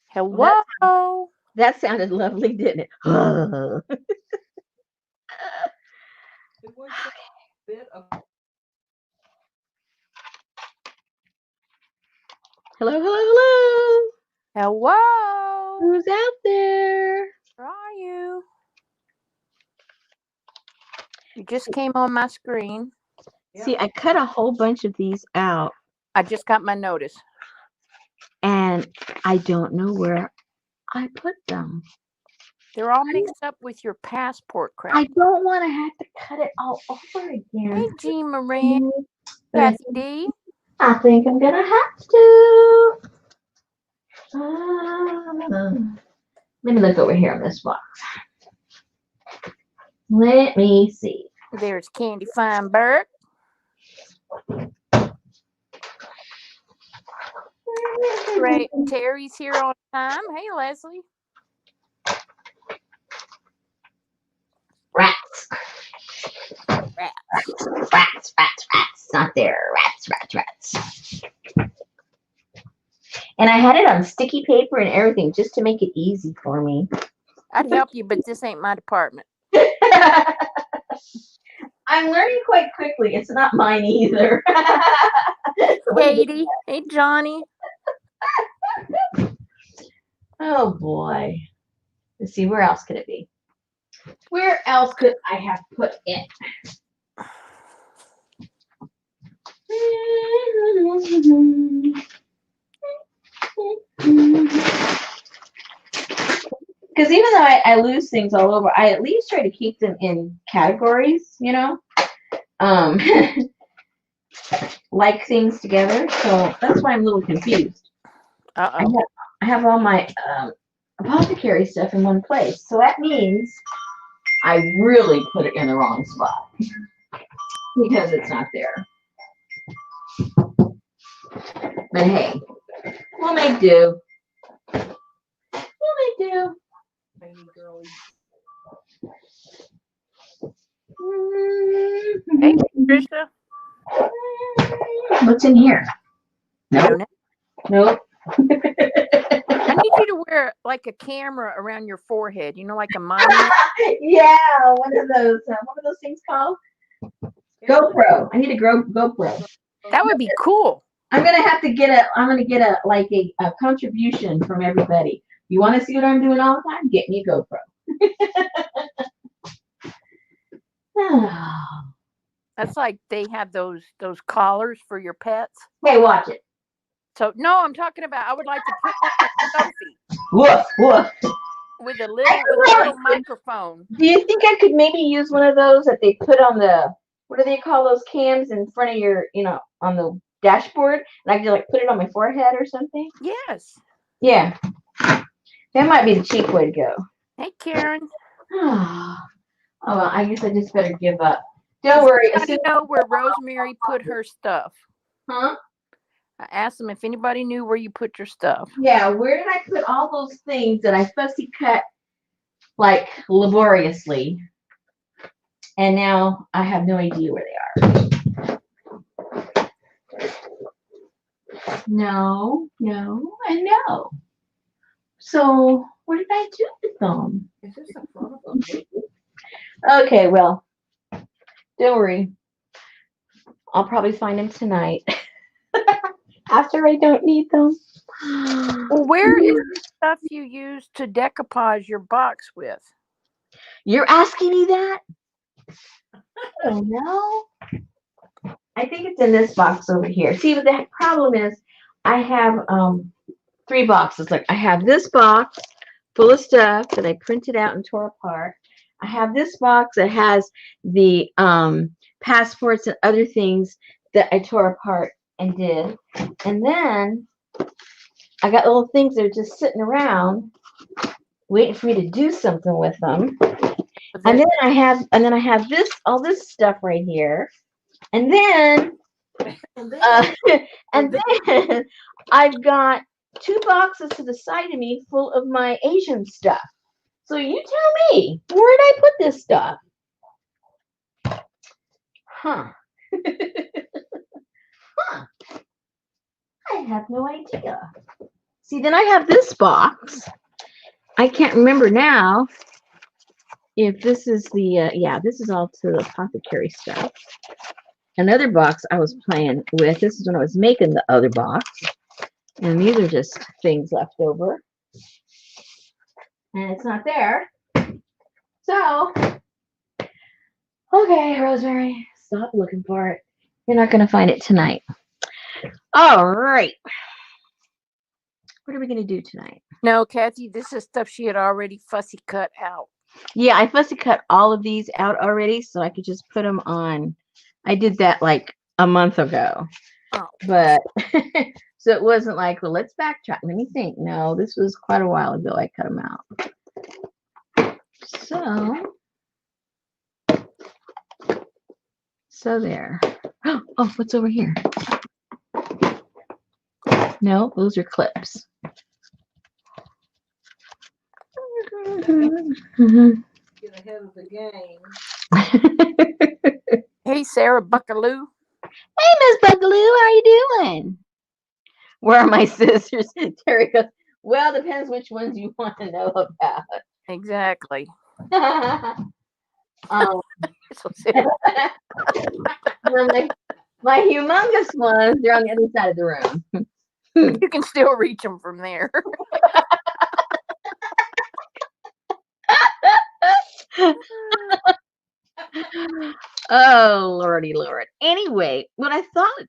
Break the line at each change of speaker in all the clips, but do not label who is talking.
Hello.
That sounded lovely, didn't it? Hello,
It was a bit of
hello.
hello.
Who's out there?
Where are you? You just came on my screen.
See, I cut a whole bunch of these out,
I just got my notice.
and I don't know where I put them.
They're all mixed up with your passport crap.
I don't want to have to cut it all over
Hey,
again.
Jean Moran.
But I
Kathy D.
think I'm gonna have to. Let me look over here on this box. Let me see.
There's Candy Feinberg. Great. Terry's here on time. Hey, Leslie.
Rats.
Rats.
Rats. Not there. Rats. And I had it on sticky paper and everything just to make it easy for me.
I'd help you, but this ain't my department.
I'm learning quite quickly. It's not mine either.
Katie. Hey, Johnny.
Oh boy. Let's see, where else could it be? Where else could I have put it? Because even though I lose things all over, I at least try to keep them in categories, you know? Like things together. So that's why I'm a little confused. I have all my apothecary stuff in one place. So that means I really put it in the wrong spot because it's not there. But hey, we'll make do.
Hey, Trisha.
What's in here?
Nope.
Nope.
I need you to wear like a camera around your forehead. You know, like a monument.
Yeah, what are those things called? GoPro. I need a GoPro.
That would be cool.
I'm gonna get a contribution from everybody. You want to see what I'm doing all the time? Get me a GoPro.
That's like they have those collars for your pets.
Hey, watch it.
So no, I'm talking about. I would like to put on a selfie.
Woof.
With a little microphone.
Do you think I could maybe use one of those that they put on the, what do they call those cams in front of your, on the dashboard, and I could like put it on my forehead or something?
Yes.
Yeah. That might be the cheap way to go.
Hey, Karen.
Oh, well, I guess I just better give up. Don't worry.
I didn't know where Rosemary put her stuff.
Huh?
I asked them if anybody knew where you put your stuff.
Yeah, where did I put all those things that I fussy cut, like, laboriously? And now I have no idea where they are. No, and no. So, what did I do with them?
Is this a front of them?
Okay, well, don't worry. I'll probably find them tonight. After I don't need them.
Well, where is the stuff you use to decoupage your box with?
You're asking me that? Oh no. I think it's in this box over here. See, but the problem is I have 3 boxes. Like I have this box full of stuff that I printed out and tore apart. I have this box that has the passports and other things that I tore apart and did. And then I got little things that are just sitting around waiting for me to do something with them. And then I have this, all this stuff right here. And then I've got 2 boxes to the side of me full of my Asian stuff. So you tell me, where did I put this stuff? Huh. Huh. I have no idea. See, then I have this box. I can't remember now if this is the, yeah, this is all to the apothecary stuff. Another box I was playing with, this is when I was making the other box. And these are just things left over. And it's not there. So, okay, Rosemary, stop looking for it. You're not going to find it tonight. All right. What are we going to do tonight?
No, Kathy, this is stuff she had already fussy cut out.
Yeah, I fussy cut all of these out already so I could just put them on. I did that like a month ago.
Oh.
But so it wasn't like, well, let's backtrack. Let me think. No, this was quite a while ago I cut them out. So there. Oh, what's over here? No, those are clips.
Get ahead of the game.
Hey, Sarah Buckaloo.
Hey, Miss Buckaloo, how you doing? Where are my scissors? Terry goes, well, depends which ones you want to know about.
Exactly.
So my humongous ones, they're on the other side of the room.
You can still reach them from there.
Oh, lordy lord. Anyway, what I thought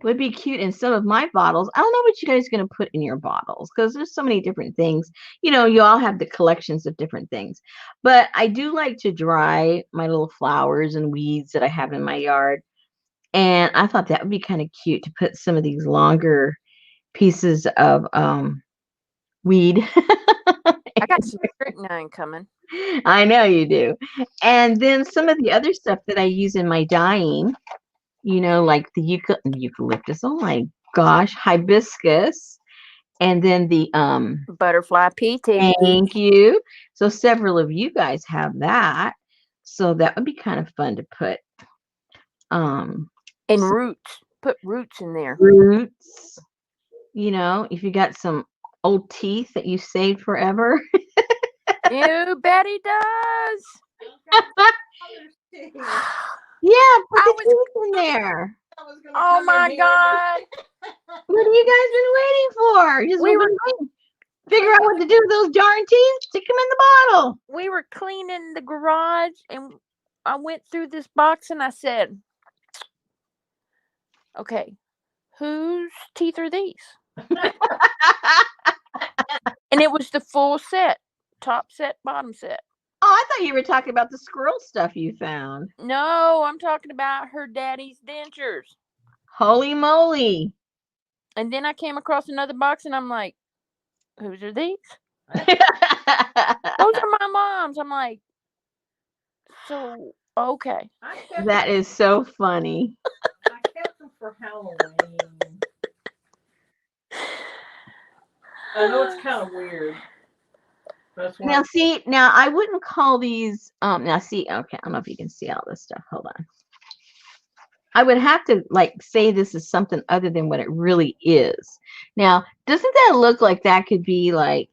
would be cute in some of my bottles, I don't know what you guys are going to put in your bottles because there's so many different things. You know, you all have the collections of different things. But I do like to dry my little flowers and weeds that I have in my yard. And I thought that would be kind of cute to put some of these longer pieces of weed.
I got some strychnine coming.
I know you do. And then some of the other stuff that I use in my dyeing, you know, like the eucalyptus. Oh my gosh, hibiscus. And then the
Butterfly PT.
thank you. So several of you guys have that. So that would be kind of fun to put.
And roots. Put roots in there.
Roots. You know, if you got some old teeth that you saved forever.
You bet he does.
Yeah, put the teeth in there.
Oh my God.
What have you guys been waiting for? Just
We were
figure out what to do with those darn teeth. Stick them in the bottle.
We were cleaning the garage and I went through this box and I said, okay, whose teeth are these? And it was the full set, top set, bottom set.
Oh, I thought you were talking about the squirrel stuff you found.
No, I'm talking about her daddy's dentures.
Holy moly.
And then I came across another box and I'm like, whose are these? Those are my mom's. I'm like, so, okay.
That is so funny.
I kept them for Halloween. I know it's kind of weird. That's why.
Now I wouldn't call these now see, okay, I don't know if you can see all this stuff. Hold on. I would have to like say this is something other than what it really is. Now, doesn't that look like that could be like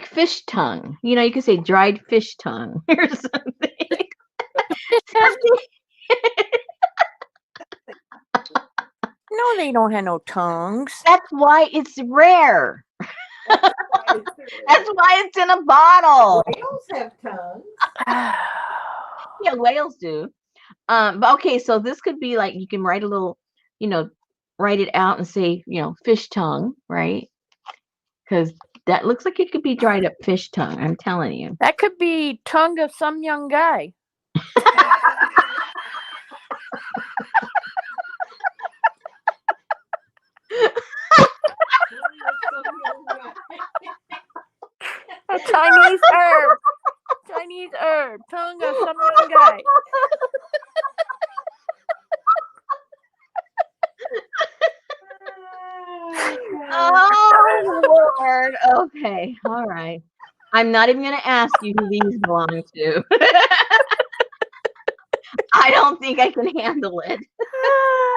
fish tongue? You know, you could say dried fish tongue or something.
No, they don't have no tongues.
That's why it's rare. That's why it's in a bottle.
Whales have tongues.
Yeah, whales do. But okay, so this could be like you can write a little, you know, write it out and say, you know, fish tongue, right? Because that looks like it could be dried up fish tongue. I'm telling you.
That could be tongue of some young guy. A Chinese herb. Chinese herb. Tongue of some young guy.
Oh, Lord. Okay. All right. I'm not even going to ask you who these belong to. don't think I can handle it.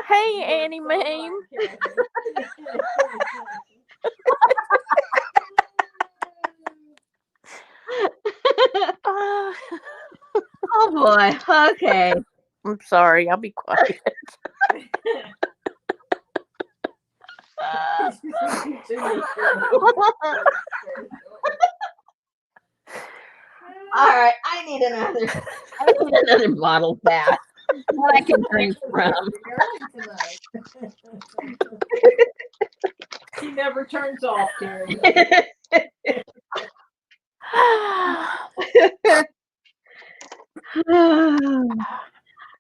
Hey, Annie Mame.
Oh boy. Okay.
I'm sorry. I'll be quiet.
All right. I need another bottle of that I can drink from.
He never turns off, Terry.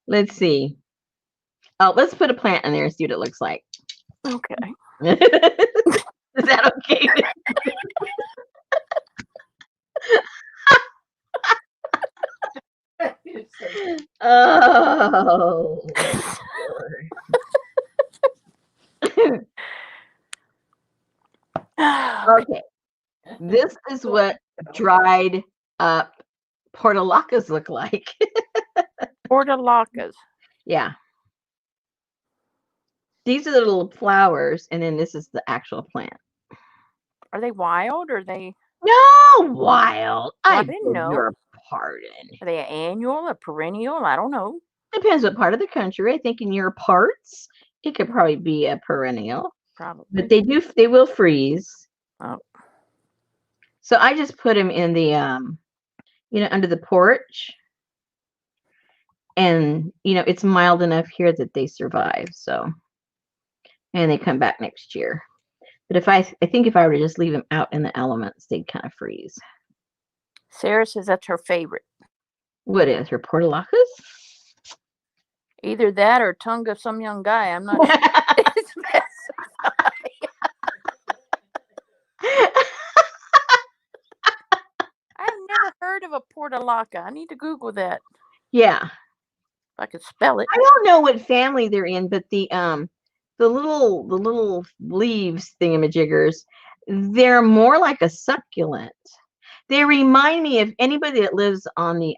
Let's see. Oh, let's put a plant in there and see what it looks like.
Okay.
Is that okay? Oh. Okay. This is what dried up portulacas look like.
Portulacas.
Yeah. These are the little flowers, and then this is the actual plant.
Are they wild or are they?
No, wild.
Well, I
I
didn't
beg
know.
your pardon.
Are they annual or perennial? I don't know.
Depends what part of the country. I think in your parts, it could probably be a perennial.
Probably.
But they will freeze.
Oh.
So I just put them in the under the porch. And it's mild enough here that they survive, so and they come back next year. But I think if I were to just leave them out in the elements, they'd kind of freeze.
Sarah says that's her favorite.
What is her portulacas?
Either that or tongue of some young guy. I'm not sure. I've never heard of a portulaca. I need to Google that.
Yeah.
If I could spell it.
I don't know what family they're in, but the little leaves thingamajiggers, they're more like a succulent. They remind me of anybody that lives on the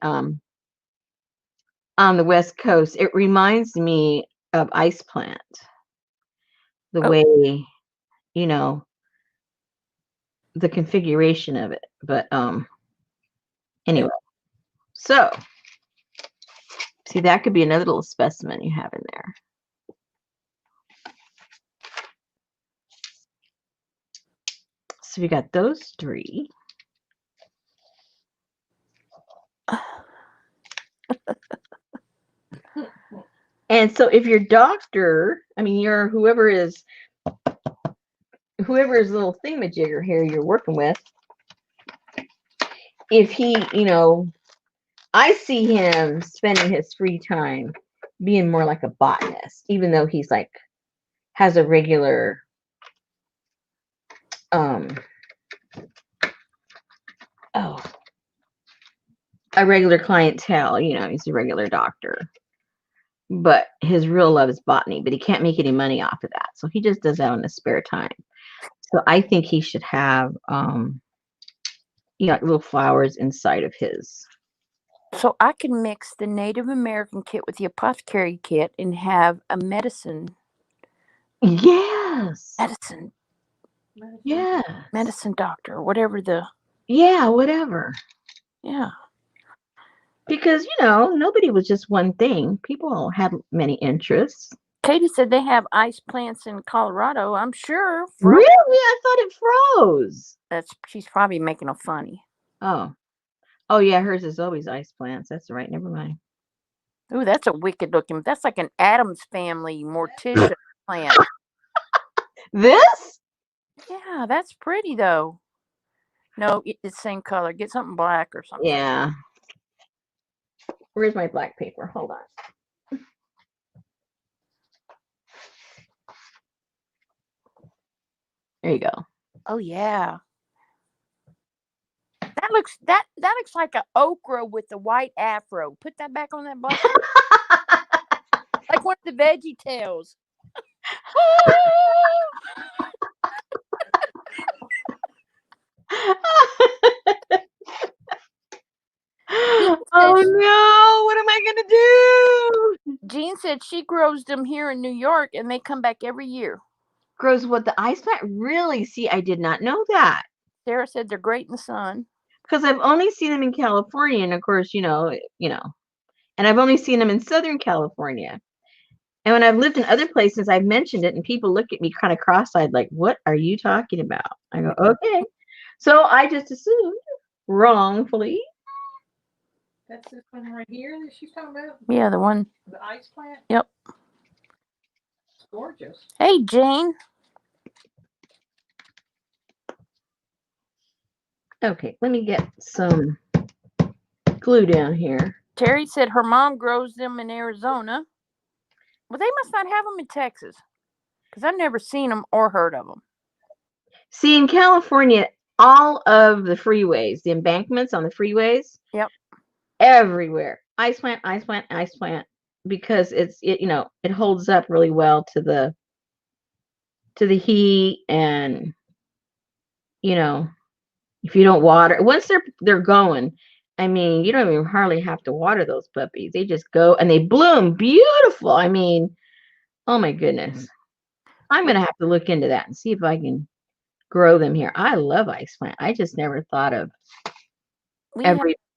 West Coast. It reminds me of ice plant. The way, the configuration of it. But anyway. So see, that could be another little specimen you have in there. So we got those three. And so if your doctor, your whoever is little thingamajigger here you're working with, if he, I see him spending his free time being more like a botanist, even though he's has a regular clientele, he's a regular doctor. But his real love is botany, but he can't make any money off of that. So he just does that in his spare time. So I think he should have little flowers inside of his.
So I can mix the Native American kit with the Apothecary kit and have a medicine.
Yes.
Medicine.
Yeah.
Medicine doctor, whatever the.
Yeah, whatever.
Yeah.
Because, nobody was just one thing. People had many interests.
Katie said they have ice plants in Colorado. I'm sure.
Really? I thought it froze.
She's probably making a funny.
Oh. Oh, yeah, hers is always ice plants. That's right. Never mind.
Ooh, that's a wicked looking. That's like an Addams Family mortician plant.
This?
Yeah, that's pretty though. No, it's the same color. Get something black or something.
Yeah. Where's my black paper? Hold on. There you go.
Oh yeah. That looks like an okra with the white afro. Put that back on that box. Like one of the Veggie Tales.
Oh no, what am I gonna do?
Jean said she grows them here in New York, and they come back every year.
Grows what, the ice plant? Really? See, I did not know that.
Sarah said they're great in the sun.
Because I've only seen them in California, and of course, and I've only seen them in Southern California. And when I've lived in other places, I've mentioned it, and people look at me kind of cross-eyed, like, "What are you talking about?" I go, "Okay." So I just assumed, wrongfully.
That's this one right here that she's talking about?
Yeah, the one.
The ice plant?
Yep.
It's gorgeous.
Hey, Jane.
Okay, let me get some glue down here.
Terry said her mom grows them in Arizona. Well, they must not have them in Texas, because I've never seen them or heard of them.
See, in California, all of the freeways, the embankments on the freeways,
Yep,
everywhere, ice plant, ice plant, ice plant, because it holds up really well to the heat, and if you don't water, once they're going, I mean, you don't even hardly have to water those puppies. They just go and they bloom beautiful. I mean, oh my goodness. I'm going to have to look into that and see if I can grow them here. I love ice plant. I just never thought of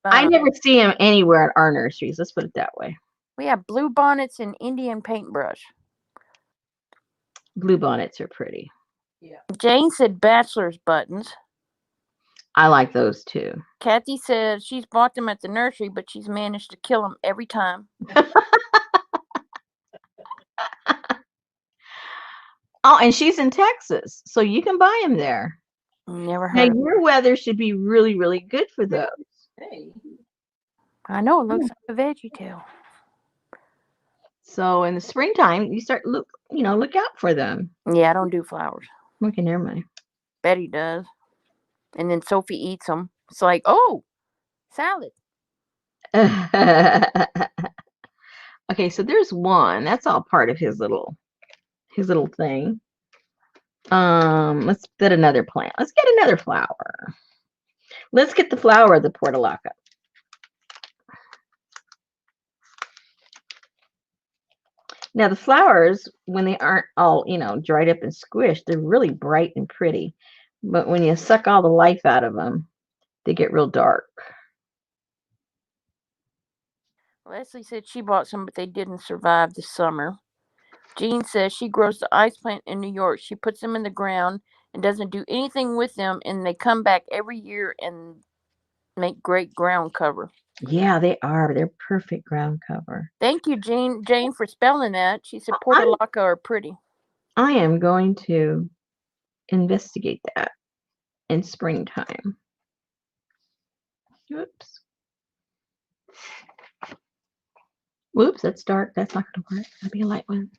I never see them anywhere at our nurseries. Let's put it that way.
We have blue bonnets and Indian paintbrush.
Blue bonnets are pretty.
Yeah.
Jane said bachelor's buttons.
I like those too.
Kathy said she's bought them at the nursery, but she's managed to kill them every time.
Oh, and she's in Texas, so you can buy them there.
Never
Now,
heard.
your weather should be really, really good for those.
Hey.
I know, it looks like a veggie tail.
So in the springtime, you start look out for them.
Yeah, I don't do flowers.
Okay, never mind.
Betty does. And then Sophie eats them. It's like, oh, salad.
Okay, so there's one. That's all part of his little thing. Let's get another plant. Let's get another flower. Let's get the flower of the portulaca. Now the flowers, when they aren't all, dried up and squished, they're really bright and pretty. But when you suck all the life out of them, they get real dark.
Leslie said she bought some, but they didn't survive the summer. Jean says she grows the ice plant in New York. She puts them in the ground and doesn't do anything with them, and they come back every year and make great ground cover.
Yeah, they are. They're perfect ground cover.
Thank you, Jane, for spelling that. She said portulaca are pretty.
I am going to investigate that in springtime. Oops. Whoops, that's dark. That's not going to work. That'll be a light one.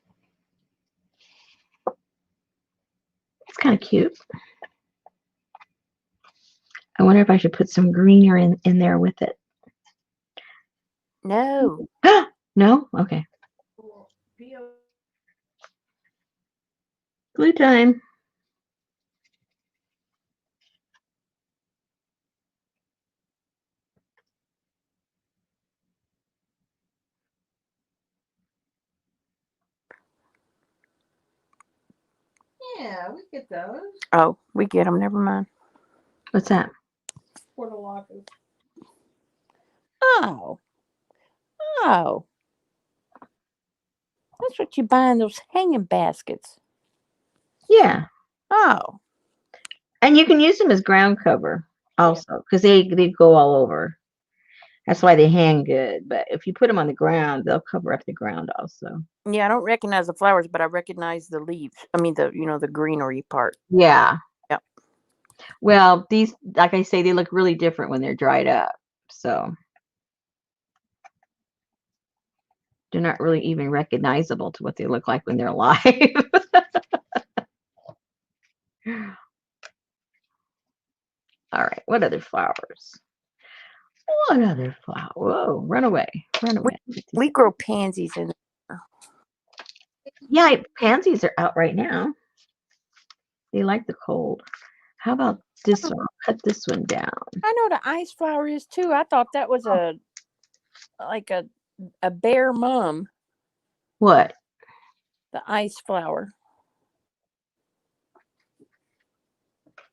It's kind of cute. I wonder if I should put some greener in there with it.
No.
No? Okay. Glue time.
Yeah, we get those.
Oh, we get them. Never mind.
What's that?
Portulacas.
Oh. That's what you buy in those hanging baskets.
Yeah.
Oh.
And you can use them as ground cover also, because they go all over. That's why they hang good. But if you put them on the ground, they'll cover up the ground also.
Yeah, I don't recognize the flowers, but I recognize the leaves. I mean, the greenery part.
Yeah.
Yep.
Well, these, like I say, they look really different when they're dried up. So they're not really even recognizable to what they look like when they're alive. All right. What other flowers? What other flower? Whoa, run away. Run away.
We grow pansies in there.
Yeah, pansies are out right now. They like the cold. How about this one? I'll cut this one down.
I know the ice flower is too. I thought that was a bear mum.
What?
The ice flower.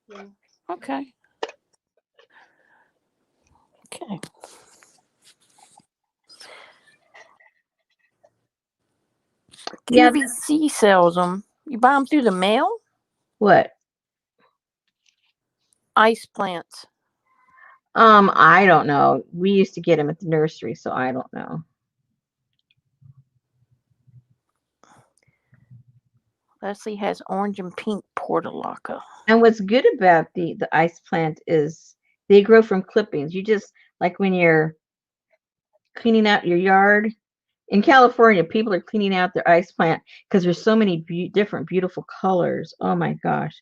Yeah.
Okay. Okay.
Yeah.
QVC sells them. You buy them through the mail?
What?
Ice plants.
I don't know. We used to get them at the nursery, so I don't know.
Leslie has orange and pink portulaca.
And what's good about the ice plant is they grow from clippings. You just like when you're cleaning out your yard. In California, people are cleaning out their ice plant because there's so many different beautiful colors. Oh my gosh.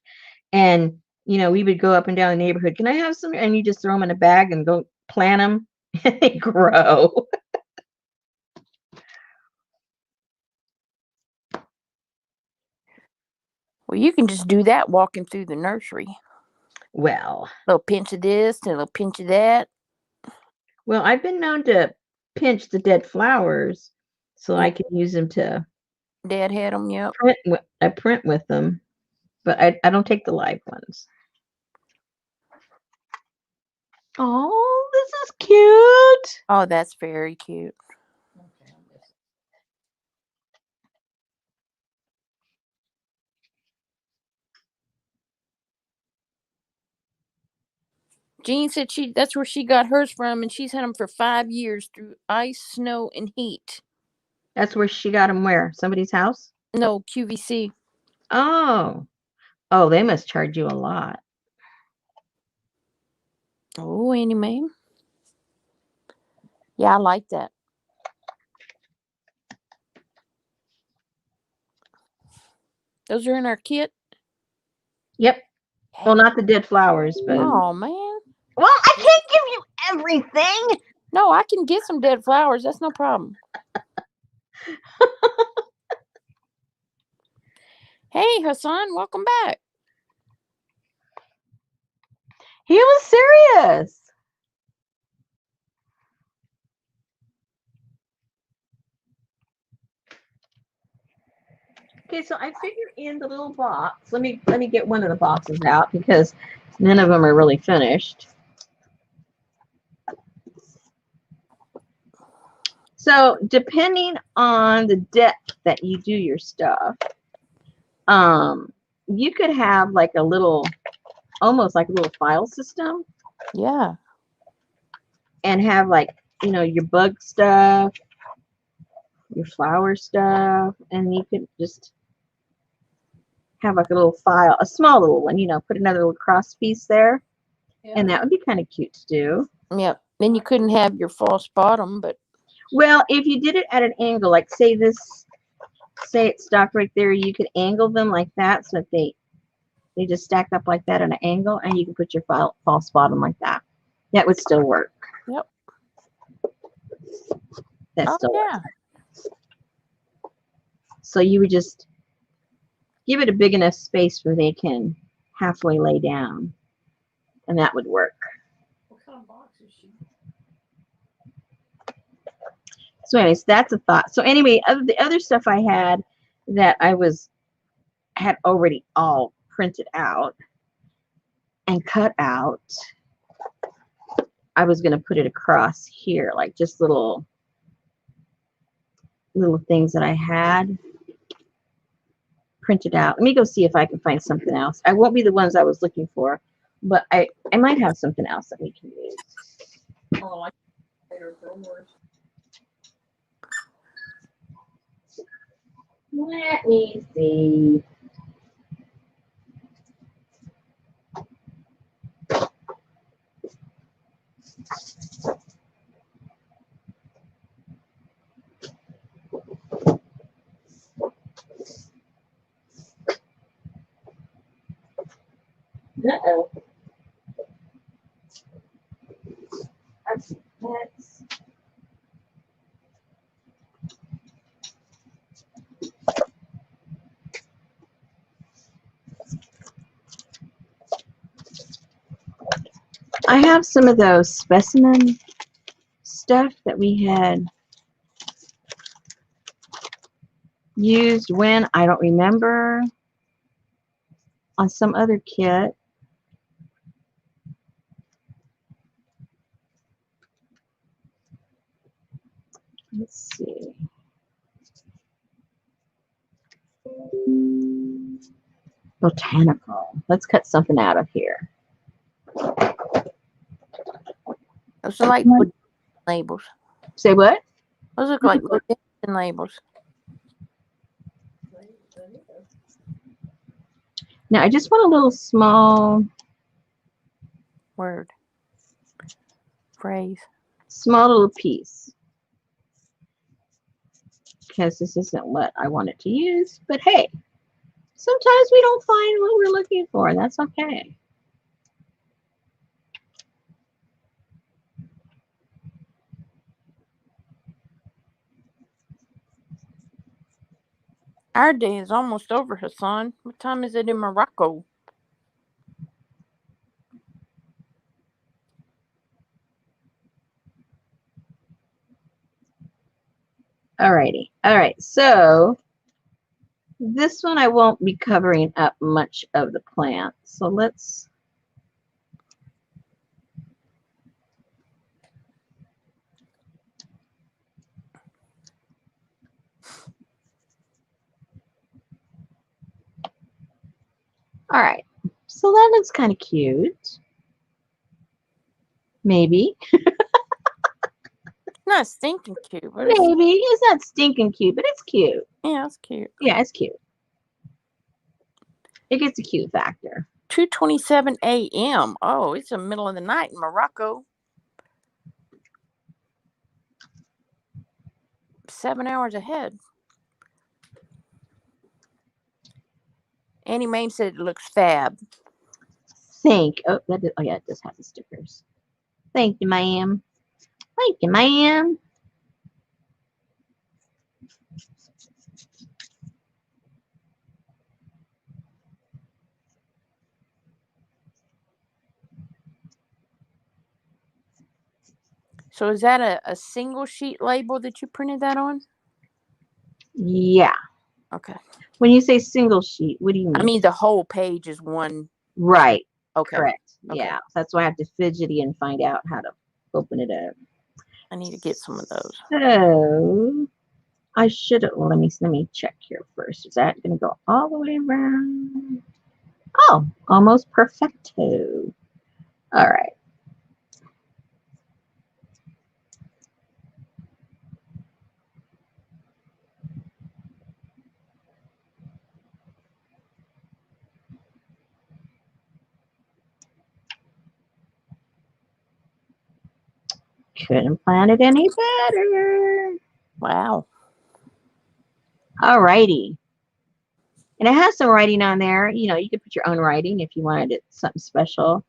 And we would go up and down the neighborhood. Can I have some? And you just throw them in a bag and go plant them and they grow.
Well, you can just do that walking through the nursery.
Well,
A little pinch of this and a little pinch of that.
I've been known to pinch the dead flowers so I
Yep.
can use them to
Dad had them, yep.
print with them, but I don't take the live ones. Oh, this is cute.
Oh, that's very cute.
Okay, I miss it.
Jean said that's where she got hers from, and she's had them for 5 years through ice, snow, and heat.
That's where she got them where? Somebody's house?
No, QVC.
Oh, they must charge you a lot.
Oh, Annie Mae. Yeah, I like that. Those are in our kit.
Yep. Well, not the dead flowers, but
Oh man.
well, I can't give you everything.
No, I can get some dead flowers. That's no problem. Hey, Hassan, welcome back.
He was serious. Okay, so I figure in the little box. Let me get one of the boxes out because none of them are really finished. So depending on the depth that you do your stuff, you could have like a little, almost like a little file system,
Yeah.
and have like your bug stuff, your flower stuff, and you could just have like a little file, a small little one, put another little cross piece there,
Yeah.
and that would be kind of cute to do.
Yep. Then you couldn't have your false bottom, but
Well, if you did it at an angle, like say it's stocked right there, you could angle them like that so that they just stack up like that at an angle, and you can put your false bottom like that. That would still work.
yep.
That
Oh
still
yeah.
works. So you would just give it a big enough space where they can halfway lay down, and that would work.
What kind of box is she?
So anyways, that's a thought. So anyway, the other stuff I had that had already all printed out and cut out, I was going to put it across here, like just little things that I had printed out. Let me go see if I can find something else. I won't be the ones I was looking for, but I might have something else that we can use.
Oh, like later growers.
Let me see. Uh-oh. That's I have some of those specimen stuff that we had used when, I don't remember, on some other kit. Let's see. Botanical. Let's cut something out of here.
Those are like labels.
Say what?
Those look like labels.
Now, I just want a little small
Word. Phrase.
small little piece. Because this isn't what I wanted to use. But hey, sometimes we don't find what we're looking for. And that's okay.
Our day is almost over, Hassan. What time is it in Morocco?
Alrighty. All right. So this one I won't be covering up much of the plant. So let's all right. So that looks kind of cute. Maybe.
Not stinking cute, but it's,
Maybe. It's not stinking cute, but it's cute.
yeah, it's cute.
Yeah, it's cute. It gets a cute factor.
2:27 a.m. Oh, it's the middle of the night in Morocco. 7 hours ahead. Annie Mae said it looks fab.
Oh, oh yeah, it does have the stickers. Thank you, ma'am. Thank you, ma'am.
So is that a single sheet label that you printed that on?
Yeah.
Okay.
When you say single sheet, what do you mean?
I mean the whole page is one.
Right.
Okay.
Correct.
Okay.
Yeah. That's why I have to fidgety and find out how to open it up.
I need to get some of those.
So I should have. Well, let me check here first. Is that going to go all the way around? Oh, almost perfecto. All right. Couldn't plan it any better.
Wow.
All righty. And it has some writing on there. You know, you could put your own writing if you wanted it something special.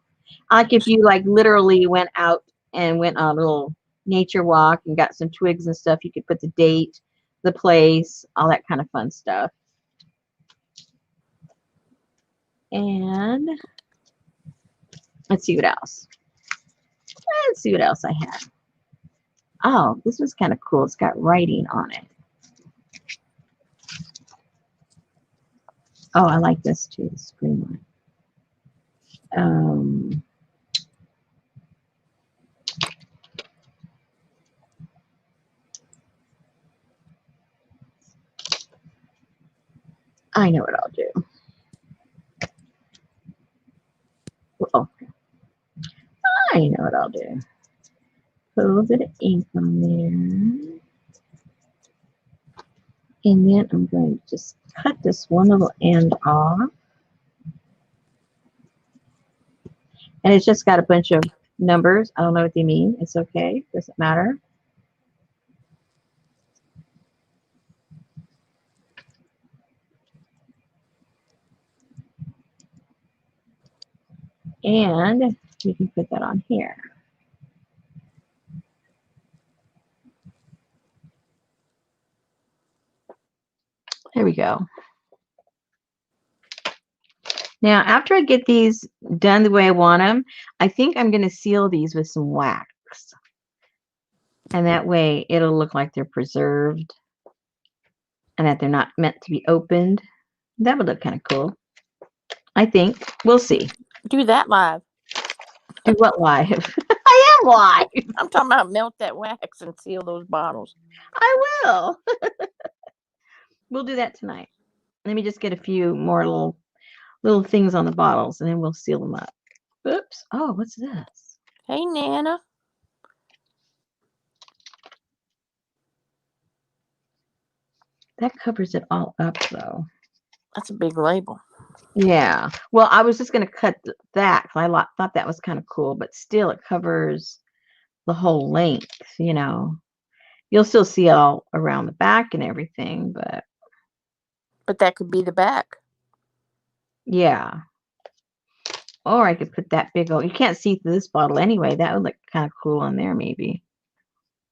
Like if you like literally went out and went on a little nature walk and got some twigs and stuff, you could put the date, the place, all that kind of fun stuff. And let's see what else. Let's see what else I have. Oh, this was kind of cool. It's got writing on it. Oh, I like this too, the screen one. I know what I'll do. Oh, I know what I'll do. Put a little bit of ink on there. And then I'm going to just cut this one little end off. And it's just got a bunch of numbers. I don't know what they mean. It's okay. Doesn't matter. And you can put that on here. There we go. Now, after I get these done the way I want them, I think I'm going to seal these with some wax. And that way it'll look like they're preserved. and that they're not meant to be opened. That would look kind of cool. I think. We'll see.
Do that live.
Do what live? I am live.
I'm talking about melt that wax and seal those bottles.
I will. We'll do that tonight. Let me just get a few more little things on the bottles, and then we'll seal them up. Oops. Oh, what's this?
Hey, Nana.
That covers it all up, though.
That's a big label.
Yeah. Well, I was just going to cut that. I thought that was kind of cool, but still it covers the whole length, you know. You'll still see all around the back and everything, but
that could be the back.
Yeah. Or I could put that big old, you can't see through this bottle anyway. That would look kind of cool on there, maybe.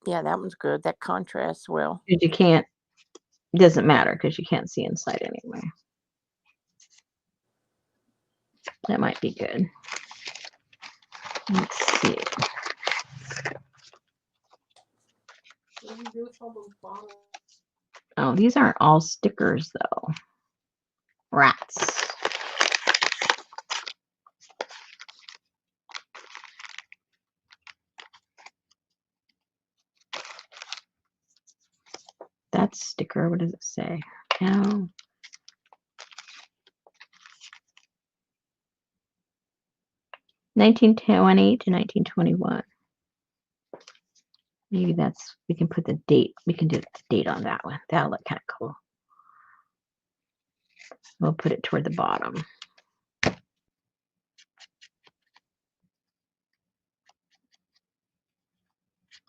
Yeah, that one's good. That contrasts well.
Because you can't, it doesn't matter because you can't see inside anyway. That might be good. Let's see.
What do you do with all those bottles?
Oh, these aren't all stickers, though. Rats. That's sticker. What does it say? No. (1920 to 1921). Maybe that's, we can put the date. We can do the date on that one. That'll look kind of cool. We'll put it toward the bottom.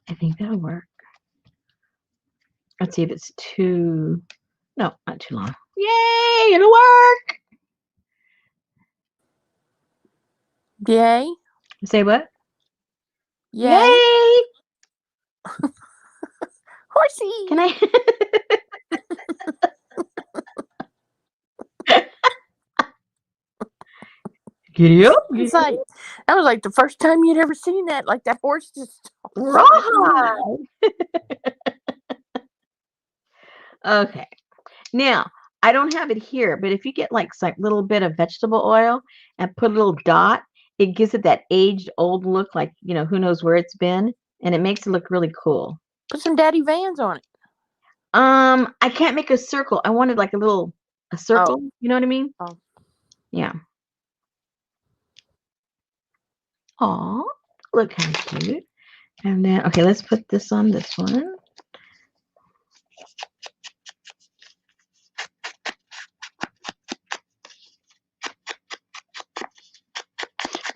I think that'll work. Let's see if it's too, no, not too long. Yay, it'll work.
Yay.
Say what?
Yay. Horsey.
Can I? Giddy up.
It's like, that was like the first time you'd ever seen that. Like that horse just.
Rawhide. Okay. Now, I don't have it here, but if you get like a little bit of vegetable oil and put a little dot, it gives it that aged old look, like, you know, who knows where it's been, and it makes it look really cool.
Put some Daddy Vans on it.
I can't make a circle. I wanted like a circle.
Oh.
You know what I mean?
Oh.
Yeah. Aw, look how cute. And then, okay, let's put this on this one.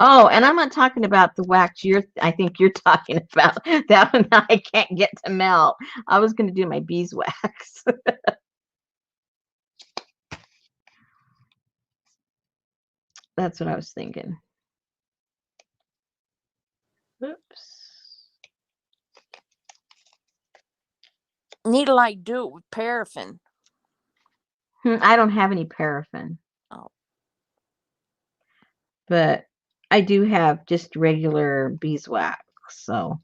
Oh, and I'm not talking about the wax I think you're talking about. That one I can't get to melt. I was going to do my beeswax. That's what I was thinking. Oops.
Need to like do it with paraffin.
I don't have any paraffin.
Oh.
But I do have just regular beeswax, so.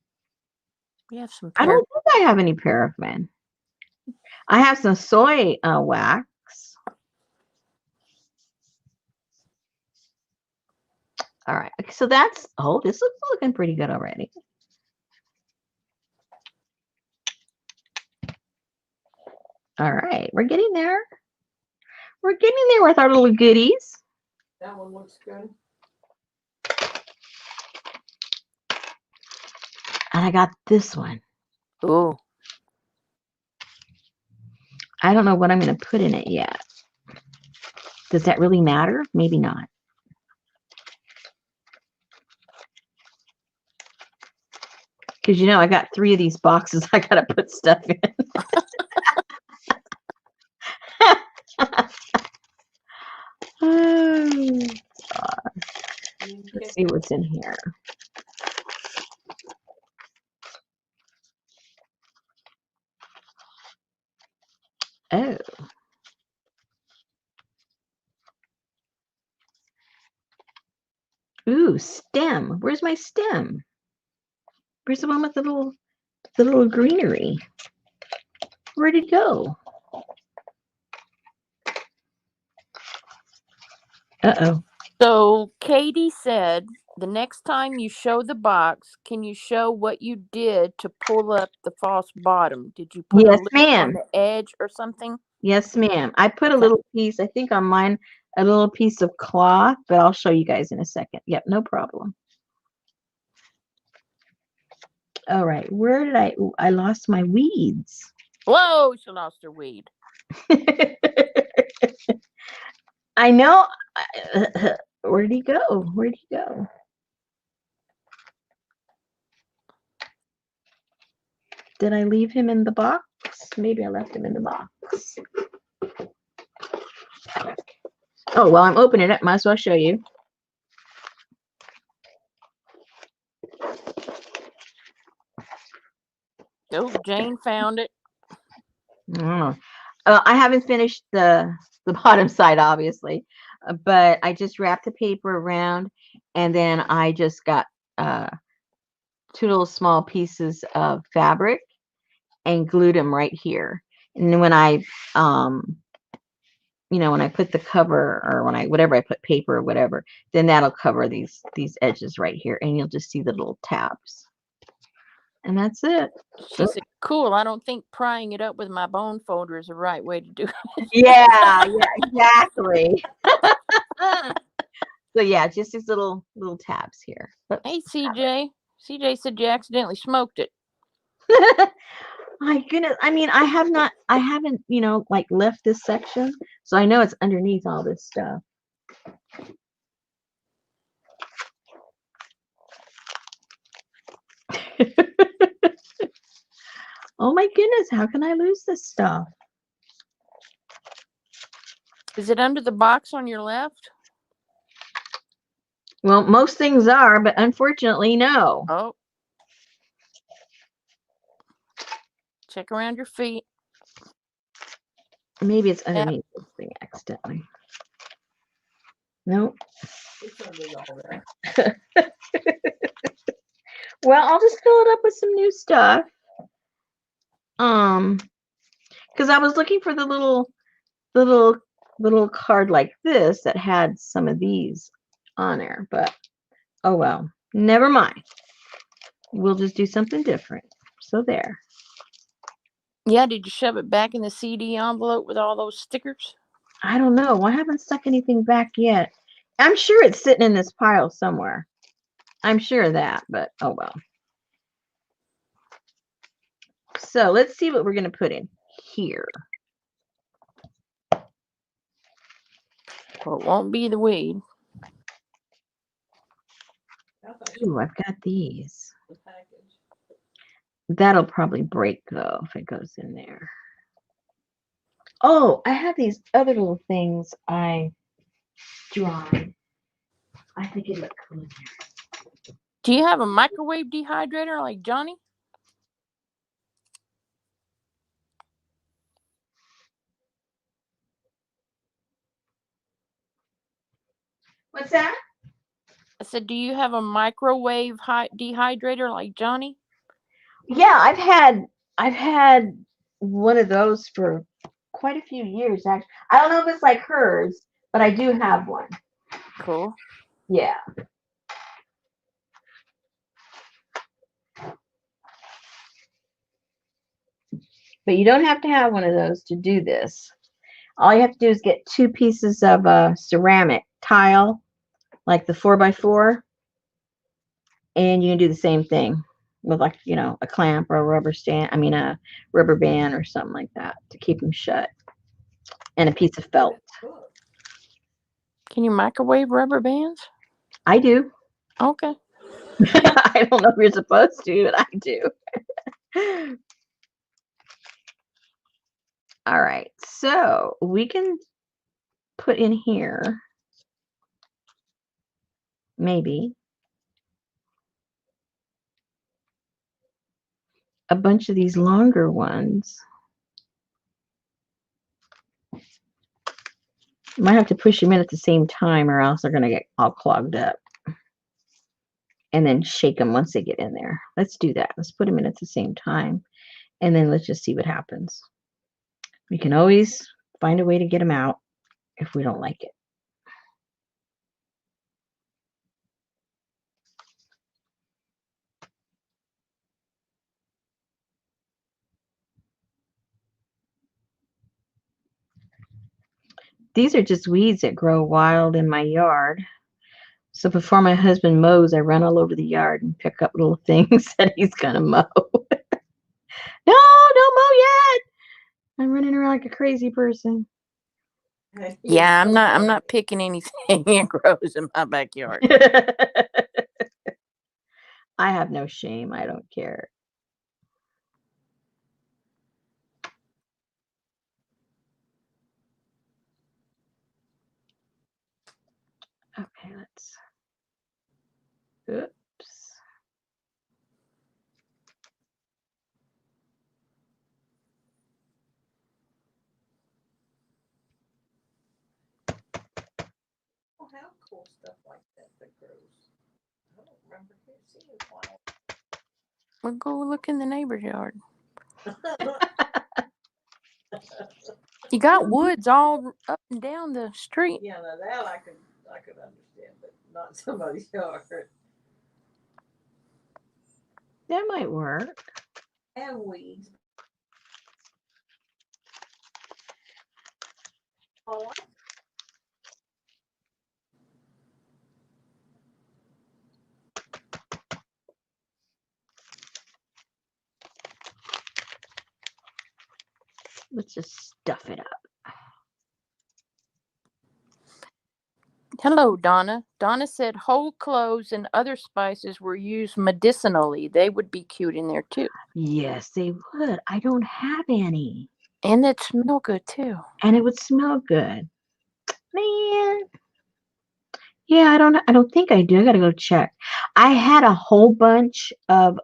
We have some
I don't think I have any paraffin. I have some soy wax. All right, so that's, oh, this looks looking pretty good already. All right, we're getting there. We're getting there with our little goodies.
That one looks good.
And I got this one.
Ooh.
I don't know what I'm going to put in it yet. Does that really matter? Maybe not. Because, you know, I got 3 of these boxes I got to put stuff in. Oh, God. Let's see what's in here. Oh. Ooh, stem. Where's my stem? Where's the one with the little greenery? Where'd it go? Uh-oh.
So Katie said, the next time you show the box, can you show what you did to pull up the false bottom? Did you put a
Yes,
lid on
ma'am.
the edge or something?
Yes, ma'am. I put a
Okay.
little piece, I think on mine, a little piece of cloth, but I'll show you guys in a second. Yep, no problem. All right, where did I lost my weeds.
Whoa, she lost her weed.
I know. Where'd he go? Where'd he go? Did I leave him in the box? Maybe I left him in the box. Oh, well, I'm opening it. Might as well show you.
Oh, Jane found it.
Oh. I haven't finished the bottom side, obviously, but I just wrapped the paper around, and then I just got two little small pieces of fabric and glued them right here. And then when I when I put the cover, or when I whatever I put paper or whatever, then that'll cover these edges right here, and you'll just see the little tabs. And that's it.
She said, cool. I don't think prying it up with my bone folder is the right way to do it.
Yeah, exactly. So yeah, just these little tabs here.
Hey, CJ. CJ said you accidentally smoked it.
My goodness. I mean, I haven't, like left this section. So I know it's underneath all this stuff. Oh my goodness, how can I lose this stuff?
Is it under the box on your left?
Well, most things are, but unfortunately, no.
Oh. Check around your feet.
Maybe it's underneath this thing accidentally. Nope.
It's under all that.
Well, I'll just fill it up with some new stuff. Because I was looking for the little card like this that had some of these on there, but oh well, never mind. We'll just do something different. So there.
Yeah, did you shove it back in the CD envelope with all those stickers?
I don't know. I haven't stuck anything back yet. I'm sure it's sitting in this pile somewhere. I'm sure of that, but oh well. So let's see what we're going to put in here.
Well, it won't be the weed.
Ooh, I've got these.
The package.
That'll probably break though if it goes in there. Oh, I have these other little things I drawn. I think it looked cool in there.
Do you have a microwave dehydrator like Johnny?
What's that?
I said, do you have a microwave dehydrator like Johnny?
Yeah, I've had one of those for quite a few years actually. I don't know if it's like hers, but I do have one.
Cool.
Yeah. But you don't have to have one of those to do this. All you have to do is get two pieces of ceramic tile, like the 4x4, and you can do the same thing with, like, a clamp or a rubber stand. I mean, a rubber band or something like that to keep them shut, and a piece of felt.
Can you microwave rubber bands?
I do.
Okay.
I don't know if you're supposed to, but I do. All right, so we can put in here maybe a bunch of these longer ones. Might have to push them in at the same time, or else they're going to get all clogged up. And then shake them once they get in there. Let's do that. Let's put them in at the same time, and then let's just see what happens. We can always find a way to get them out if we don't like it. These are just weeds that grow wild in my yard. So before my husband mows, I run all over the yard and pick up little things that he's gonna mow. No, don't mow yet. I'm running around like a crazy person.
Yeah, I'm not picking anything that grows in my backyard.
I have no shame. I don't care. Okay, let's. Oops.
We'll have cool stuff like that grows. I don't remember seeing wild.
We'll go look in the neighbor's yard. You got woods all up and down the street.
Yeah, now that I could understand, but not somebody's yard.
That might work.
And weeds. Oh,
Let's just stuff it up.
Hello, Donna. Donna said whole cloves and other spices were used medicinally. They would be cute in there too.
Yes, they would. I don't have any.
And they'd smell good too.
And it would smell good. Man. Yeah, I don't think I do. I gotta go check. I had a whole bunch of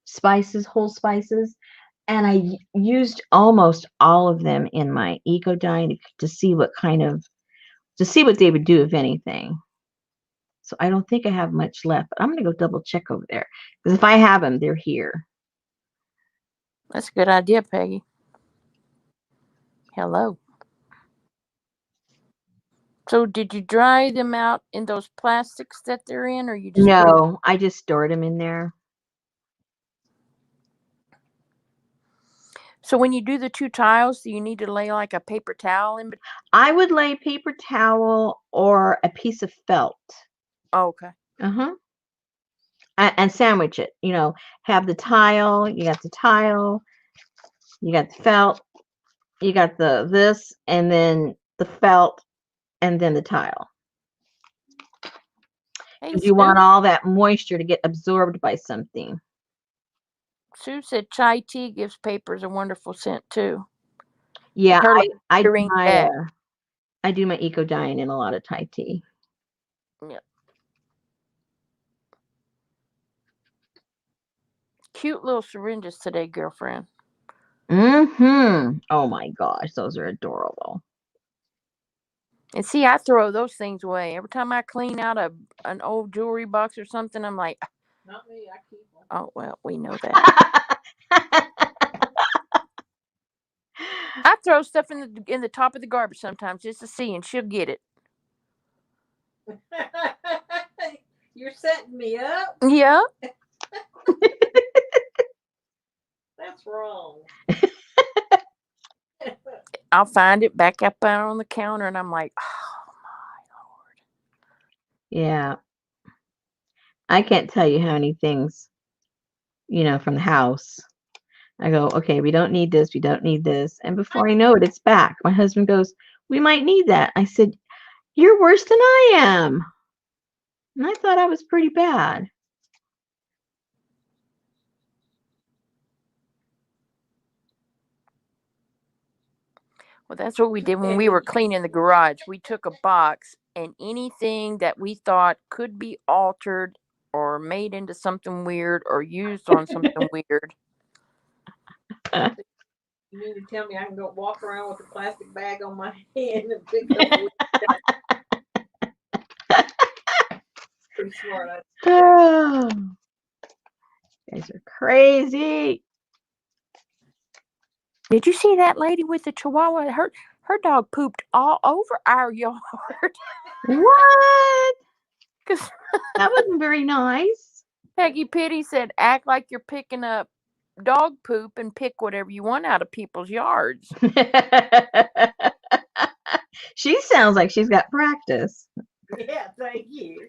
spices, whole spices, and I used almost all of them in my eco dye to see what they would do, if anything. So I don't think I have much left, but I'm gonna go double check over there, because if I have them, they're here.
That's a good idea, Peggy. Hello. So did you dry them out in those plastics that they're in, or you just
No, I just stored them in there.
So when you do the 2 tiles, do you need to lay like a paper towel in?
I would lay paper towel or a piece of felt.
Oh, okay.
And sandwich it. Have the tile. You got the tile. You got the felt. You got this, and then the felt, and then the tile.
Hey,
Because you want all that moisture to get absorbed by something.
Sue said chai tea gives papers a wonderful scent too.
Yeah, I
I
do my eco dyeing in a lot of Thai tea.
Yeah. Cute little syringes today, girlfriend.
Oh my gosh, those are adorable.
And see, I throw those things away every time I clean out an old jewelry box or something. I'm like,
not me. I keep them.
oh well, we know that. I throw stuff in the top of the garbage sometimes just to see, and she'll get it.
You're setting me up.
Yeah.
That's wrong.
I'll find it back up out on the counter, and I'm like, oh my Lord.
Yeah. I can't tell you how many things, from the house. I go, okay, we don't need this. We don't need this. And before I know it, it's back. My husband goes, we might need that. I said, you're worse than I am. And I thought I was pretty bad.
Well, that's what we did when we were cleaning the garage. We took a box, and anything that we thought could be altered or made into something weird or used on something weird.
You mean to tell me I can go walk around with a plastic bag on my hand and pick up pretty smart.
Oh, you guys are crazy.
Did you see that lady with the chihuahua? Her dog pooped all over our yard.
What?
Because
That wasn't very nice.
Peggy Pitty said, act like you're picking up dog poop and pick whatever you want out of people's yards.
She sounds like she's got practice.
Yeah, thank you.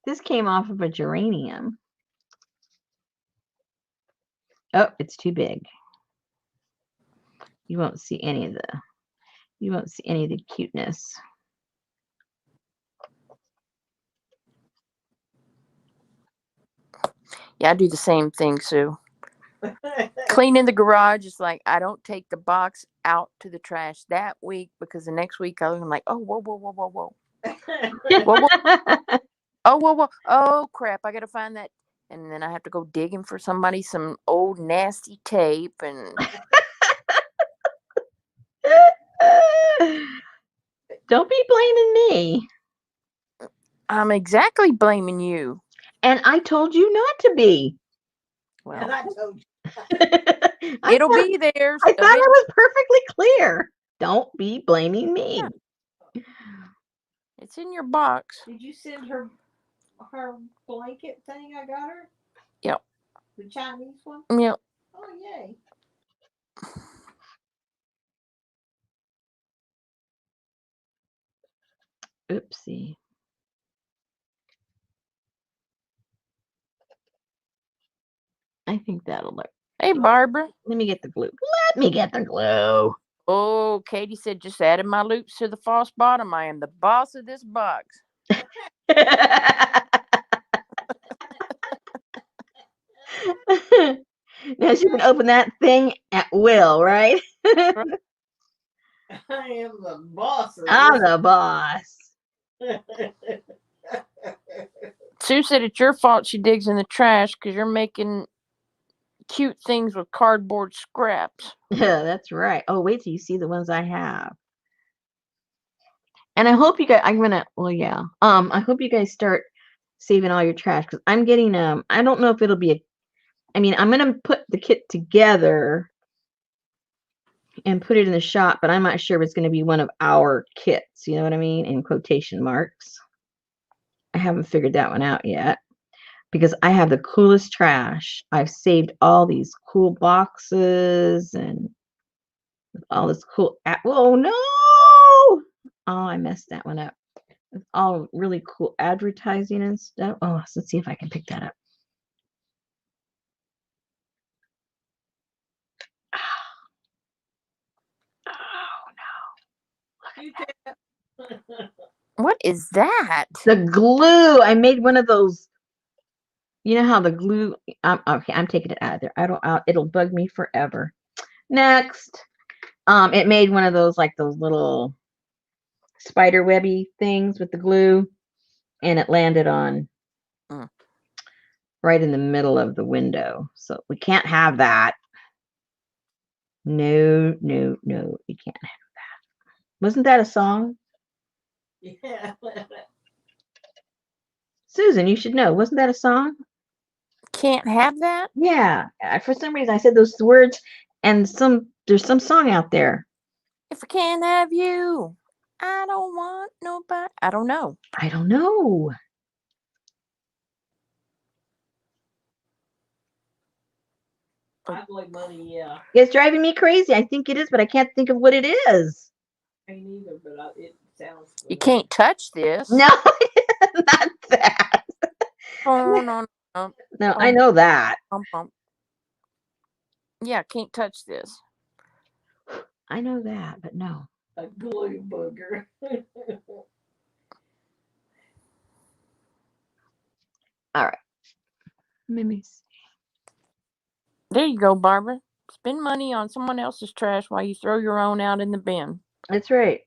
This came off of a geranium. Oh, it's too big. You won't see any of the cuteness.
Yeah, I do the same thing, Sue. Cleaning the garage is like I don't take the box out to the trash that week because the next week I'm like, oh, whoa, whoa, whoa, whoa, whoa. Whoa, whoa. Oh, whoa, whoa. Oh, crap. I got to find that. And then I have to go digging for somebody some old nasty tape. And
Don't be blaming me.
I'm exactly blaming you.
And I told you not to be.
Well,
And I told you.
it'll be there.
I thought I was perfectly clear. Don't be blaming me.
Yeah. It's in your box.
Did you send her blanket thing I got her?
Yep.
The Chinese one?
Yep.
Oh, yay.
Oopsie. I think that'll look.
Hey, Barbara.
Let me get the glue. Let me get the glue.
Oh, Katie said just added my loops to the false bottom. I am the boss of this box.
Now she can open that thing at will, right?
I am the boss of
I'm
this.
the boss.
Sue said it's your fault she digs in the trash because you're making cute things with cardboard scraps.
Yeah, that's right. Oh, wait till you see the ones I have. And I hope you guys, I hope you guys start saving all your trash because I'm getting, I don't know if it'll be I'm going to put the kit together and put it in the shop, but I'm not sure if it's going to be one of our kits. You know what I mean? In quotation marks. I haven't figured that one out yet because I have the coolest trash. I've saved all these cool boxes and all this cool. Oh no! Oh, I messed that one up. It's all really cool advertising and stuff. Oh, let's see if I can pick that up. Oh no!
What is that?
The glue. I made one of those. You know how the glue. Okay, I'm taking it out of there. It'll bug me forever. Next, it made one of those like those little spider webby things with the glue, and it landed on right in the middle of the window. So we can't have that. No, no, no, we can't have that. Wasn't that a song?
Yeah.
Susan, you should know. Wasn't that a song?
Can't have that?
Yeah. For some reason, I said those words, and there's some song out there.
If I can't have you, I don't want nobody. I don't know.
I don't know.
I believe money, yeah.
It's driving me crazy. I think it is, but I can't think of what it is.
Me neither, but it sounds.
You can't touch this.
No, not that.
No,
No, I know that.
Yeah, can't touch this.
I know that, but no.
A glue booger.
All right. Let me see.
There you go, Barbara. Spend money on someone else's trash while you throw your own out in the bin.
That's right.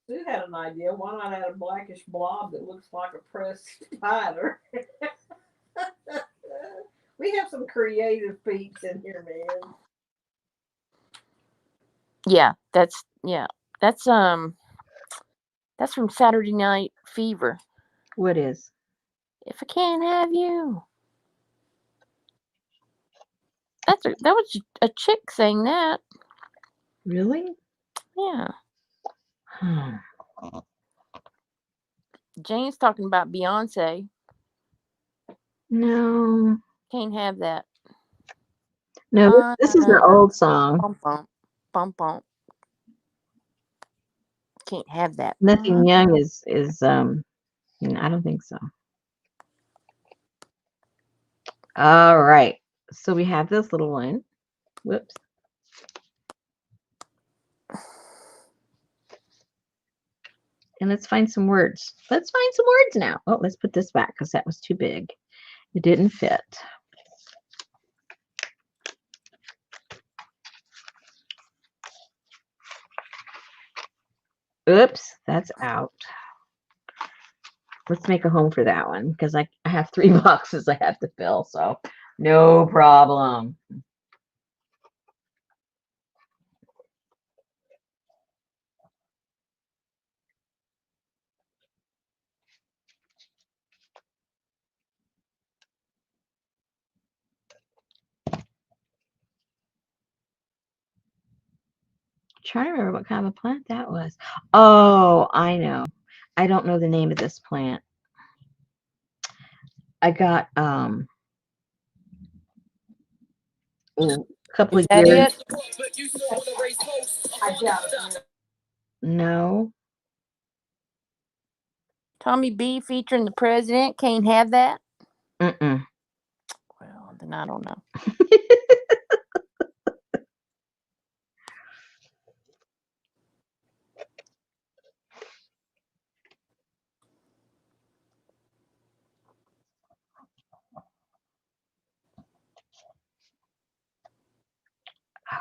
Sue had an idea. Why not add a blackish blob that looks like a pressed spider? We have some creative peeps in here, man.
Yeah, that's from Saturday Night Fever.
What is?
If I can't have you. That was a chick saying that.
Really?
Yeah. Jane's talking about Beyonce.
No.
Can't have that.
No, this is an old song.
Bump, bump, bump, bump. Can't have that.
Nothing Young is I don't think so. All right. So we have this little one. Whoops. And let's find some words. Let's find some words now. Oh, let's put this back because that was too big. It didn't fit. Oops, that's out. Let's make a home for that one because I have 3 boxes I have to fill, so no problem. Trying to remember what kind of a plant that was. Oh, I know. I don't know the name of this plant. I got a couple
Is
of
that
years.
it?
No.
Tommy B featuring the president. Can't have that.
Mm-mm.
Well, then I don't know.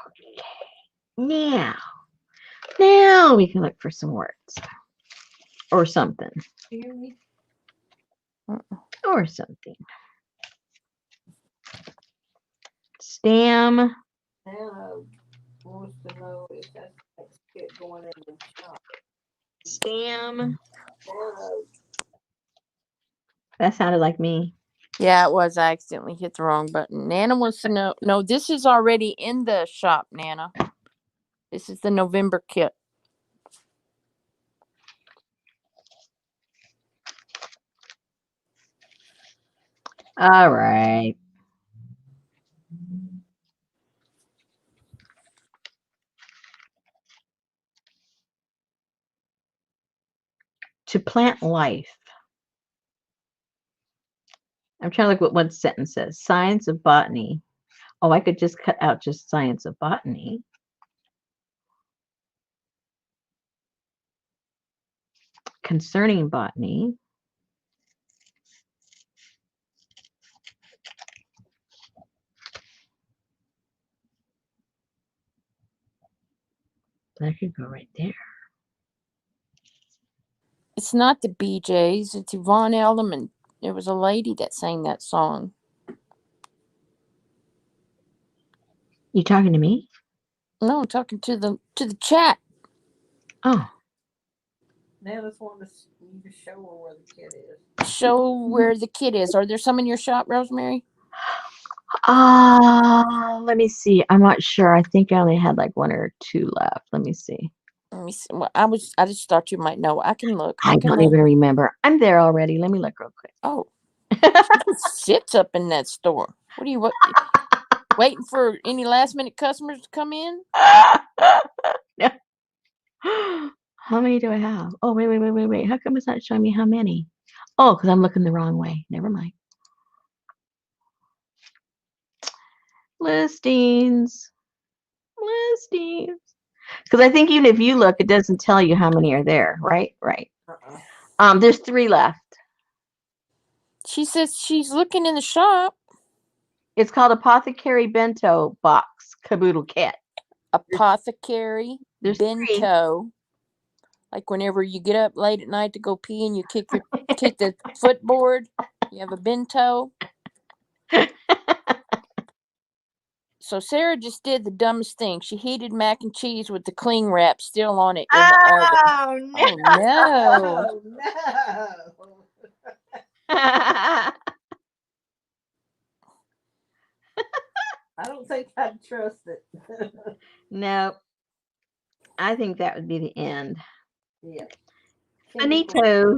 Okay. Now we can look for some words or something. Or something. Stam.
Hannah wants to know if that's next kit going in the shop.
Stam.
Hannah,
That sounded like me.
Yeah, it was. I accidentally hit the wrong button. Nana wants to know. No, this is already in the shop, Nana. This is the November kit.
All right. To plant life. I'm trying to look what one sentence says. Science of botany. Oh, I could just cut out just science of botany. Concerning botany. That could go right there.
It's not the BJs. It's Yvonne Elliman. There was a lady that sang that song.
You talking to me?
No, I'm talking to the chat.
Oh.
Nana's wanting you to show her where the kit is.
Show where the kit is. Are there some in your shop, Rosemary?
Let me see. I'm not sure. I think I only had like 1 or 2 left. Let me see.
Let me see. Well, I just thought you might know. I can look.
I don't even remember. I'm there already. Let me look real quick.
Oh, sits up in that store. What are you waiting for? Any last minute customers to come in?
No. How many do I have? Oh, wait. How come it's not showing me how many? Oh, because I'm looking the wrong way. Never mind. Listings. Because I think even if you look, it doesn't tell you how many are there, right? Right. There's 3 left.
She says she's looking in the shop.
It's called Apothecary Bento Box Caboodle Kit.
Apothecary
There's
Bento. 3. Like whenever you get up late at night to go pee and you kick the footboard, you have a bento. So Sarah just did the dumbest thing. She heated mac and cheese with the cling wrap still on it in the oven.
No.
Oh no.
Oh no. I don't think I'd trust it.
No. I think that would be the end.
Yeah.
Finito.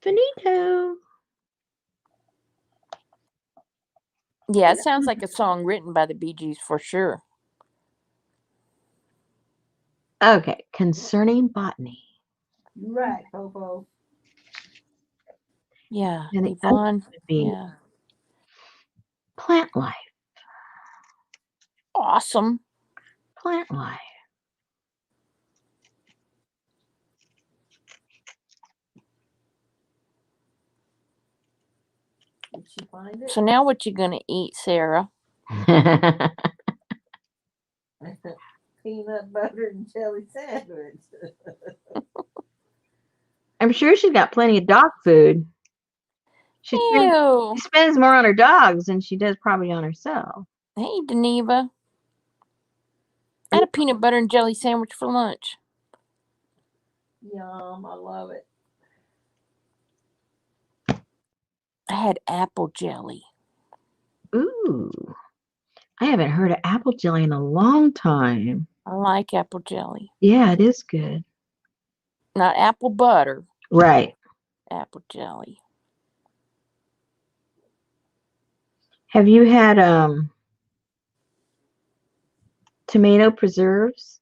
Finito.
Yeah, it sounds like a song written by the Bee Gees for sure.
Okay, concerning botany.
You're right, Popo.
Yeah,
And the other
Yvonne.
would be
Yeah,
plant life.
awesome.
Plant life.
Did she find it?
So now what you gonna eat, Sarah?
Peanut butter and jelly sandwich.
I'm sure she's got plenty of dog food. She
Ew.
spends more on her dogs than she does probably on herself.
Hey, Deneva. I had a peanut butter and jelly sandwich for lunch.
Yum, I love it.
I had apple jelly.
Ooh, I haven't heard of apple jelly in a long time.
I like apple jelly.
Yeah, it is good.
Not apple butter,
Right.
apple jelly.
Have you had tomato preserves?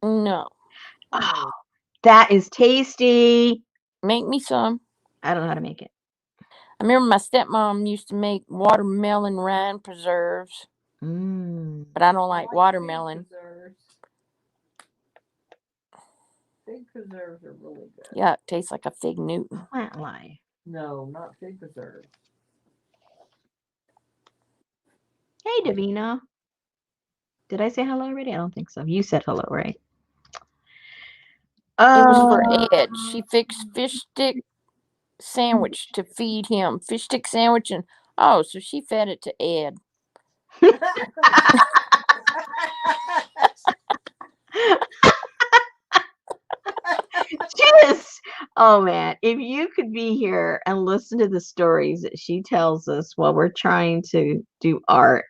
No.
Oh, that is tasty.
Make me some.
I don't know how to make it.
I remember my stepmom used to make watermelon rind preserves,
Mm.
but I don't
I
like watermelon.
Fig preserves. Fig preserves are really good.
Yeah, it tastes like a fig Newton.
Plant life.
No, not fig preserves.
Hey, Davina. Did I say hello already? I don't think so. You said hello, right?
It was for Ed. She fixed fish stick sandwich to feed him. Fish stick sandwich and so she fed it to Ed.
Just, oh man, if you could be here and listen to the stories that she tells us while we're trying to do art.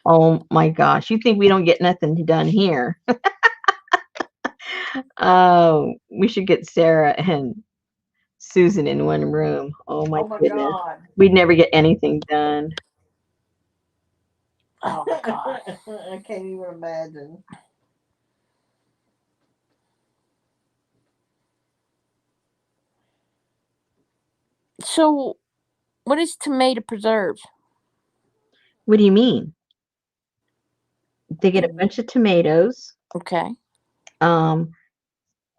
Oh my gosh, you think we don't get nothing done here? Oh, we should get Sarah and Susan in one room. Oh my goodness.
God.
We'd never get anything done.
Oh my god.
I can't even imagine.
So, what is tomato preserves?
What do you mean? They get a bunch of tomatoes.
Okay.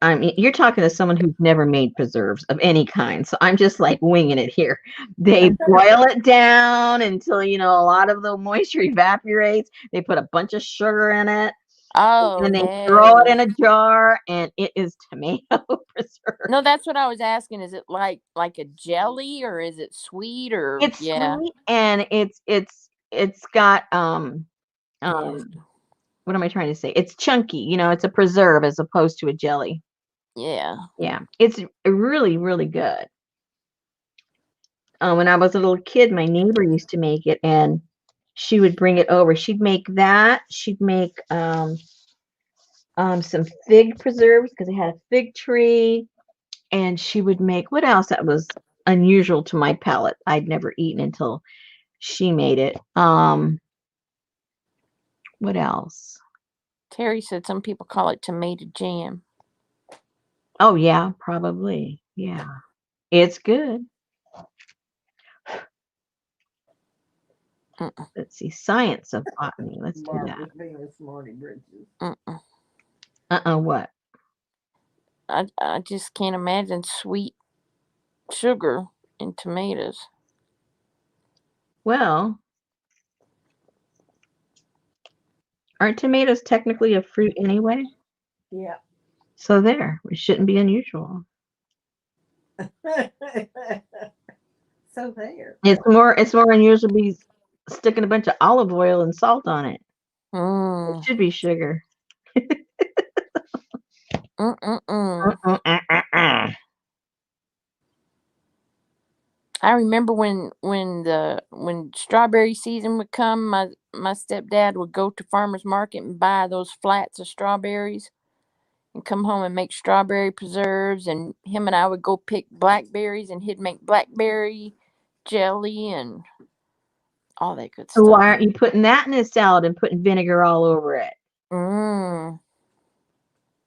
I mean, you're talking to someone who's never made preserves of any kind, so I'm just like winging it here. They boil it down until, a lot of the moisture evaporates. They put a bunch of sugar in it,
Oh,
and they
no.
throw it in a jar, and it is tomato preserve.
No, that's what I was asking. Is it like a jelly or is it sweet or
It's sweet, and it's got what am I trying to say? It's chunky, it's a preserve as opposed to a jelly.
Yeah.
Yeah, it's really, really good. When I was a little kid, my neighbor used to make it, and she would bring it over. She'd make that. She'd make some fig preserves because they had a fig tree, and she would make what else that was unusual to my palate. I'd never eaten until she made it. What else?
Terry said some people call it tomato jam.
Oh yeah, probably. Yeah, it's good. Let's see, science of botany. Let's do that.
Barbara's being a smarty britches.
What?
I just can't imagine sweet sugar in tomatoes.
Well, aren't tomatoes technically a fruit anyway?
Yeah.
So there, it shouldn't be unusual.
So there.
It's more unusual to be sticking a bunch of olive oil and salt on it. It should be sugar.
I remember when strawberry season would come, my stepdad would go to farmer's market and buy those flats of strawberries and come home and make strawberry preserves. And him and I would go pick blackberries, and he'd make blackberry jelly and all that good
So why
stuff.
aren't you putting that in a salad and putting vinegar all over it?
Mmm.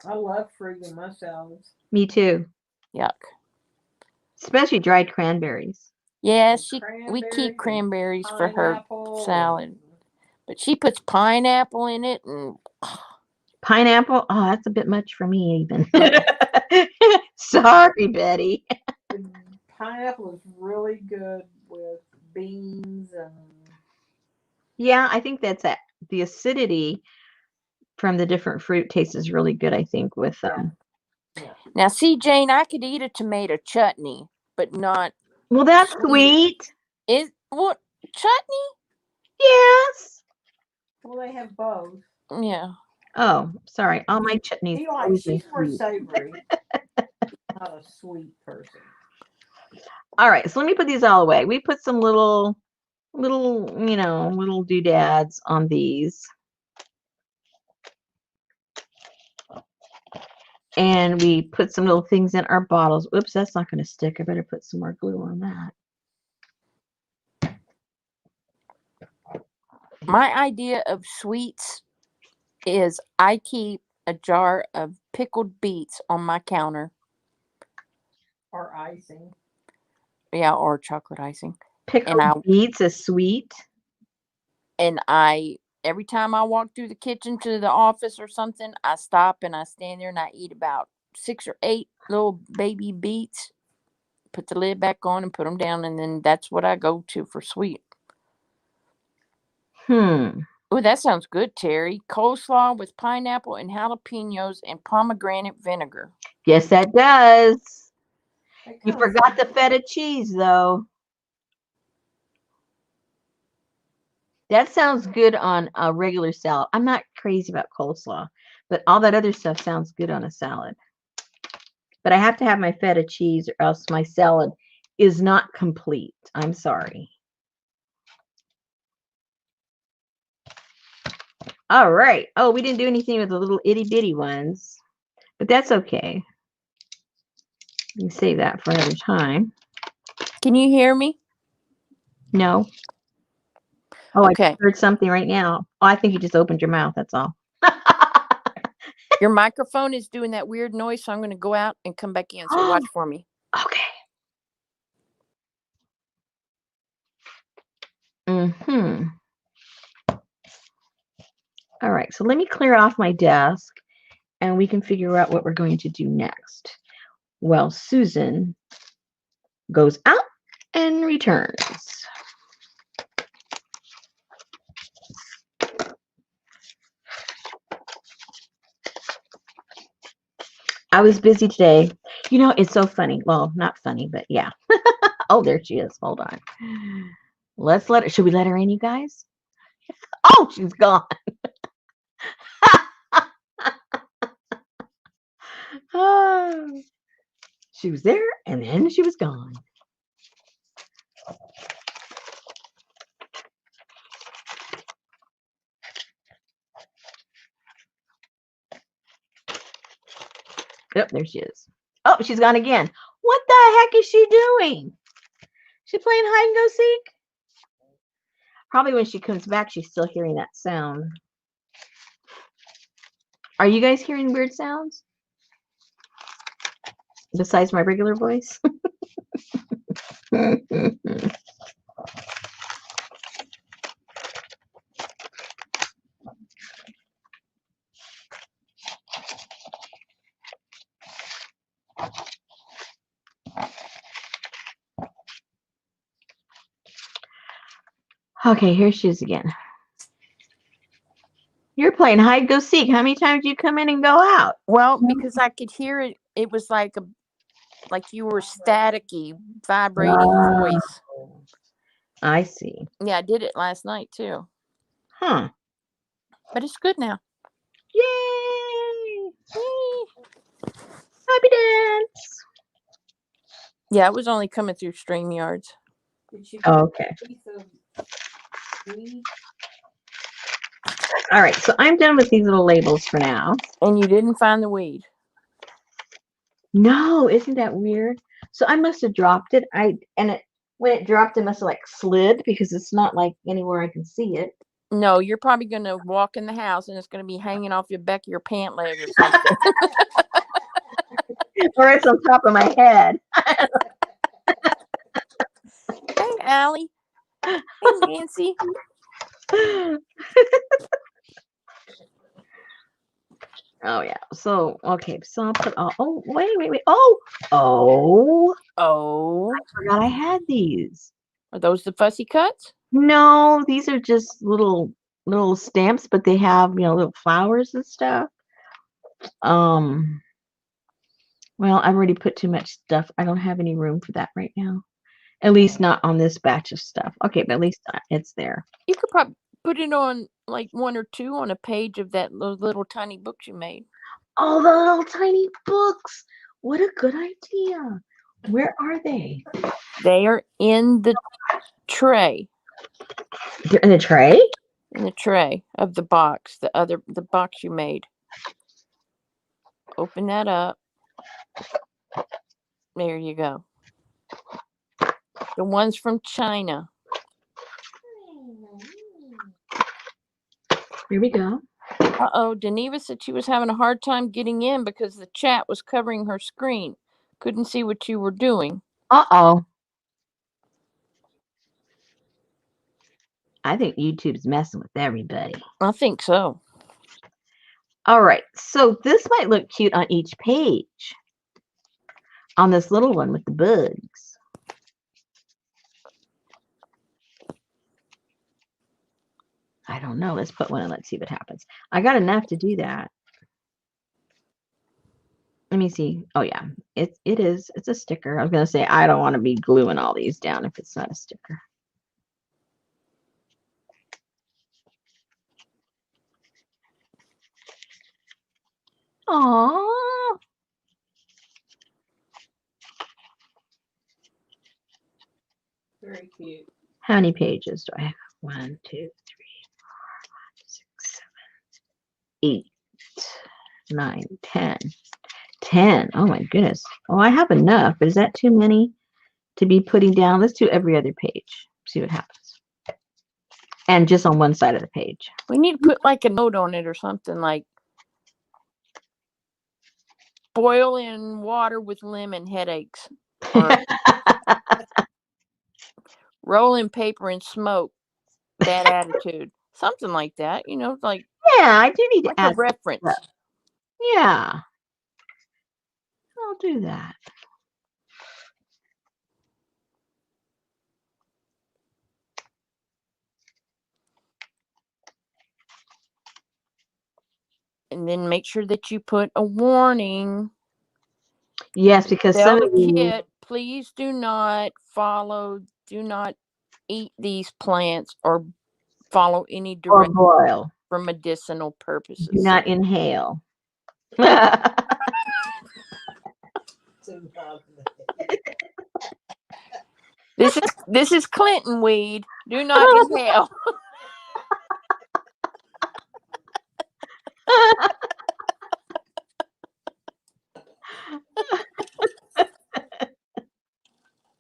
I love fruit in my salads.
Me too.
Yuck.
Especially dried cranberries.
Yeah,
And
we keep
cranberries
cranberries
and
for her
pineapple
salad, but she puts pineapple in it, and
Pineapple? Oh, that's a bit much for me even. Sorry, Betty.
and pineapple is really good with beans and
Yeah, I think that's it. The acidity from the different fruit tastes really good, I think, with
yeah.
now see, Jane, I could eat a tomato chutney, but not
Well, that's
sweet.
sweet.
Is what chutney?
Yes.
Well, they have both.
Yeah.
Oh, sorry. All my chutneys
He
always
likes.
been
She's more
sweet.
savory, not a sweet person.
All right, so let me put these all away. We put some little, little doodads on these. And we put some little things in our bottles. Oops, that's not going to stick. I better put some more glue on that.
My idea of sweets is I keep a jar of pickled beets on my counter.
Or icing.
Yeah, or chocolate icing.
Pickled beets is sweet.
And I every time I walk through the kitchen to the office or something, I stop and I stand there and I eat about 6 or 8 little baby beets. Put the lid back on and put them down, and then that's what I go to for sweet. Oh, that sounds good, Terry. Coleslaw with pineapple and jalapenos and pomegranate vinegar.
Yes, that does.
That
You
kind of
forgot the feta cheese, though. That sounds good on a regular salad. I'm not crazy about coleslaw, but all that other stuff sounds good on a salad. But I have to have my feta cheese or else my salad is not complete. I'm sorry. All right. Oh, we didn't do anything with the little itty bitty ones, but that's okay. You can save that for another time.
Can you hear me?
No. Oh,
Okay.
I heard something right now. Oh, I think you just opened your mouth. That's all.
Your microphone is doing that weird noise, so I'm going to go out and come back in. So watch for me.
Okay. Mm-hmm. All right. So let me clear off my desk and we can figure out what we're going to do next. Well, Susan goes out and returns. I was busy today. You know, it's so funny. Well, not funny, but yeah. Oh, there she is. Hold on. Let's let her. Should we let her in, you guys? Oh, she's gone. Oh, she was there and then she was gone. Yep, there she is. Oh, she's gone again. What the heck is she doing? She playing hide and go seek? Probably when she comes back, she's still hearing that sound. Are you guys hearing weird sounds? Besides my regular voice? Okay, here she is again. You're playing hide go seek. How many times do you come in and go out?
Well, because I could hear it. It was like you were staticky, vibrating voice.
I see.
Yeah, I did it last night too.
Huh.
But it's good now.
Yay!
Yay.
Happy dance!
Yeah, it was only coming through StreamYards.
Okay. All right, so I'm done with these little labels for now.
And you didn't find the weed.
No, isn't that weird? So I must have dropped it. When it dropped, it must have like slid because it's not like anywhere I can see it.
No, you're probably going to walk in the house and it's going to be hanging off your back of your pant leg or something.
Or it's on top of my head.
Hey, Allie. Hey, Nancy.
Oh yeah. So okay. So I'll put all. Oh wait. Oh.
Oh,
I forgot I had these.
are those the fussy cuts?
No, these are just little stamps, but they have little flowers and stuff. Um. Well, I've already put too much stuff. I don't have any room for that right now. At least not on this batch of stuff. Okay, but at least it's there.
You could probably put it on like one or two on a page of those little tiny books you made.
Oh, the little tiny books. What a good idea. Where are they?
They are in the tray.
They're in the tray?
In the tray of the box, the box you made. Open that up. There you go. The ones from China.
Here we go.
Uh-oh, Deneva said she was having a hard time getting in because the chat was covering her screen. Couldn't see what you were doing.
Uh-oh. I think YouTube's messing with everybody.
I think so.
All right, so this might look cute on each page. On this little one with the bugs. I don't know. Let's put one and let's see what happens. I got enough to do that. Let me see. Oh yeah, it is. It's a sticker. I was gonna say I don't want to be gluing all these down if it's not a sticker. Aww.
Very cute.
How many pages do I have? 1, 2, 3, 4, 5, 6, 7, 8, 9, 10. 10. Oh my goodness. Oh, I have enough, but is that too many to be putting down? Let's do every other page. See what happens. And just on one side of the page.
We need to put like a note on it or something like boil in water with lemon headaches. Or roll in paper and smoke bad attitude. Something like that. Like
Yeah, I do need to
like a
add
reference.
stuff. Yeah. I'll do that.
And then make sure that you put a warning.
Yes, because
Tell
some
the
of these
kid, please do not eat these plants or follow any
or
direction
boil.
for medicinal purposes.
Do not inhale.
This is Clinton weed. Do not inhale.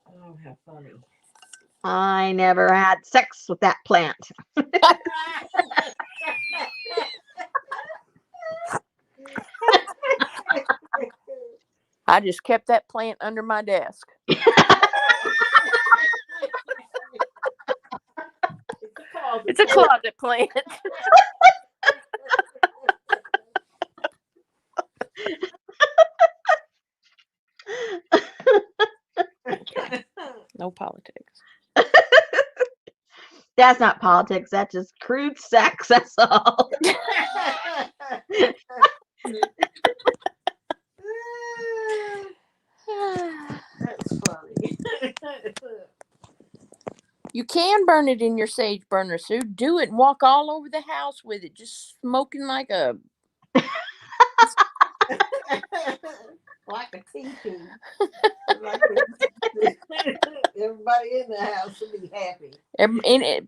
Oh, how funny.
I never had sex with that plant.
I just kept that plant under my desk. It's a closet plant. No politics.
That's not politics. That's just crude sex. That's all.
That's funny.
You can burn it in your sage burner, Sue. Do it and walk all over the house with it, just smoking like a
Like a teepee. Everybody in the house will be happy.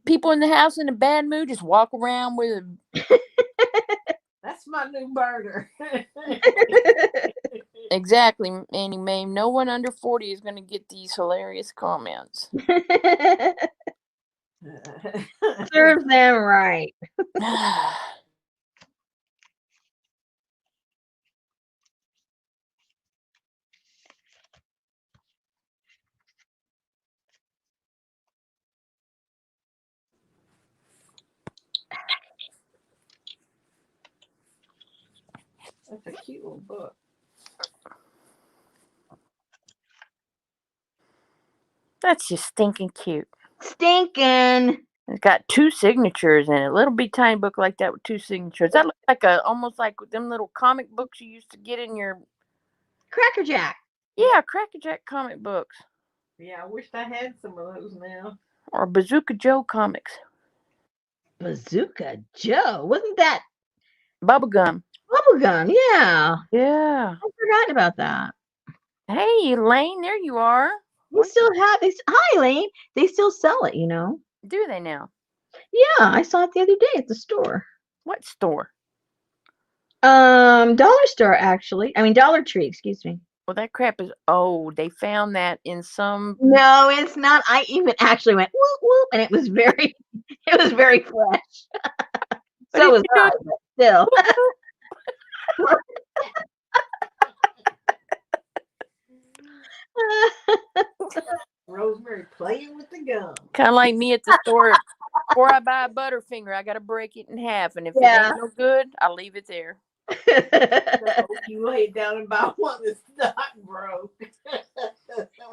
people in the house in a bad mood just walk around with a
That's my new burner.
Exactly, Annie Mae. No one under 40 is going to get these hilarious comments.
Serves them right.
That's a cute little book.
That's just stinking cute.
Stinking.
It's got 2 signatures in it. Little bitty tiny book like that with 2 signatures. That looks like almost like them little comic books you used to get in your
Cracker Jack.
Cracker Jack comic books
Yeah, I wished I had some of those now.
or Bazooka Joe comics.
Bazooka Joe. Wasn't that
Bubblegum.
bubblegum? Yeah.
Yeah.
I forgot about that.
Hey, Elaine, there you are.
They still have hi Lane. They still sell it,
Do they now?
Yeah, I saw it the other day at the store.
What store?
Dollar store actually. I mean Dollar Tree, excuse me.
Well, that crap is old. They found that in some.
No, it's not. I even actually went whoop whoop and it was very fresh. So was I, but still.
Rosemary playing with the gum.
Kind of like me at the store. Before I buy a Butterfinger, I got to break it in half. And if it
Yeah.
ain't no good, I'll leave it there.
So you lay it down and buy one that's not broke.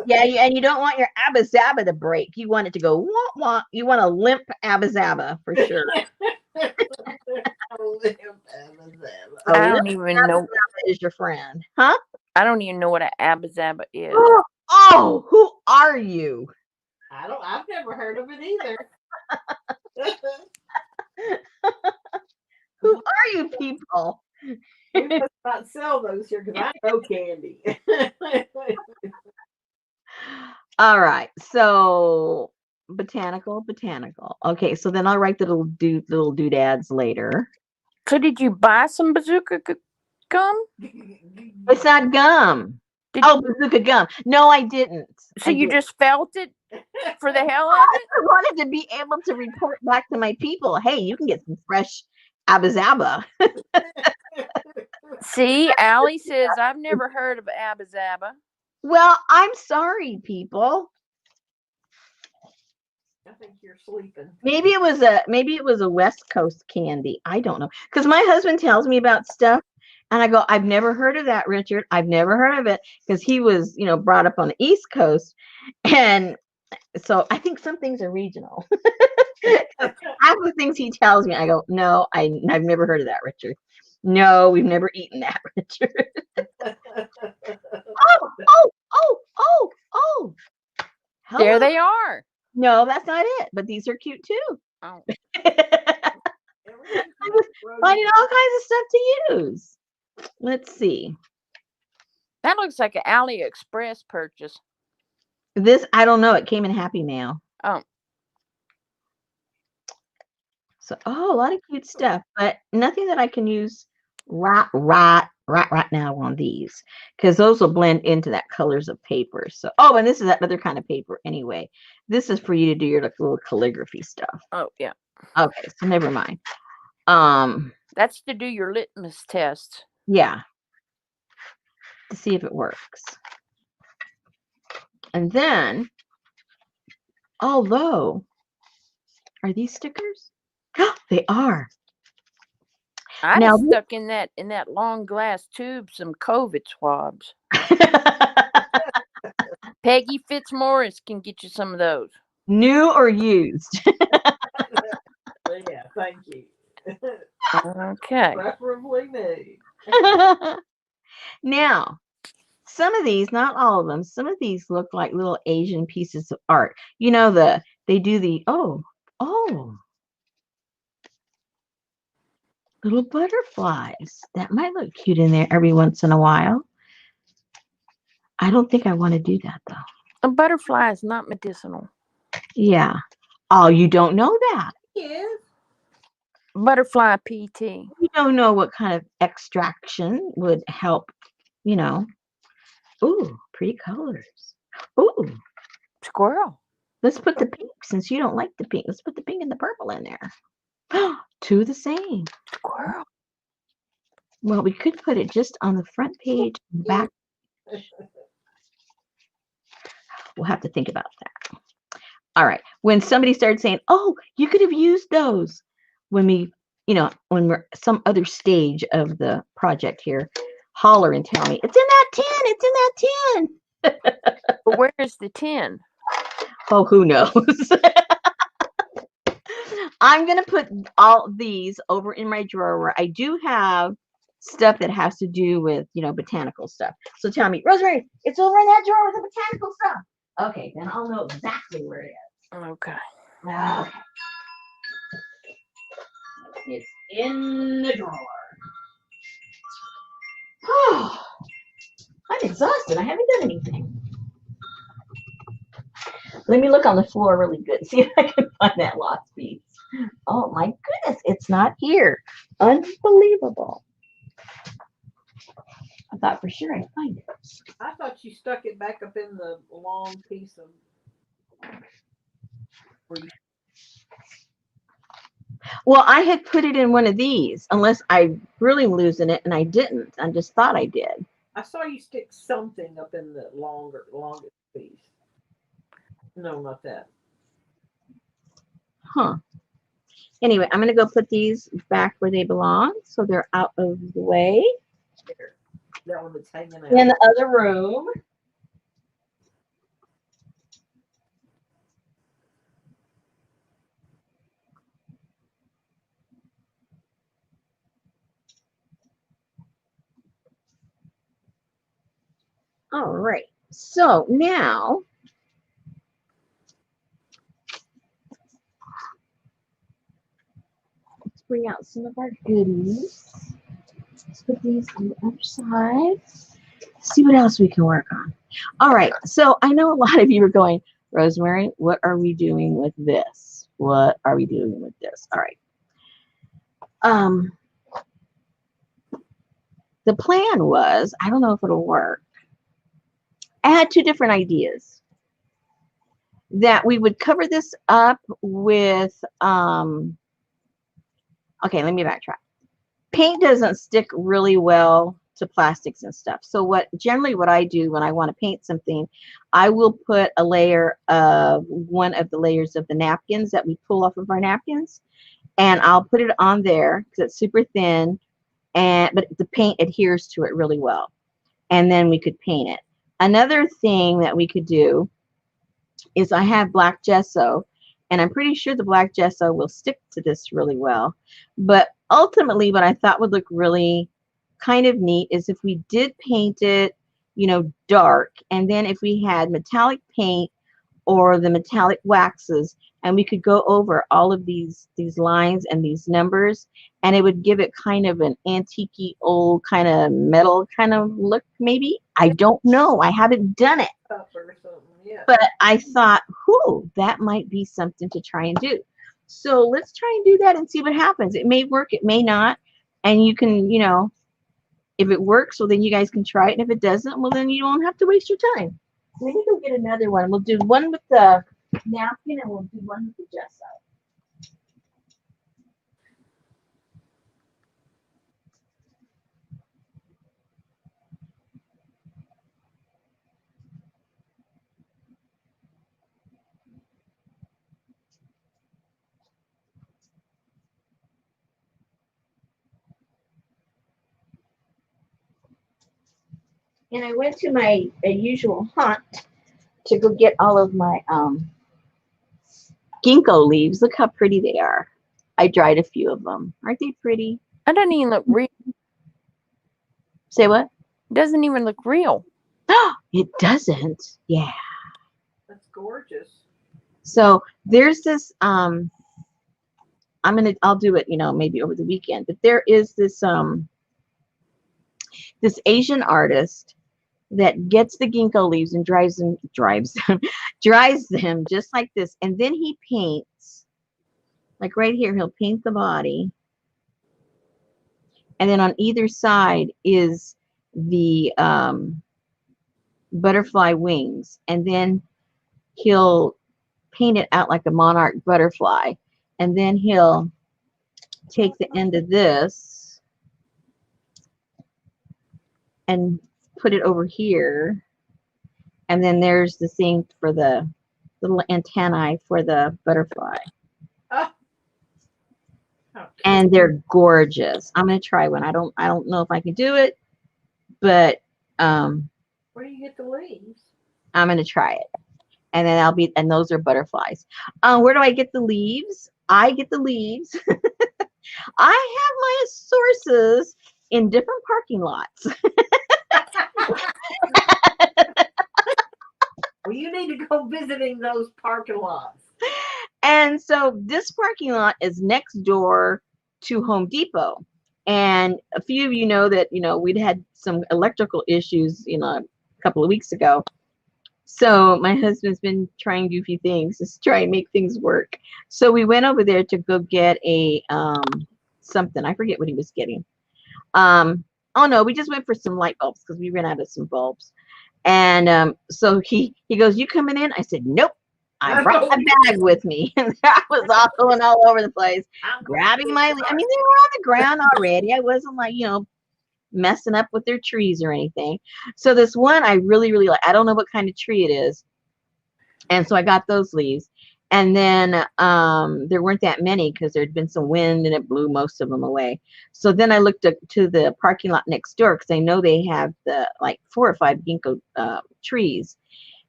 Yeah, and you don't want your Abba Zaba to break. You want it to go wah wah. You want a limp Abba Zaba for sure.
I don't even know.
Is your friend, huh?
I don't even know what an Abazaba is.
Oh, who are you?
I've never heard of it either.
Who are you people?
We must not sell those here because I know candy.
All right, so botanical. Okay, so then I'll write the little doodads later.
So did you buy some bazooka gum?
It's not gum. Bazooka gum. No, I didn't.
So you just felt it for the hell of it?
I wanted to be able to report back to my people. Hey, you can get some fresh Abazaba.
See, Allie says I've never heard of Abazaba.
Well, I'm sorry, people.
I think you're sleeping.
Maybe it was a West Coast candy. I don't know. Because my husband tells me about stuff and I go, I've never heard of that, Richard. I've never heard of it. Because he was, brought up on the East Coast. And so I think some things are regional. Half the things he tells me, I go, no, I've never heard of that, Richard. No, we've never eaten that, Richard. Oh. Hello.
There they are.
No, that's not it. But these are cute too.
Oh.
I'm just finding all kinds of stuff to use. Let's see.
That looks like an AliExpress purchase.
This, I don't know. It came in Happy Mail.
Oh.
So, a lot of cute stuff, but nothing that I can use right now on these, because those will blend into that colors of paper. So, and this is that other kind of paper anyway. This is for you to do your little calligraphy stuff.
Oh, yeah.
Okay, so never mind.
That's to do your litmus test.
Yeah. To see if it works. And then, although, are these stickers? They are.
I just stuck in that long glass tube some COVID swabs. Peggy Fitzmaurice can get you some of those.
New or used?
Yeah, thank you.
Okay.
Preferably new.
Now, some of these, not all of them, some of these look like little Asian pieces of art. They do the, little butterflies. That might look cute in there every once in a while. I don't think I want to do that, though.
A butterfly is not medicinal.
Yeah. Oh, you don't know that?
Yeah.
Butterfly PT.
You don't know what kind of extraction would help, Ooh, pretty colors. Ooh,
Squirrel.
let's put the pink since you don't like the pink. Let's put the pink and the purple in there. Two the same.
Squirrel.
Well, we could put it just on the front page and back. We'll have to think about that. All right. When somebody started saying, oh, you could have used those when we, when we're some other stage of the project here, holler and tell me, it's in that tin. It's in that tin.
But where is the tin?
Oh, who knows? I'm going to put all these over in my drawer where I do have stuff that has to do with, botanical stuff. So tell me, Rosemary, it's over in that drawer with the botanical stuff. Okay, then I'll know exactly where it is.
Okay.
Okay. It's in the drawer. I'm exhausted. I haven't done anything. Let me look on the floor really good. See if I can find that lost piece. Oh my goodness, it's not here. Unbelievable. I thought for sure I'd find it.
I thought you stuck it back up in the long piece of.
Well, I had put it in one of these, unless I really losing it, and I didn't. I just thought I did.
I saw you stick something up in the longest piece. No, not that.
Huh. Anyway, I'm going to go put these back where they belong, so they're out of the way.
There. That one that's hanging out.
In the other room. All right. So now let's bring out some of our goodies. Let's put these on the other side. See what else we can work on. All right. So I know a lot of you are going, Rosemary, what are we doing with this? What are we doing with this? All right. The plan was, I don't know if it'll work. I had two different ideas. That we would cover this up with, okay, let me backtrack. Paint doesn't stick really well to plastics and stuff. So what I do when I want to paint something, I will put a layer of one of the layers of the napkins that we pull off of our napkins, and I'll put it on there because it's super thin, but the paint adheres to it really well. And then we could paint it. Another thing that we could do is I have black gesso, and I'm pretty sure the black gesso will stick to this really well. But ultimately, what I thought would look really kind of neat is if we did paint it, dark, and then if we had metallic paint or the metallic waxes, and we could go over all of these lines and these numbers, and it would give it kind of an antique-y old kind of metal kind of look, maybe. I don't know. I haven't done it.
Or something, yeah.
But I thought, that might be something to try and do. So let's try and do that and see what happens. It may work, it may not. And you can, if it works, well, then you guys can try it. And if it doesn't, well, then you don't have to waste your time. Let me go get another one. We'll do one with the napkin and we'll do one with the gesso. And I went to my usual haunt to go get all of my ginkgo leaves. Look how pretty they are. I dried a few of them. Aren't they pretty?
That doesn't even look real.
Say what?
It doesn't even look real.
It doesn't. Yeah.
That's gorgeous.
So there's this I'll do it, maybe over the weekend, but there is this this Asian artist that gets the ginkgo leaves and dries them just like this, and then he paints, like right here, he'll paint the body, and then on either side is the butterfly wings, and then he'll paint it out like a monarch butterfly, and then he'll take the end of this and put it over here, and then there's the thing for the little antennae for the butterfly.
Oh, how
And
cute.
they're gorgeous. I'm gonna try one. I don't know if I can do it, but
Where do you get the leaves?
I'm gonna try it. And then and those are butterflies. Where do I get the leaves? I get the leaves. I have my sources in different parking lots.
Well, you need to go visiting those parking lots.
And so this parking lot is next door to Home Depot. And a few of you know that, we'd had some electrical issues, a couple of weeks ago. So my husband's been trying to do a few things, just try and make things work. So we went over there to go get a something. I forget what he was getting. Oh no, we just went for some light bulbs because we ran out of some bulbs. And so he goes, "You coming in?" I said, "Nope. I brought my bag with me." And I was all going all over the place, grabbing my. I mean, they were on the ground already. I wasn't like, messing up with their trees or anything. So this one I really, really like. I don't know what kind of tree it is. And so I got those leaves. And then there weren't that many because there'd been some wind and it blew most of them away. So then I looked up to the parking lot next door because I know they have the like 4 or 5 ginkgo trees.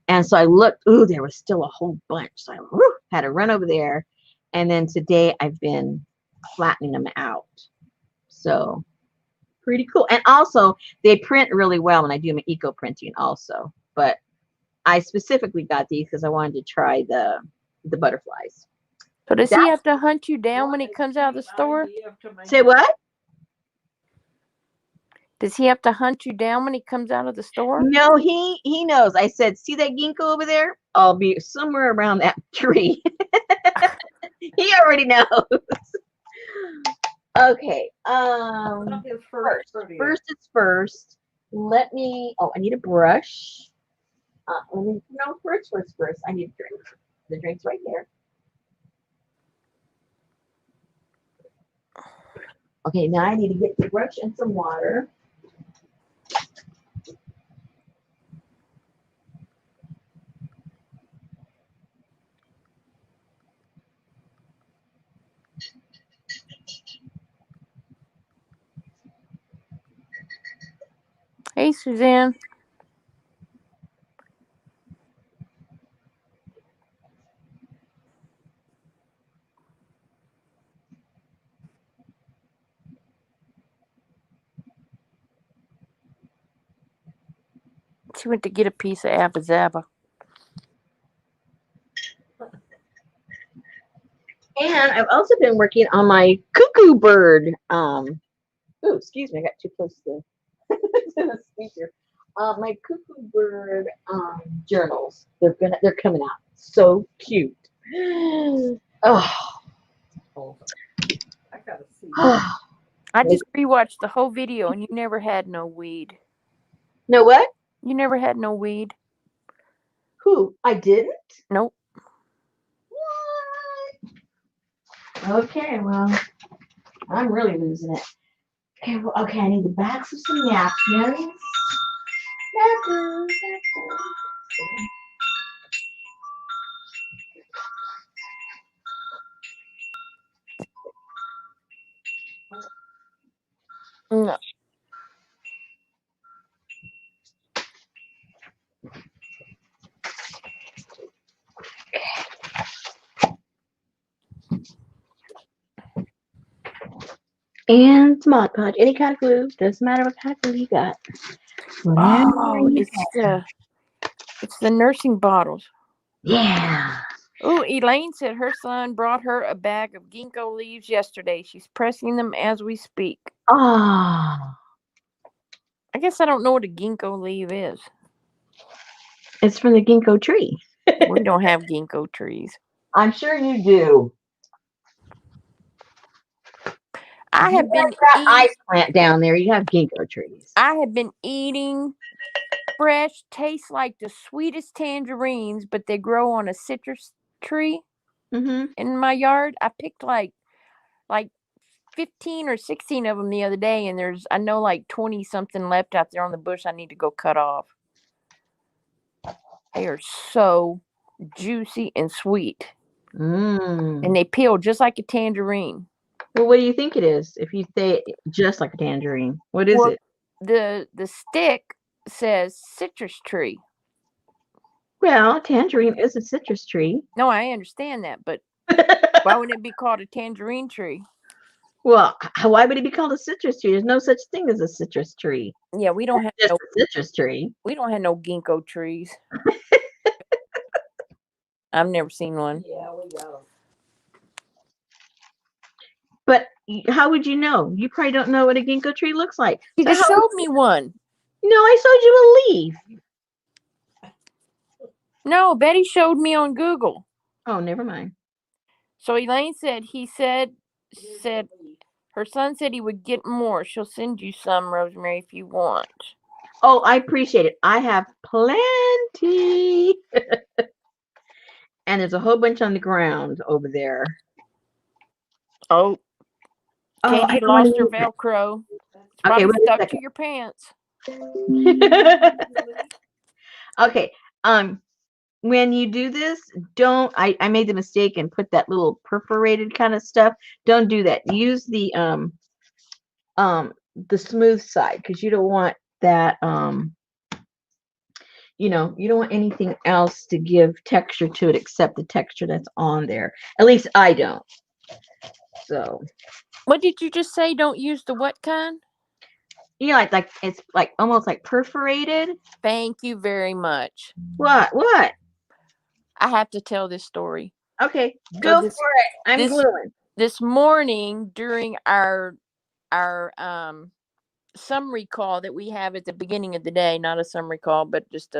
And so I looked, ooh, there was still a whole bunch. So I had to run over there. And then today I've been flattening them out. So pretty cool. And also they print really well when I do my eco printing also. But I specifically got these because I wanted to try the butterflies.
So does he have to hunt you down when he comes out of the store?
Say what?
Does he have to hunt you down when he comes out of the store?
No, he knows. I said, "See that ginkgo over there? I'll be somewhere around that tree." He already knows. Okay. First it's first. Let me. Oh, I need a brush. First. I need a drink. The drink's right there. Okay, now I need to get the brush and some water.
Hey, Suzanne. She went to get a piece of Abba.
And I've also been working on my cuckoo bird. Excuse me, I got too close to the speaker. My cuckoo bird journals. They're coming out so cute. Oh.
I gotta see.
I just rewatched the whole video, and you never had no weed.
No what?
You never had no weed.
Who? I didn't?
Nope.
What? Okay, well, I'm really losing it. Okay, I need the backs of some napkins. Napkins.
No.
And Mod Podge, any kind of glue, doesn't matter what kind of glue you got.
Oh, it's the nursing bottles.
Yeah.
Oh, Elaine said her son brought her a bag of ginkgo leaves yesterday. She's pressing them as we speak.
Ah.
I guess I don't know what a ginkgo leaf is.
It's from the ginkgo tree.
We don't have ginkgo trees.
I'm sure you do.
I have been
ice plant down there. You have ginkgo trees.
I have been eating fresh, taste like the sweetest tangerines, but they grow on a citrus tree
Mm-hmm.
in my yard. I picked like 15 or 16 of them the other day, and I know like 20 something left out there on the bush I need to go cut off. They are so juicy and sweet,
Mm.
and they peel just like a tangerine.
Well, what do you think it is? If you say just like a tangerine, what is
Well,
it?
the stick says citrus tree.
Well, tangerine is a citrus tree.
No, I understand that, but why wouldn't it be called a tangerine tree?
Well, why would it be called a citrus tree? There's no such thing as a citrus tree.
Yeah, we don't have
Just
no
a citrus tree.
ginkgo trees. I've never seen one.
Yeah, we got 'em.
But how would you know? You probably don't know what a ginkgo tree looks like.
You
So
just
how?
showed me one.
No, I showed you a leaf.
No, Betty showed me on Google.
Oh, never mind.
So Elaine said said her son said he would get more. She'll send you some, Rosemary, if you want.
Oh, I appreciate it. I have plenty. And there's a whole bunch on the ground over there.
Oh,
Oh, I
Katie
don't want
lost her
to use it.
Velcro. It's
Okay,
probably
wait a
stuck to
second.
your pants.
Okay. When you do this, I made the mistake and put that little perforated kind of stuff. Don't do that. Use the smooth side, because you don't want that you don't want anything else to give texture to it except the texture that's on there. At least I don't. So
What did you just say? Don't use the what kind?
like it's like almost like perforated.
Thank you very much.
What?
I have to tell this story.
Okay,
So
go
this
for it. I'm
this
gluing.
this morning during our summary call that we have at the beginning of the day, not a summary call, but just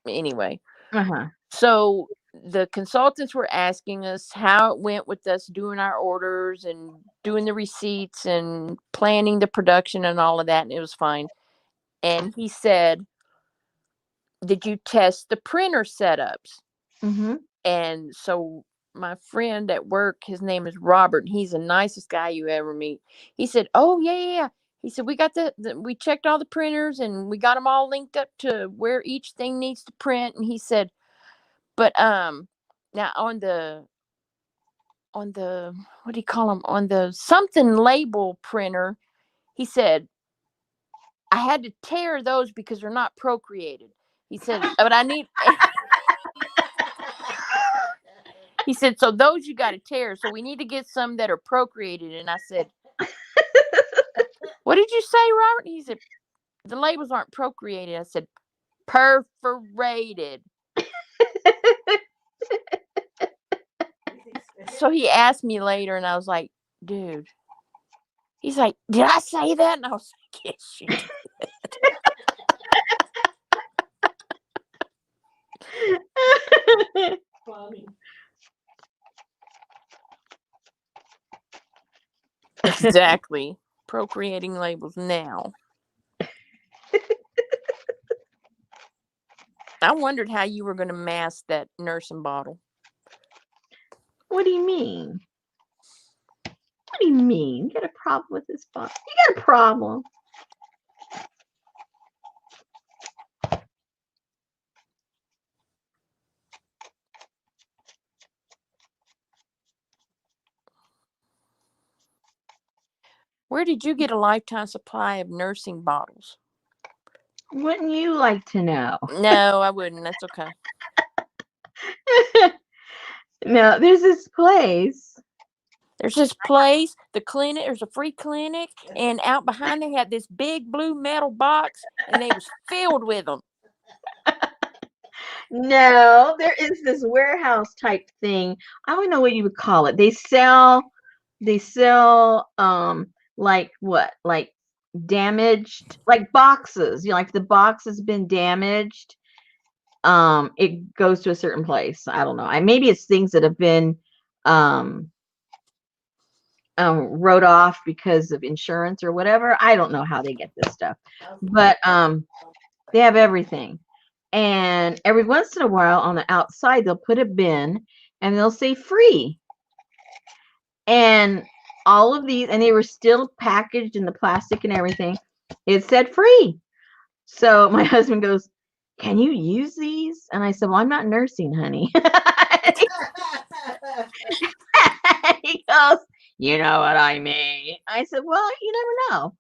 anyway.
Uh-huh.
So the consultants were asking us how it went with us doing our orders and doing the receipts and planning the production and all of that, and it was fine. And he said, "Did you test the printer setups?"
Mm-hmm.
And so my friend at work, his name is Robert, and he's the nicest guy you ever meet. He said, "Oh yeah, yeah, yeah." He said, "We got we checked all the printers and we got them all linked up to where each thing needs to print." And he said, "But now on the what do you call them, on the something label printer," he said, "I had to tear those because they're not procreated." He said, "But I need." He said, "So those you got to tear. So we need to get some that are procreated." And I said, "What did you say, Robert?" He said, "The labels aren't procreated." I said, "Perforated." So he asked me later, and I was like, "Dude." He's like, "Did I say that?" And I was like, "Yes, you did."
Funny.
Exactly. Procreating labels now. I wondered how you were going to mask that nursing bottle.
What do you mean? What do you mean? You got a problem with this box? You got a problem.
Where did you get a lifetime supply of nursing bottles?
Wouldn't you like to know?
No, I wouldn't. That's okay.
No, there's this place.
There's this place, the clinic, there's a free clinic, and out behind they had this big blue metal box, and they was filled with them.
No, there is this warehouse type thing. I don't know what you would call it. They sell like what? Like damaged, like boxes. Like the box has been damaged. It goes to a certain place. I don't know. Maybe it's things that have been um wrote off because of insurance or whatever. I don't know how they get this stuff. But They have everything. And every once in a while on the outside, they'll put a bin and they'll say free. And all of these, and they were still packaged in the plastic and everything. It said free. So my husband goes, "Can you use these?" And I said, "Well, I'm not nursing, honey." He goes, "You know what I mean." I said, "Well, you never know."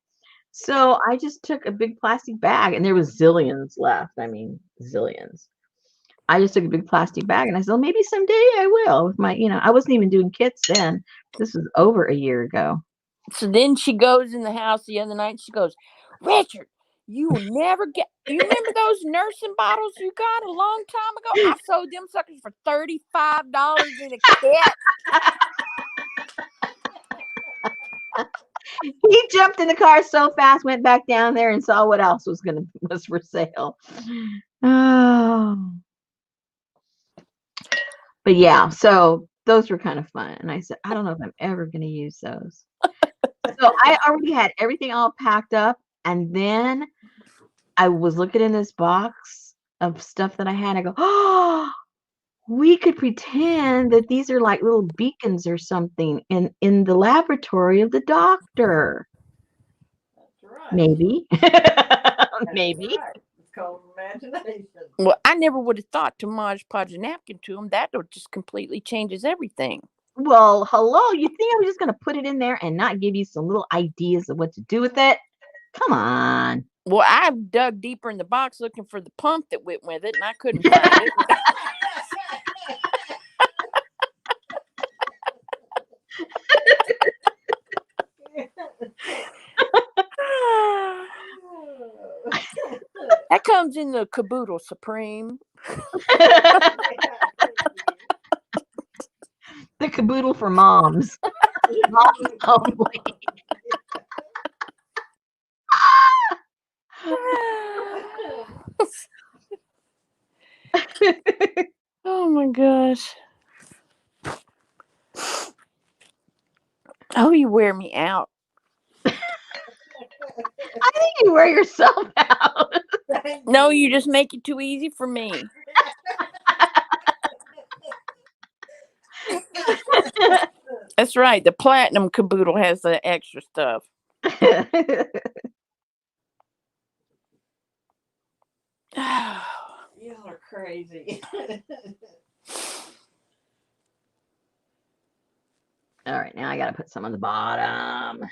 So I just took a big plastic bag, and there was zillions left. I mean, zillions. I just took a big plastic bag, and I said, well, maybe someday I will. With my, I wasn't even doing kits then. This was over a year ago.
So then she goes in the house the other night and she goes, Richard, you remember those nursing bottles you got a long time ago? I sold them suckers for $35 in a kit.
He jumped in the car so fast, went back down there and saw what else was for sale. Oh. But yeah, so those were kind of fun. And I said, I don't know if I'm ever going to use those. So I already had everything all packed up. And then I was looking in this box of stuff that I had. I go, oh, we could pretend that these are like little beacons or something in the laboratory of the doctor.
That's right.
Maybe. Maybe.
Right. It's called imagination.
Well, I never would have thought to Mod Podge a napkin to them. That just completely changes everything.
Well, hello. You think I was just going to put it in there and not give you some little ideas of what to do with it? Come on.
Well, I dug deeper in the box looking for the pump that went with it, and I couldn't find it. That comes in the caboodle supreme.
The caboodle for moms. Moms only.
Oh my gosh. Oh, you wear me out.
I think you wear yourself out.
No, you just make it too easy for me. That's right. The platinum caboodle has the extra stuff.
Y'all are crazy.
All right, now I got to put some on the bottom.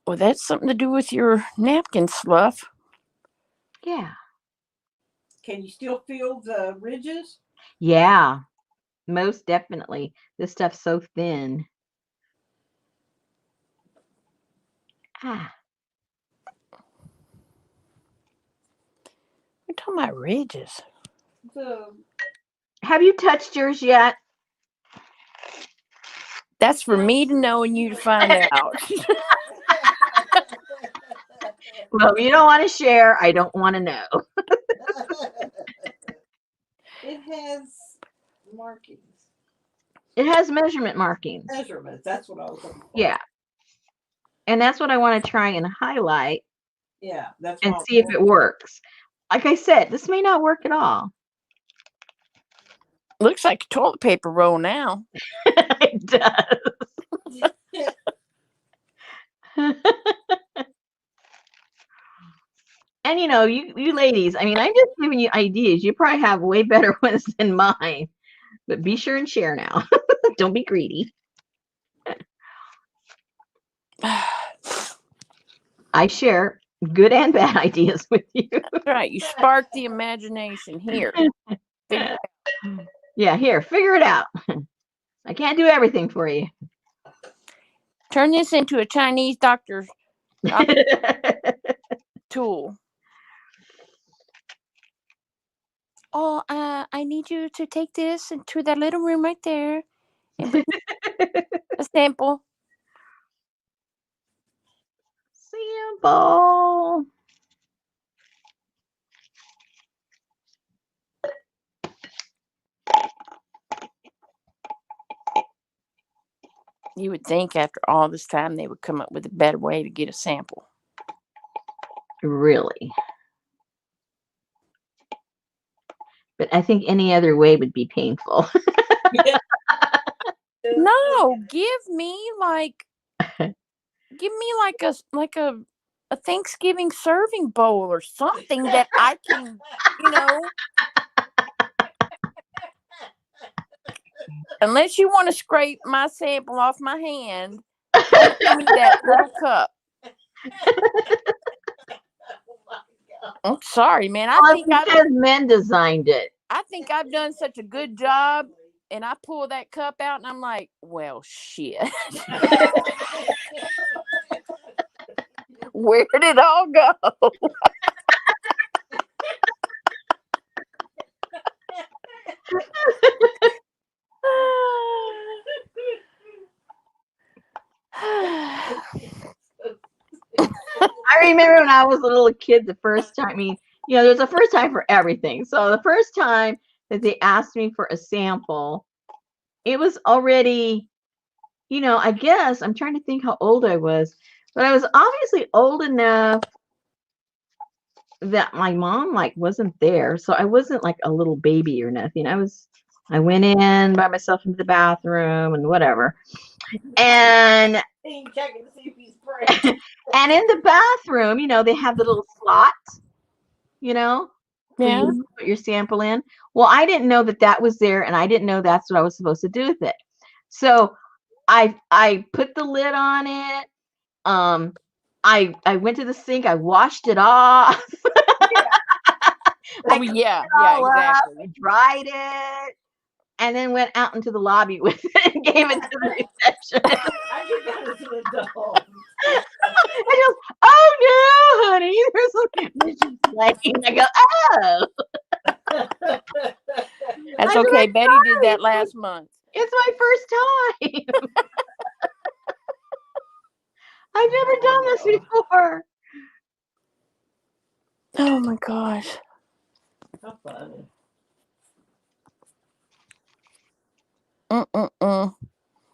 Well, that's something to do with your napkin fluff.
Yeah.
Can you still feel the ridges?
Yeah, most definitely. This stuff's so thin. Ah.
We're talking about ridges.
Have you touched yours yet?
That's for me to know and you to find out.
Well, if you don't want to share, I don't want to know.
It has markings.
It has measurement markings.
Measurements. That's what I was looking for.
Yeah. And that's what I want to try and highlight.
Yeah, that's
and see if it works. Like I said, this may not work at all.
Looks like a toilet paper roll now.
It does. And you ladies, I mean, I'm just giving you ideas. You probably have way better ones than mine. But be sure and share now. Don't be greedy. I share good and bad ideas with you.
That's right. You spark the imagination here.
Yeah, here, figure it out. I can't do everything for you.
Turn this into a Chinese doctor tool. Oh, I need you to take this into that little room right there and put a sample.
Sample.
You would think after all this time they would come up with a better way to get a sample.
Really. But I think any other way would be painful.
No, give me like a Thanksgiving serving bowl or something that I can, you know, unless you want to scrape my sample off my hand, don't give me that little cup. I'm sorry, man.
Well, it's because men designed it.
I think I've done such a good job, and I pull that cup out, and I'm like, well, shit. Where did it all go?
I remember when I was a little kid, the first time, I mean, there's a first time for everything. So the first time that they asked me for a sample, it was already, I guess I'm trying to think how old I was, but I was obviously old enough that my mom wasn't there. So I wasn't like a little baby or nothing. I went in by myself into the bathroom and whatever. And
checking to see if he's praying.
and in the bathroom, they have the little slot, for you to put your sample in. Well, I didn't know that was there, and I didn't know that's what I was supposed to do with it. So I put the lid on it. I went to the sink. I washed it off.
Oh yeah, exactly.
I dried it, and then went out into the lobby with it and gave it to the receptionist.
I give that as an adult.
I goes, oh no, honey, there's some dishes playing. I go, oh.
That's okay. Betty did that last month.
It's my first time. I've never done this before.
Oh my gosh.
How funny.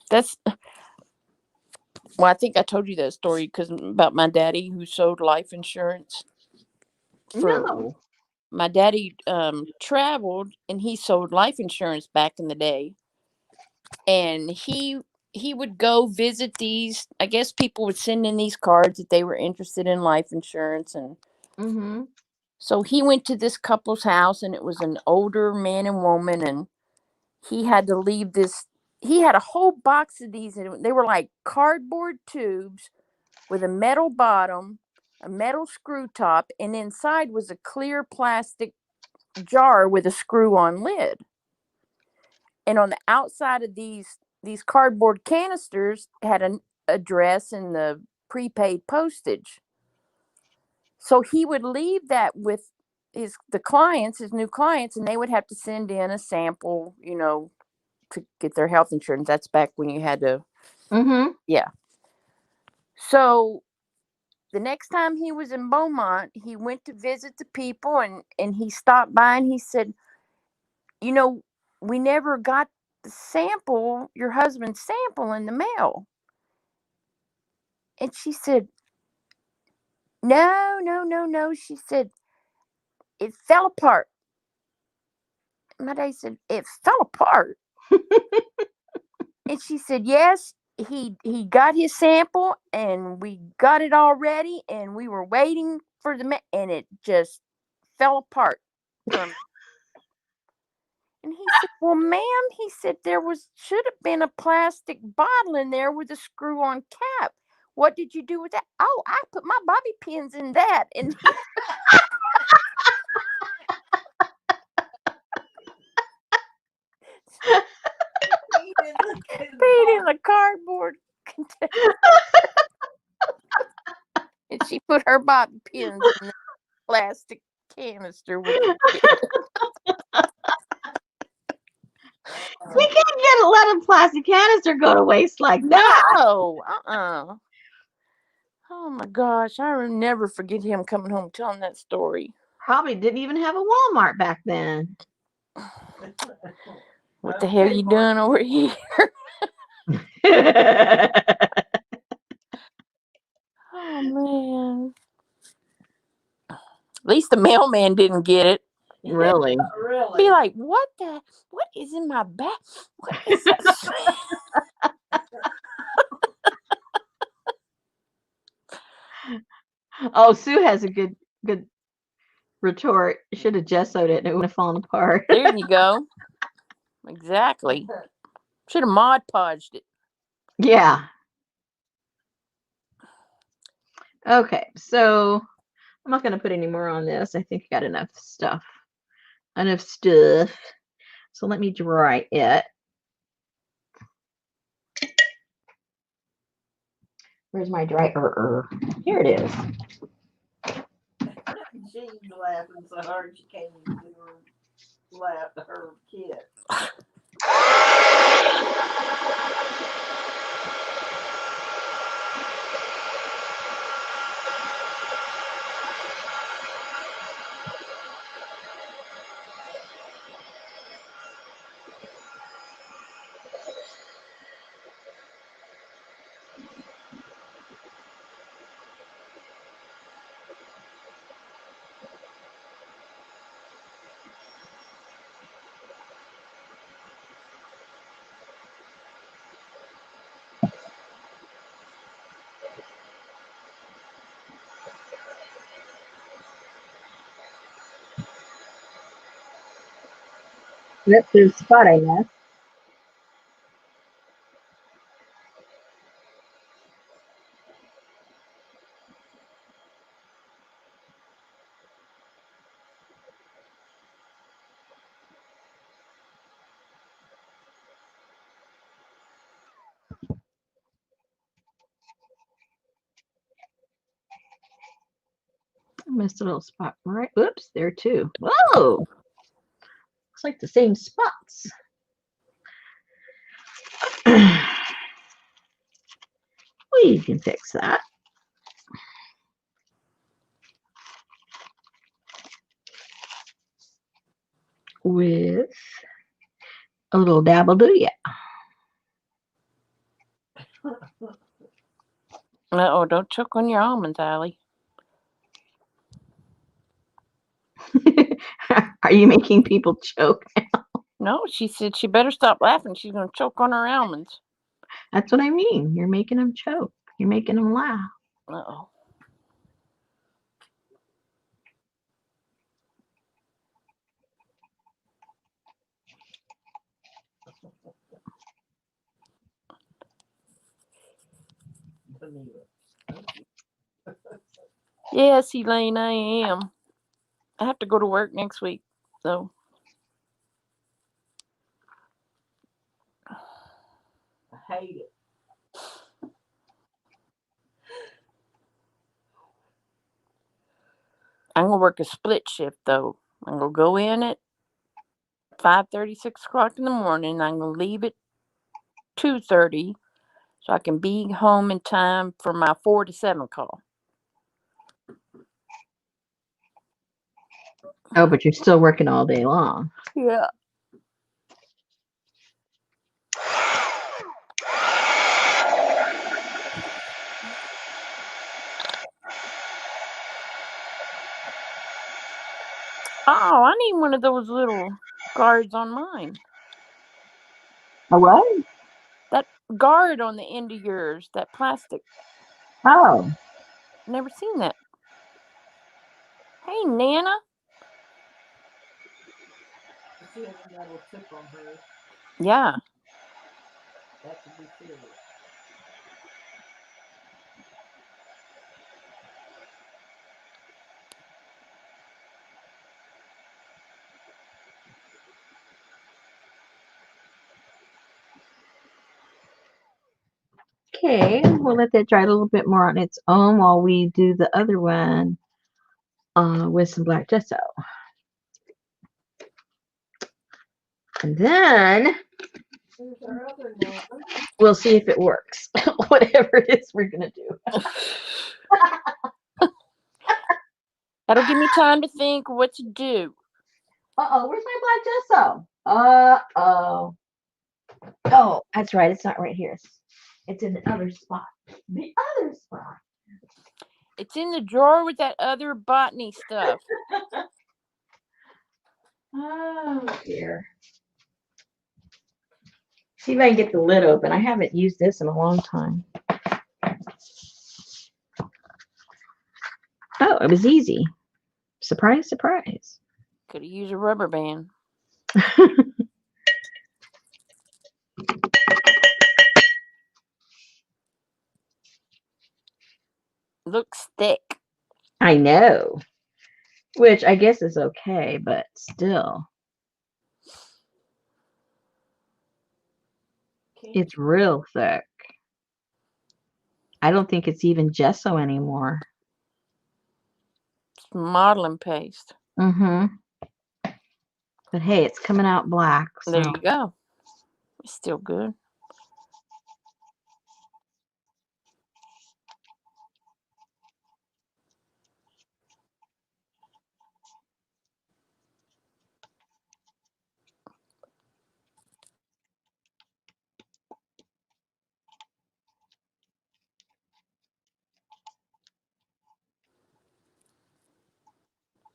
That's well, I think I told you that story about my daddy who sold life insurance.
No.
My daddy traveled and he sold life insurance back in the day, and he would go visit these. I guess people would send in these cards that they were interested in life insurance, and so he went to this couple's house, and it was an older man and woman, and he had to leave this. He had a whole box of these, and they were like cardboard tubes with a metal bottom, a metal screw top, and inside was a clear plastic jar with a screw-on lid. And on the outside of these cardboard canisters had an address and the prepaid postage. So he would leave that with his new clients, and they would have to send in a sample, to get their health insurance. That's back when you had to. Yeah. So the next time he was in Beaumont, he went to visit the people, and he stopped by and he said, we never got the sample, your husband's sample, in the mail. And she said, no, no, no, no. She said, it fell apart. My dad said, it fell apart. And she said, yes, he got his sample, and we got it all ready, and we were waiting for and it just fell apart from. And he said, well, ma'am, he said, should have been a plastic bottle in there with a screw-on cap. What did you do with that? Oh, I put my bobby pins in that. And paid in the cardboard container. And she put her bobby pins in the plastic canister with
We can't get a lot of plastic canister go to waste like that.
No, Oh my gosh, I will never forget him coming home telling that story.
Probably didn't even have a Walmart back then.
What the hell you doing over here? Oh man. At least the mailman didn't get it.
Really?
Really?
Be like, what is in my bag? What is that?
Oh, Sue has a good retort. Should have gessoed it and it would have fallen apart.
There you go. Exactly. Should have Mod Podged it.
Yeah. Okay, so I'm not going to put any more on this. I think I got enough stuff. Enough stuff. So let me dry it. Where's my dryer? Here it is.
She's laughing so hard she can't even do her laugh to her kid.
That's the spot I missed. I missed a little spot right. Oops, there too. Whoa! Looks like the same spots. We can fix that. With a little dabble do ya.
Uh-oh, don't choke on your almonds, Allie.
Are you making people choke?
No, she said she better stop laughing. She's going to choke on her almonds.
That's what I mean. You're making them choke. You're making them laugh.
Uh-oh. Yes, Elaine, I am. I have to go to work next week, so.
I hate it.
I'm going to work a split shift, though. I'm going to go in at 5:30, 6 o'clock in the morning. I'm going to leave at 2:30 so I can be home in time for my 4 to 7 call.
Oh, but you're still working all day long.
Yeah. Oh, I need one of those little guards on mine.
A what?
That guard on the end of yours, that plastic.
Oh.
Never seen that. Hey, Nana.
She has a metal tip on hers.
Yeah.
That could be serious.
Okay, we'll let that dry a little bit more on its own while we do the other one with some black gesso. And then
Here's our other nana.
we'll see if it works. Whatever it is we're going to do.
That'll give me time to think what to do.
Uh-oh, where's my black gesso? Uh-oh. Oh, that's right. It's not right here. It's in the other spot. The other spot.
It's in the drawer with that other botany stuff.
Oh dear. See if I can get the lid open. I haven't used this in a long time. Oh, it was easy. Surprise, surprise.
Could have used a rubber band. Looks thick.
I know. Which I guess is okay, but still. It's real thick. I don't think it's even gesso anymore.
It's modeling paste.
Mm-hmm. But hey, it's coming out black. So.
There you go. It's still good.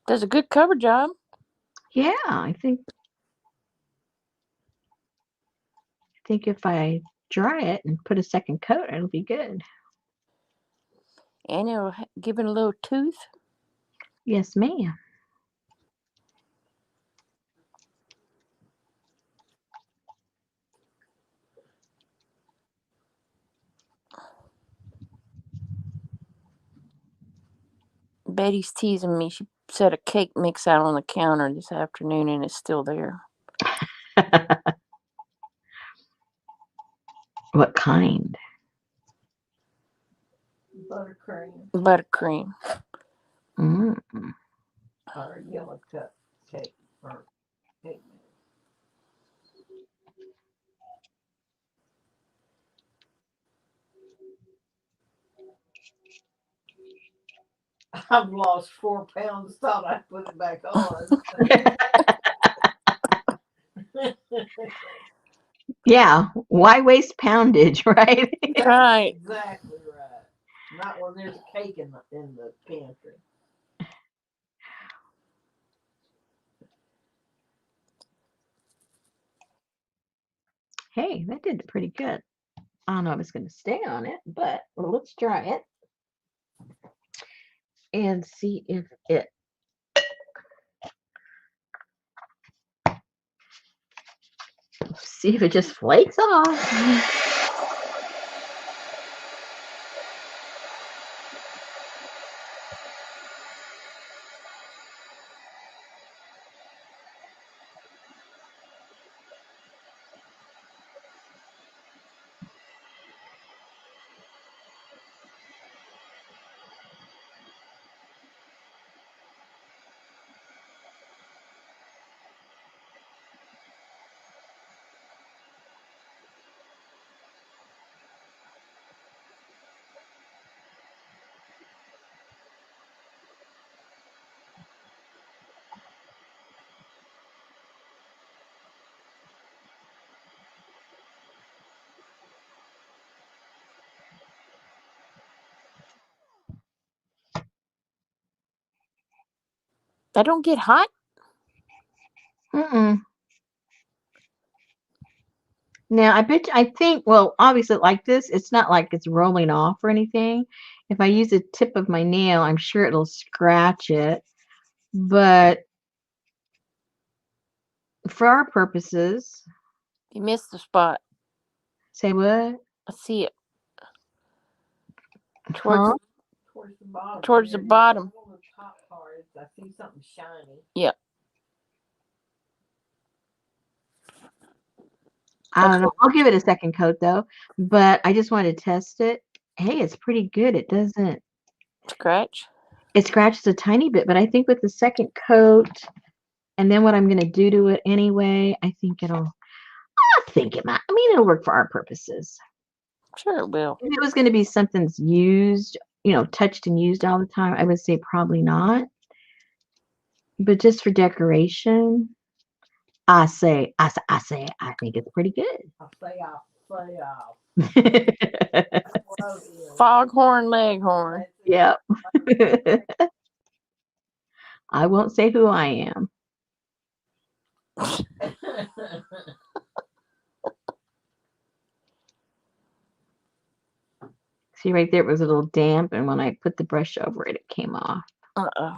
Does a good cover job.
Yeah, I think if I dry it and put a second coat, it'll be good.
And it'll give it a little tooth.
Yes, ma'am.
Betty's teasing me. She set a cake mix out on the counter this afternoon and it's still there.
What kind?
Buttercream
Buttercream.
Mm.
or yellow cup cake or cake. I've lost 4 pounds. Thought I'd put it back on.
Yeah, why waste poundage, right?
Right.
Exactly right. Not when there's a cake in the pantry.
Hey, that did pretty good. I don't know if it's going to stay on it, but let's try it and see if it. See if it just flakes off.
That don't get hot.
Mm-mm. Now, I think, well, obviously like this, it's not like it's rolling off or anything. If I use the tip of my nail, I'm sure it'll scratch it. But for our purposes,
You missed the spot.
say what?
I see it. Towards
Huh?
Towards the bottom.
Towards the
there,
bottom.
On the top part, I see something shiny.
Yeah.
I don't know. I'll give it a second coat though, but I just wanted to test it. Hey, it's pretty good. It doesn't,
Scratch.
it scratches a tiny bit, but I think with the second coat and then what I'm going to do to it anyway, I think it might, I mean, it'll work for our purposes.
Sure it will.
If it was going to be something that's used, touched and used all the time, I would say probably not. But just for decoration, I think it's pretty good.
I say I say off.
Foghorn Leghorn.
Yep. I won't say who I am. See right there, it was a little damp, and when I put the brush over it, it came off.
Uh-oh.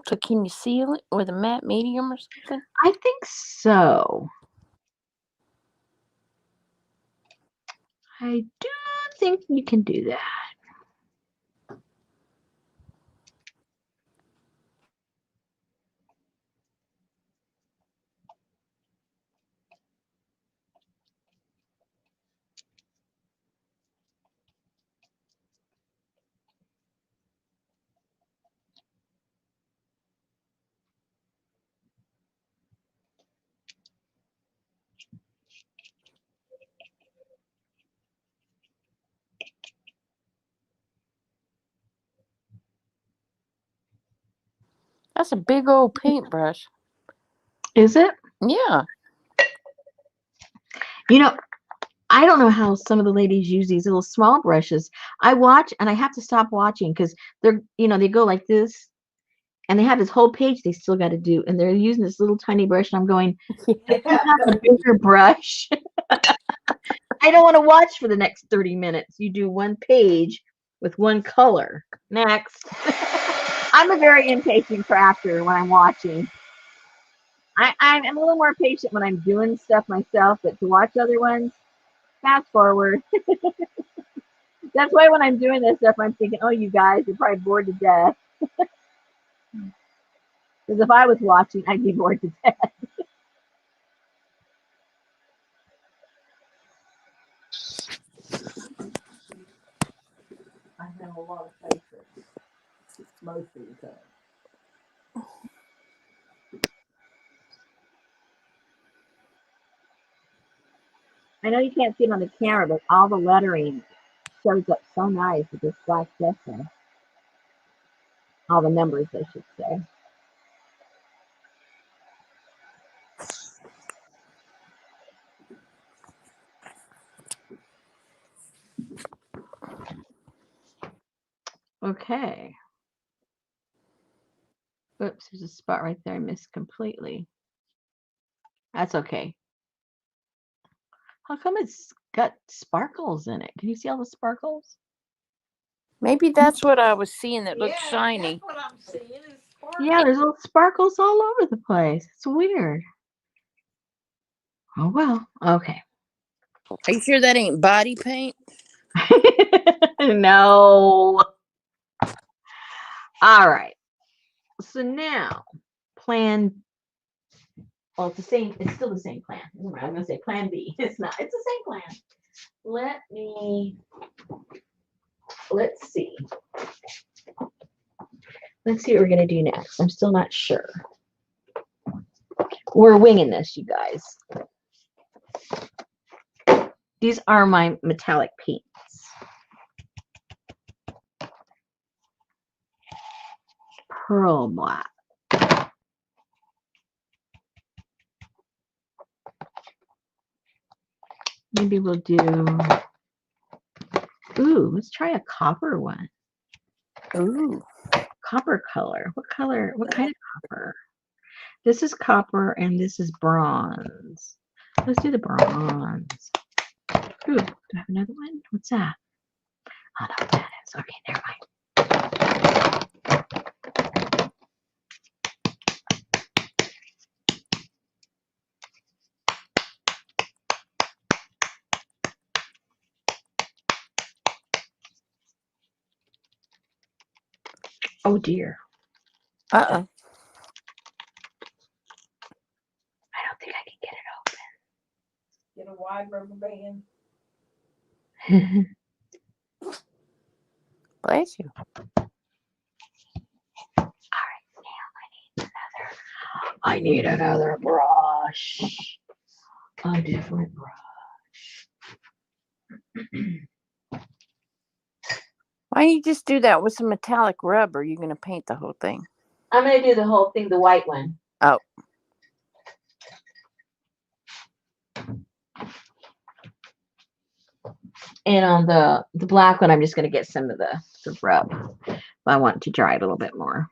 So can you seal it with a matte medium or something?
I think so. I do think you can do that.
That's a big old paintbrush.
Is it?
Yeah.
You know, I don't know how some of the ladies use these little small brushes. I watch and I have to stop watching because they're, they go like this and they have this whole page they still got to do. And they're using this little tiny brush. And I'm going, if you have a bigger brush, I don't want to watch for the next 30 minutes. You do one page with one color. Next. I'm a very impatient crafter when I'm watching. I'm a little more patient when I'm doing stuff myself, but to watch other ones, fast forward. That's why when I'm doing this stuff, I'm thinking, oh, you guys, you're probably bored to death. Because if I was watching, I'd be bored to death.
I have a lot of patience most of the time.
I know you can't see it on the camera, but all the lettering shows up so nice with this black gesso. All the numbers, I should say. Okay. Oops, there's a spot right there I missed completely. That's okay. How come it's got sparkles in it? Can you see all the sparkles?
Maybe that's what I was seeing that looked shiny.
That's what I'm seeing is
Yeah, there's little sparkles all over the place. It's weird. Oh, well. Okay.
Are you sure that ain't body paint?
No. All right. So now, plan. Well, it's the same. It's still the same plan. I'm going to say plan B. It's not. It's the same plan. Let's see. Let's see what we're going to do next. I'm still not sure. We're winging this, you guys. These are my metallic paints. Pearl black. Maybe we'll do, ooh, let's try a copper one.
Ooh.
Copper color. What color? What kind of copper? This is copper and this is bronze. Let's do the bronze. Ooh, do I have another one? What's that? Oh, no, that is. Okay, never mind. Oh, dear.
Uh-oh.
I don't think I can get
get a wide rubber band.
it open.
Bless you.
I need another brush. A different brush.
Why don't you just do that with some metallic rubber? You're going to paint the whole thing.
I'm going to do the whole thing, the white one.
Oh.
And on the black one, I'm just going to get some of the rub. I want it to dry a little bit more.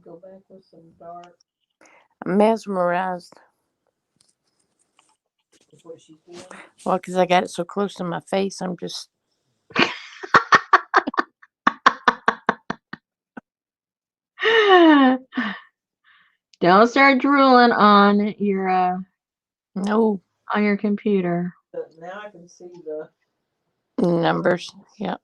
Go back with some dark.
I'm mesmerized.
Is what she's doing.
Well, because I got it so close to my face, I'm just.
Don't start drooling on your
No.
On your computer.
But now I can see the
Numbers. Yep.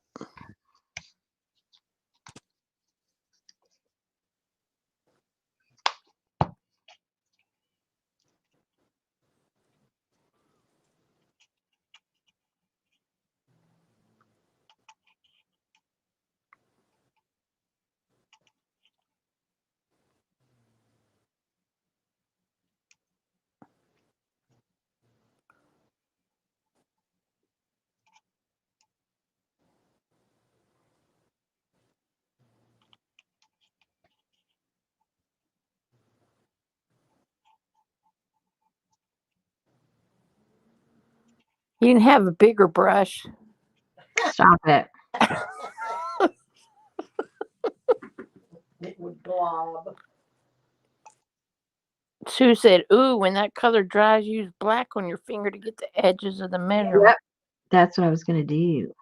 You can have a bigger brush.
Stop it.
it would blob.
Sue said, ooh, when that color dries, use black on your finger to get the edges of the measurement.
Yep. That's what I was going to do.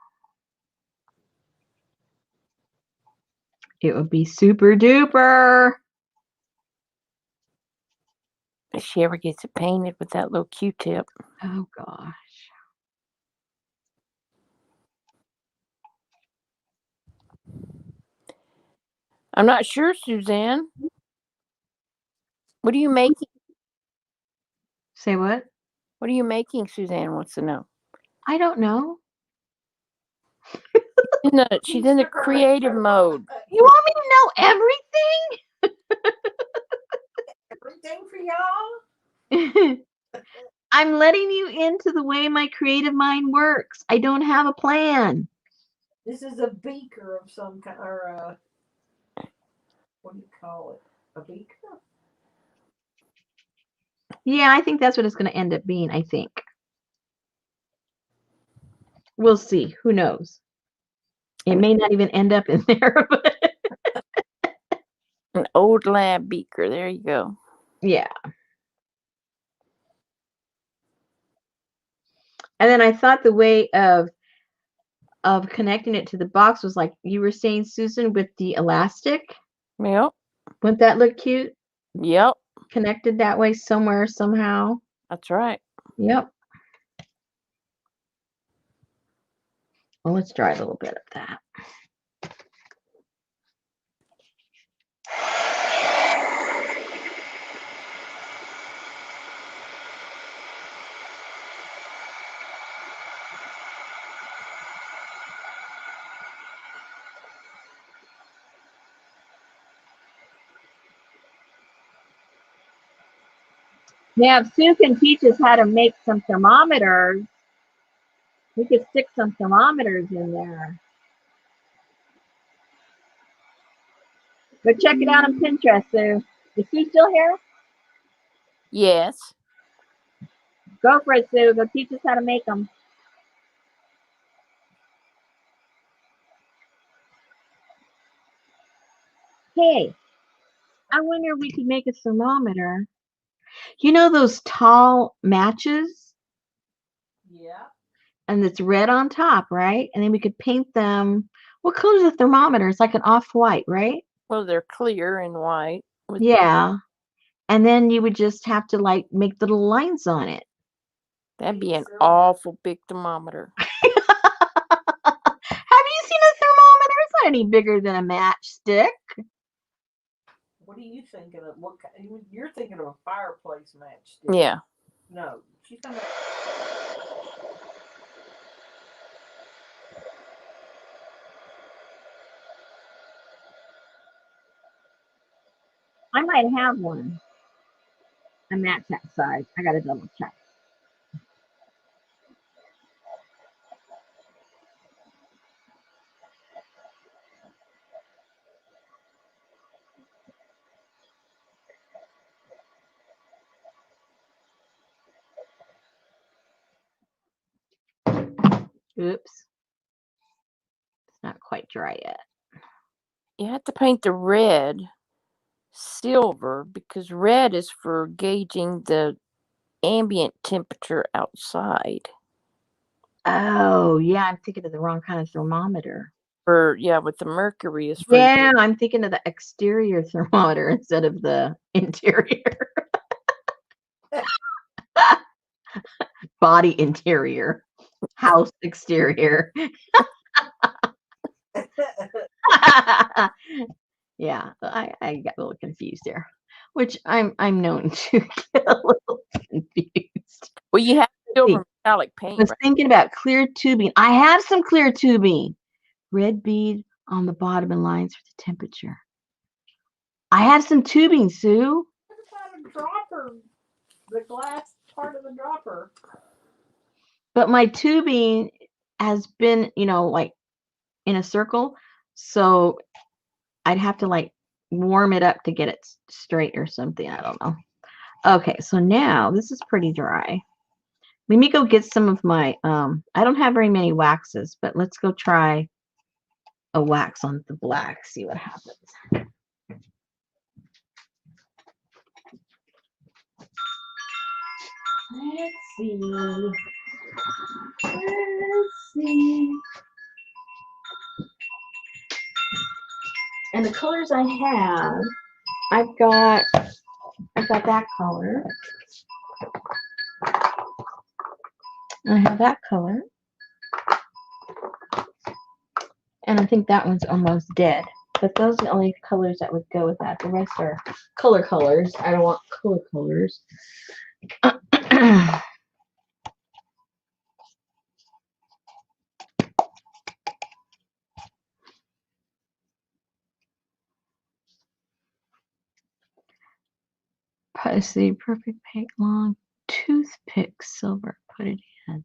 It would be super duper.
If she ever gets it painted with that little Q-tip.
Oh, gosh.
I'm not sure, Suzanne. What are you making?
Say what?
What are you making, Suzanne wants to know.
I don't know.
She's in the creative mode.
You want me to know everything?
Everything for y'all?
I'm letting you into the way my creative mind works. I don't have a plan.
This is a beaker of some kind, or what do you call it? A beaker?
Yeah, I think that's what it's going to end up being, I think. We'll see. Who knows? It may not even end up in there. But
An old lab beaker. There you go.
yeah. And then I thought the way of connecting it to the box was like you were saying, Susan, with the elastic.
Yep.
Wouldn't that look cute?
Yep.
Connected that way somewhere, somehow.
That's right.
Yep. Well, let's try a little bit of that. Now, if Sue can teach us how to make some thermometers, we could stick some thermometers in there. Go check it out on Pinterest, Sue. Is Sue still here?
Yes.
Go for it, Sue. Go teach us how to make them. Hey, I wonder if we could make a thermometer. You know those tall matches?
Yeah.
and it's red on top, right? And then we could paint them. What color is the thermometer? It's like an off-white, right?
Well, they're clear and white. With
Yeah. And then you would just have to like make little lines on it.
that'd be an awful big thermometer.
Have you seen a thermometer? It's not any bigger than a matchstick.
What are you thinking of? You're thinking of a fireplace matchstick?
Yeah.
No, she's talking
I might have one. A match that size. I gotta double check. Oops. It's not quite dry yet.
You have to paint the red silver because red is for gauging the ambient temperature outside.
Oh, yeah, I'm thinking of the wrong kind of thermometer.
With the mercury is for
Yeah, I'm thinking of the exterior thermometer instead of the interior. Body interior. House exterior. Yeah, I got a little confused there. Which I'm known to get a little confused.
Well, you have
See,
silver metallic
I
paint.
was
Right?
thinking about clear tubing. I have some clear tubing. Red bead on the bottom and lines for the temperature. I have some tubing, Sue.
what about a dropper? The glass part of the dropper.
But my tubing has been, like in a circle. So I'd have to like warm it up to get it straight or something. I don't know. Okay, so now this is pretty dry. Let me go get some of my, I don't have very many waxes, but let's go try a wax on the black, see what happens. Let's see. Let's see. And the colors I have, I've got that color. I have that color. And I think that one's almost dead. But those are the only colors that would go with that. The rest are colors. I don't want colors. Let's see, perfect pink long toothpick silver. Put it in.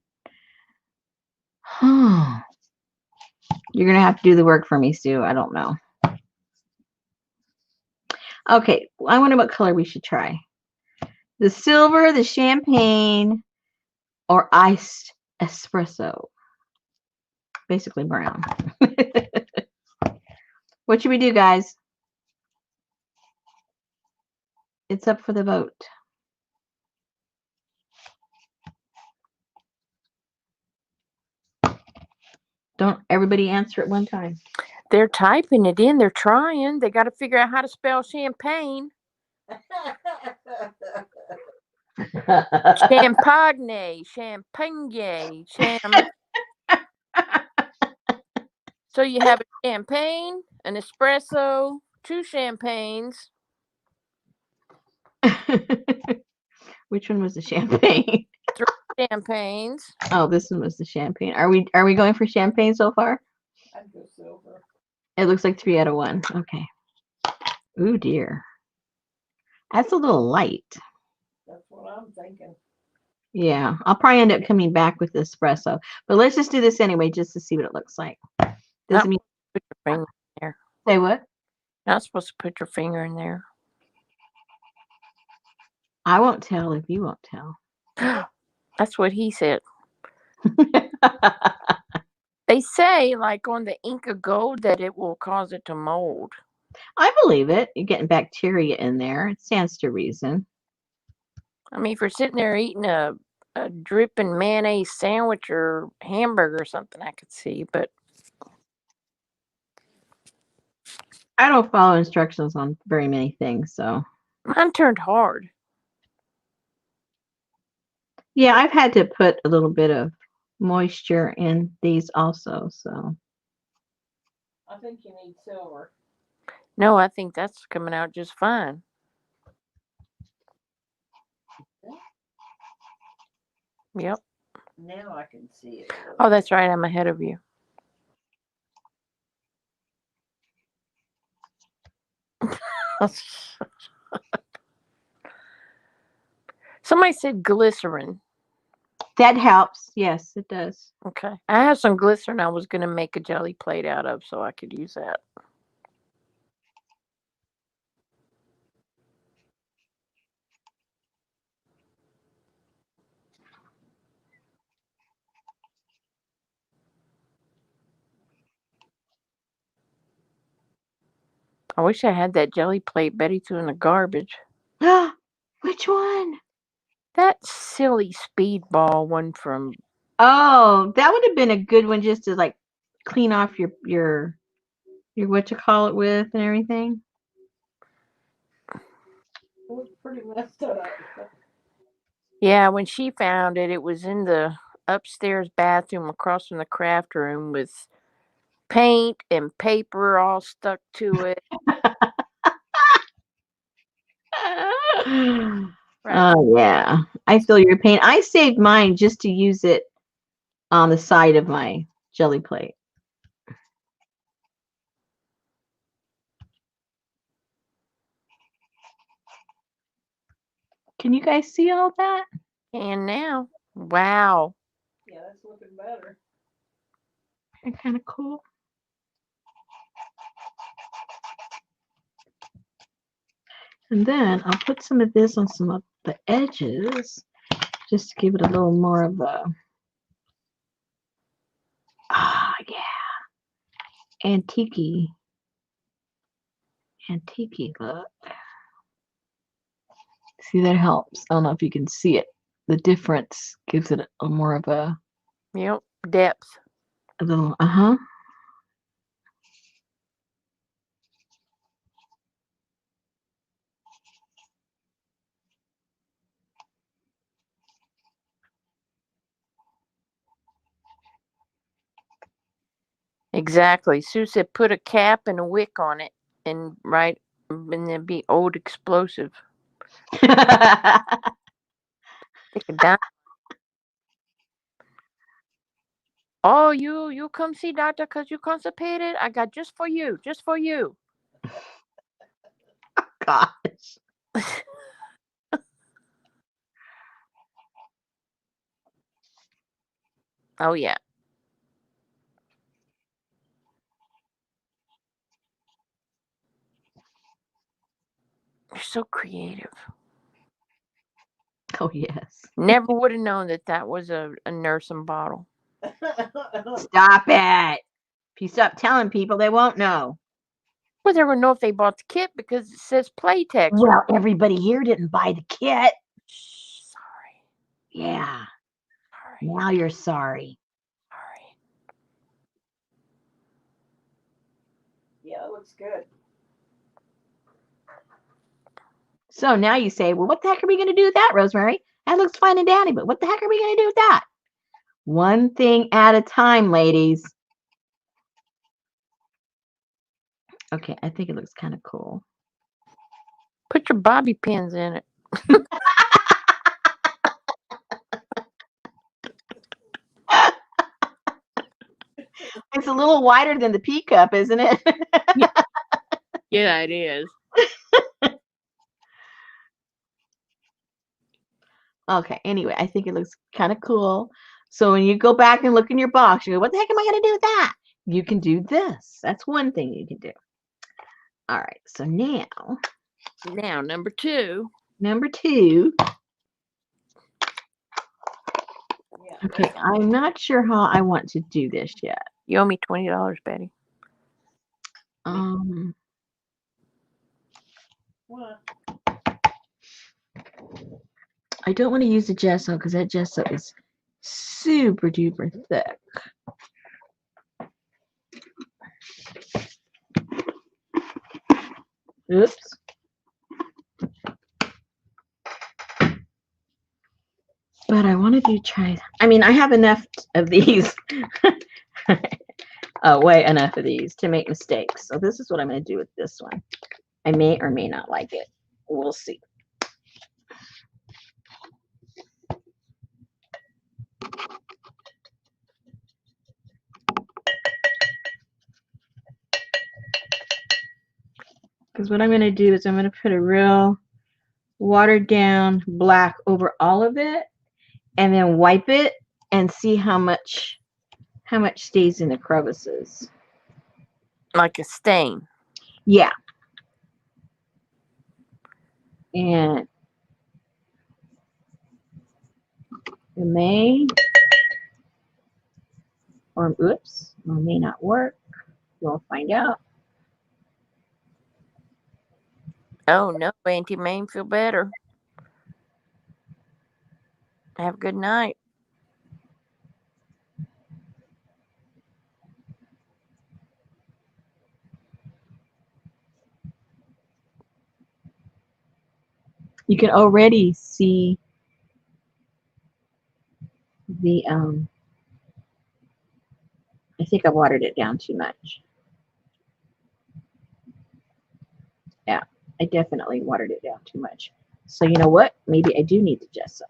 Huh. You're gonna have to do the work for me, Sue. I don't know. Okay, I wonder what color we should try. The silver, the champagne, or iced espresso. Basically brown. What should we do, guys? It's up for the vote. Don't everybody answer at one time.
They're typing it in. They're trying. They got to figure out how to spell champagne. Champagne, champagne, So you have a champagne, an espresso, 2 champagnes.
Which one was the champagne?
3 champagnes.
Oh, this one was the champagne. Are we going for champagne so far?
I'd go silver.
It looks like 3 out of 1. Okay. Ooh dear. That's a little light.
That's what I'm thinking.
Yeah, I'll probably end up coming back with espresso. But let's just do this anyway, just to see what it looks like. Doesn't mean
Put your finger in there.
say what?
You're not supposed to put your finger in there.
I won't tell if you won't tell.
That's what he said. They say, like on the Inca Gold, that it will cause it to mold.
I believe it. You're getting bacteria in there. It stands to reason.
I mean, if you're sitting there eating a a dripping mayonnaise sandwich or hamburger or something I could see, but
I don't follow instructions on very many things, so
mine turned hard.
yeah, I've had to put a little bit of moisture in these also, so
I think you need silver.
No, I think that's coming out just fine. Yep.
Now I can see it.
Oh, that's right. I'm ahead of you. Somebody said glycerin.
that helps. Yes, it does.
Okay. I have some glycerin I was going to make a jelly plate out of, so I could use that. I wish I had that jelly plate Betty threw in the garbage.
Which one?
That silly speedball one from.
Oh, that would have been a good one just to like clean off your what you call it with and everything.
It was pretty messed up.
Yeah, when she found it, it was in the upstairs bathroom across from the craft room with paint and paper all stuck to it. Right.
Oh yeah, I feel your pain. I saved mine just to use it on the side of my jelly plate. Can you guys see all that?
And now, wow.
Yeah, that's looking better.
They're kind of cool. And then I'll put some of this on some of the edges just to give it a little more of a antique look. See, that helps. I don't know if you can see it. The difference gives it a more of
Yep. Depth.
a little uh-huh.
Exactly. Sue said put a cap and a wick on it and and then be old explosive. Take a dime. Oh, you come see doctor because you constipated? I got just for you. Just for you.
Gosh.
Oh yeah. You're so creative.
Oh yes.
Never would have known that that was a nursing bottle.
Stop it. If you stop telling people, they won't know.
Well, they would know if they bought the kit because it says Playtex.
Well, everybody here didn't buy the kit.
Sorry.
Yeah.
Sorry.
Now you're sorry.
Sorry.
Yeah, it looks good.
So now you say, well, what the heck are we going to do with that, Rosemary? That looks fine and dandy, but what the heck are we going to do with that? One thing at a time, ladies. Okay, I think it looks kind of cool.
Put your bobby pins in it.
It's a little wider than the pea cup, isn't it?
Yeah, it is.
Okay, anyway, I think it looks kind of cool. So when you go back and look in your box, you go, what the heck am I going to do with that? You can do this. That's one thing you can do. All right, so now,
Number two.
number two.
Yeah.
Okay, I'm not sure how I want to do this yet.
You owe me $20, Betty.
What?
I don't want to use the gesso because that gesso is super duper thick. Oops. But I want to try. I mean, I have enough of these. Way enough of these to make mistakes. So this is what I'm going to do with this one. I may or may not like it. We'll see. Because what I'm going to do is I'm going to put a real watered down black over all of it and then wipe it and see how much stays in the crevices.
Like a stain.
Yeah. And it may or oops, or may not work. We'll find out.
Oh no, Auntie Mame, feel better. Have a good night.
You can already see the I think I watered it down too much. Yeah, I definitely watered it down too much. So you know what? Maybe I do need the gesso.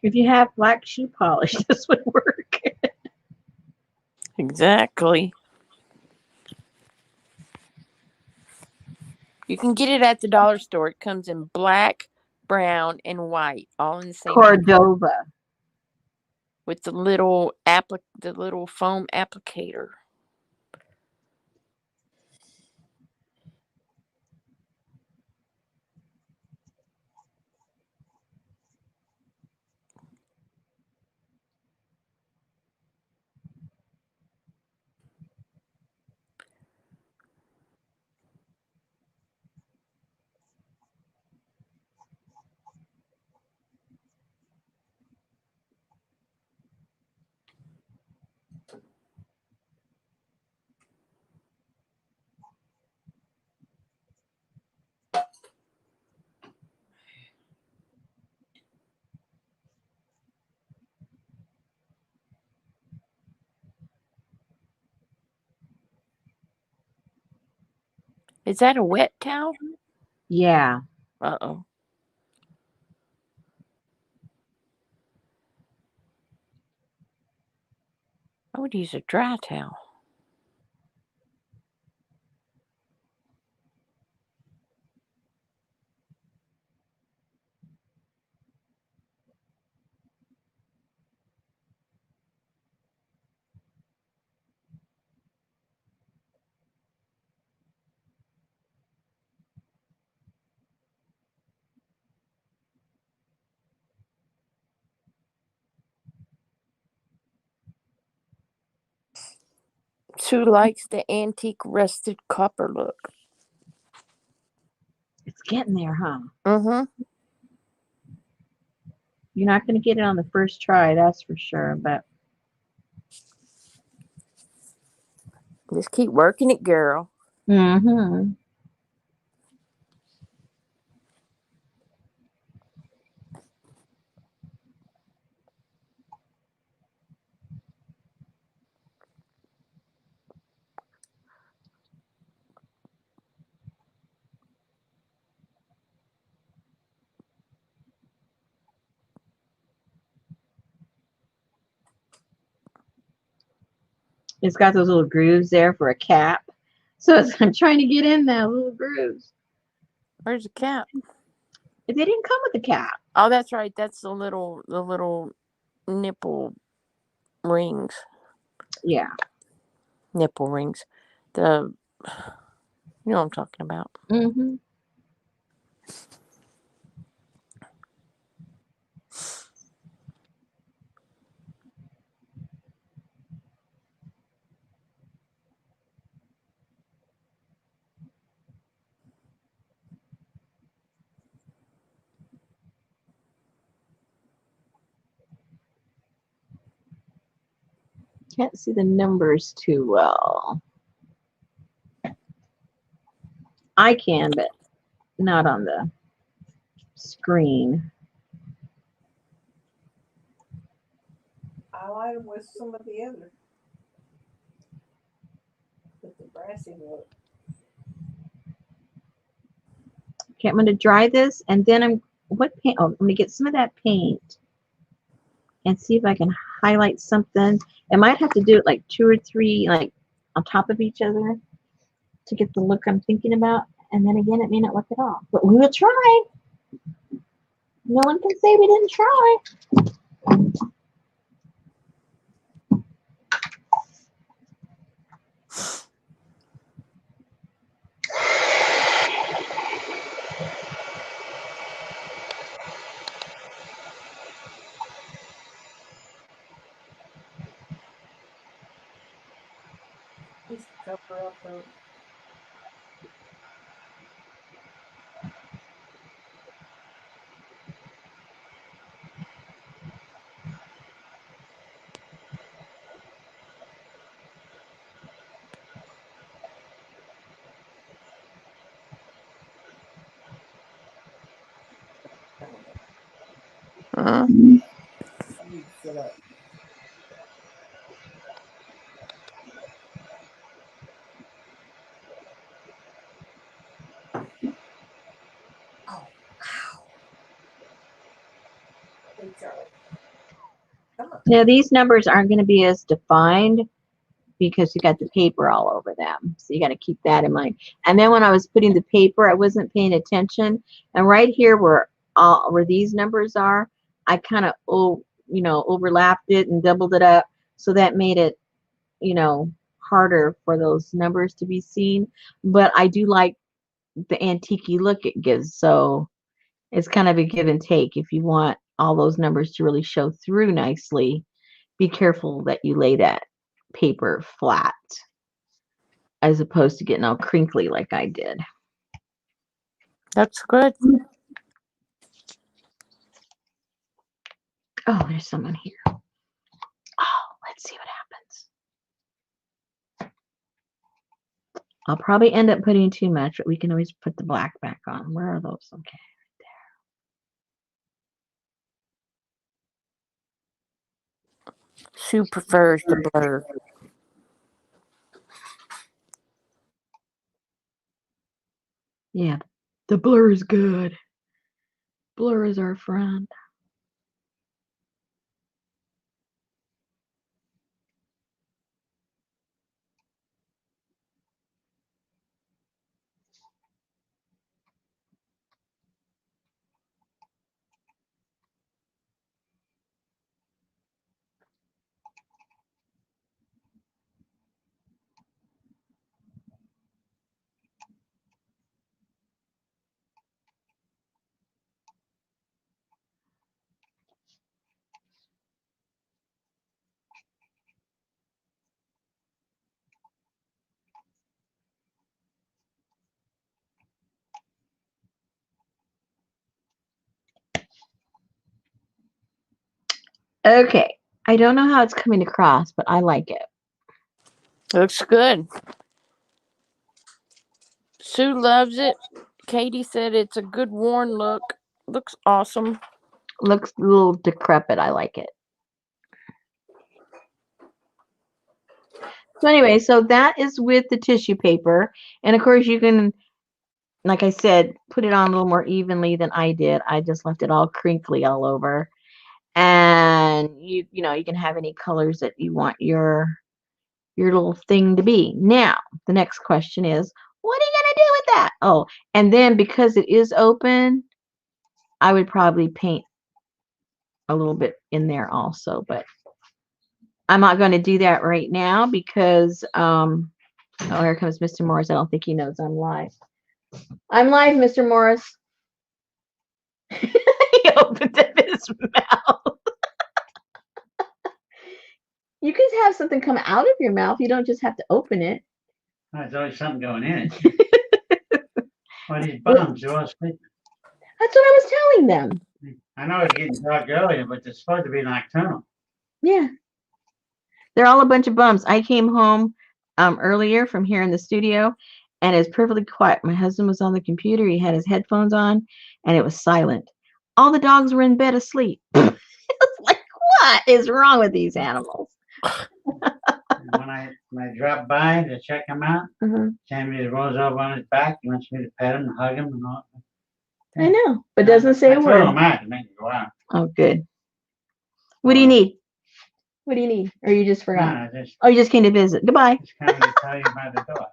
If you have black shoe polish, this would work.
Exactly. You can get it at the dollar store. It comes in black, brown, and white, all in the same package,
Cordova.
with the little foam applicator. Is that a wet towel?
Yeah.
Uh-oh. I would use a dry towel. Sue likes the antique rusted copper look.
It's getting there, huh?
Mm-hmm.
You're not going to get it on the first try, that's for sure. But
Just keep working it, girl.
mm-hmm. It's got those little grooves there for a cap. So I'm trying to get in that little grooves.
Where's the cap?
They didn't come with a cap.
Oh, that's right. That's the little nipple rings.
Yeah.
Nipple rings. The you know what I'm talking about.
Mm-hmm. Can't see the numbers too well. I can, but not on the screen.
I like them with some of the other, with the brassy look.
Okay, I'm going to dry this, and then what paint? Oh, I'm going to get some of that paint and see if I can highlight something. I might have to do it like 2 or 3, like on top of each other to get the look I'm thinking about. And then again, it may not work at all, but we will try. No one can say we didn't try.
Just cover up her.
Uh,
I need to sit up. Oh, wow. Hey, Charlie. Come on.
Now, these numbers aren't going to be as defined because you got the paper all over them. So you got to keep that in mind. And then when I was putting the paper, I wasn't paying attention. And right here where these numbers are, I kind of overlapped it and doubled it up. So that made it, harder for those numbers to be seen. But I do like the antique look it gives. So it's kind of a give and take. If you want all those numbers to really show through nicely, be careful that you lay that paper flat as opposed to getting all crinkly like I did.
that's good.
Oh, there's someone here. Oh, let's see what happens. I'll probably end up putting too much, but we can always put the black back on. Where are those? Okay.
Sue prefers the blur.
Yeah, the blur is good. Blur is our friend. Okay. I don't know how it's coming across, but I like it.
Looks good. Sue loves it. Katie said it's a good worn look. Looks awesome.
Looks a little decrepit. I like it. So anyway, so that is with the tissue paper. And of course you can, like I said, put it on a little more evenly than I did. I just left it all crinkly all over. And you can have any colors that you want your your little thing to be. Now, the next question is, what are you going to do with that? Oh, and then because it is open, I would probably paint a little bit in there also, but I'm not going to do that right now because, oh, here comes Mr. Morris. I don't think he knows I'm live. I'm live, Mr. Morris. He opened up his mouth. You can have something come out of your mouth. You don't just have to open it.
There's always something going in it. Well, these bums, they're all sleeping.
That's what I was telling them.
I know it's getting dark earlier, but they're supposed to be nocturnal.
Yeah. They're all a bunch of bums. I came home earlier from here in the studio, and it's perfectly quiet. My husband was on the computer. He had his headphones on, and it was silent. All the dogs were in bed asleep. It's like, what is wrong with these animals?
When I drop by to check him out, Sammy rolls over on his back. He wants me to pet him and hug him and all.
I know, but doesn't say a
I
word.
throw him out to make him go out.
Oh, good. What do you need? What do you need? Or you just forgot?
No,
Oh, you just came to visit. Goodbye.
just coming to tell you about the dog.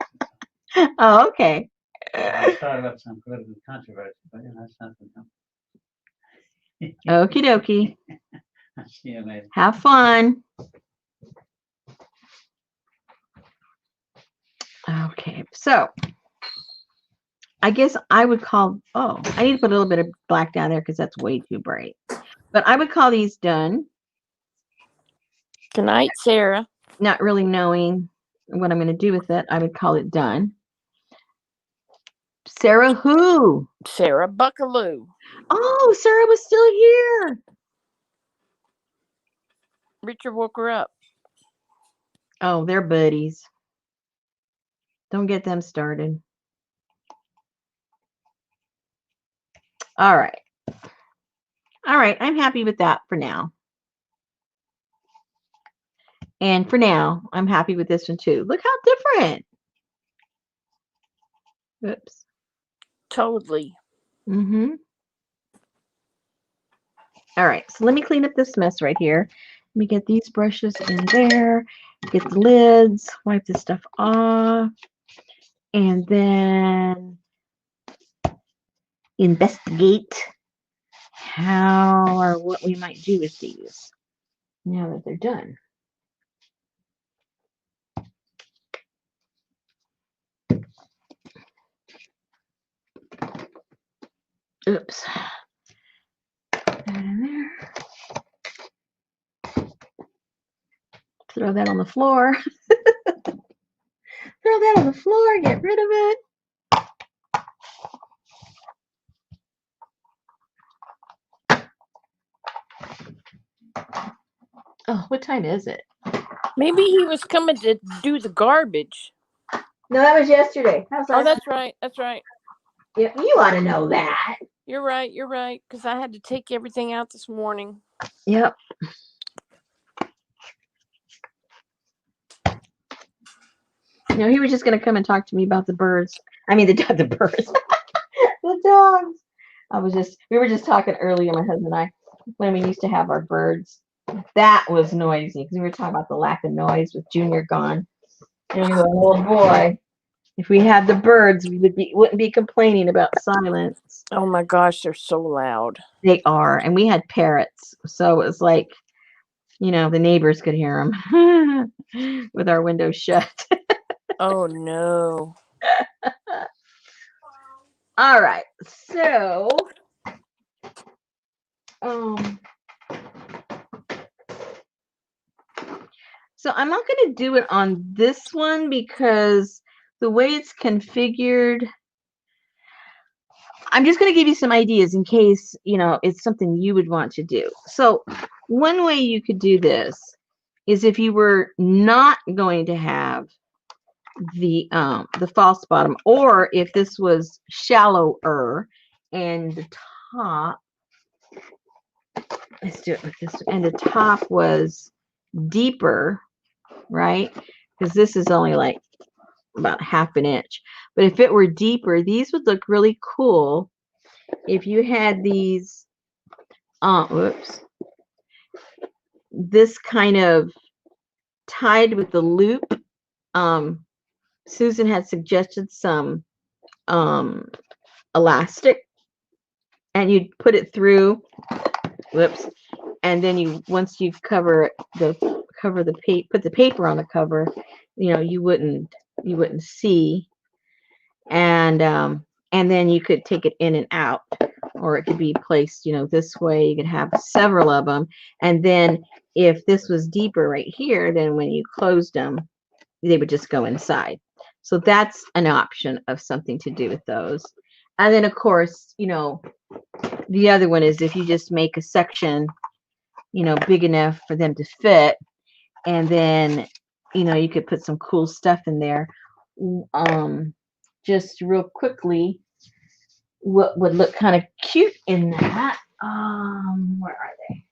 Oh, okay.
I started up some political controversy, but you know, that's nothing.
Okie dokie.
I'll see you later.
Have fun. Okay, so I guess I would call, oh, I need to put a little bit of black down there because that's way too bright. But I would call these done.
Good night, Sarah.
Not really knowing what I'm going to do with it, I would call it done. Sarah who?
Sarah Buckaloo.
Oh, Sarah was still here.
Richard woke her up.
Oh, they're buddies. Don't get them started. All right. All right, I'm happy with that for now. And for now, I'm happy with this one too. Look how different. Oops.
Totally.
Mm-hmm. All right, so let me clean up this mess right here. Let me get these brushes in there, get the lids, wipe this stuff off, and then investigate how or what we might do with these now that they're done. Oops. Put that in there. Throw that on the floor. Throw that on the floor, get rid of it. Oh, what time is it?
Maybe he was coming to do the garbage.
No, that was yesterday. How's that?
Oh, that's right. That's right.
Yeah, you ought to know that.
You're right. You're right. Because I had to take everything out this morning.
Yep. No, he was just going to come and talk to me about the birds. I mean, the birds. The dogs. We were just talking earlier, my husband and I, when we used to have our birds. That was noisy because we were talking about the lack of noise with Junior gone. And we were, oh boy, if we had the birds, we wouldn't be complaining about silence.
Oh my gosh, they're so loud.
They are. And we had parrots. So it was like, you know, the neighbors could hear them with our windows shut.
Oh no.
All right. So, so I'm not going to do it on this one because the way it's configured, I'm just going to give you some ideas in case, you know, it's something you would want to do. So one way you could do this is if you were not going to have the false bottom, or if this was shallower and the top, let's do it with this, and the top was deeper, right? Because this is only like about ½ an inch. But if it were deeper, these would look really cool if you had these, whoops, this kind of tied with the loop Susan had suggested some elastic, and you'd put it through. Whoops. And then once you cover the paper, put the paper on the cover, you wouldn't see. And then you could take it in and out, or it could be placed, this way. You could have several of them. And then if this was deeper right here, then when you closed them, they would just go inside. So that's an option of something to do with those. And then, of course, the other one is if you just make a section, big enough for them to fit, and then, you could put some cool stuff in there. Just real quickly, what would look kind of cute in that? Where are they?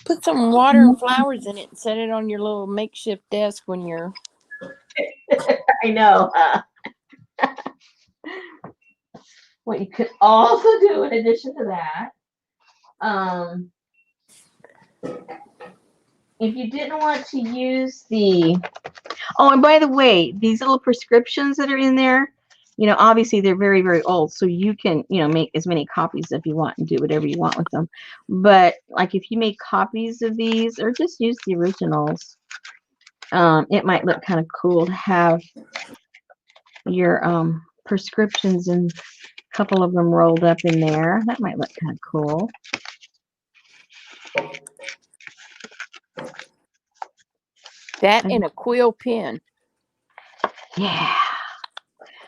Put some water and flowers in it and set it on your little makeshift desk when you're.
I know. What you could also do in addition to that, if you didn't want to use and by the way, these little prescriptions that are in there, obviously they're very, very old, so you can, make as many copies if you want and do whatever you want with them. But like if you make copies of these or just use the originals, it might look kind of cool to have your prescriptions and a couple of them rolled up in there. That might look kind of cool.
That and a quill pen.
Yeah.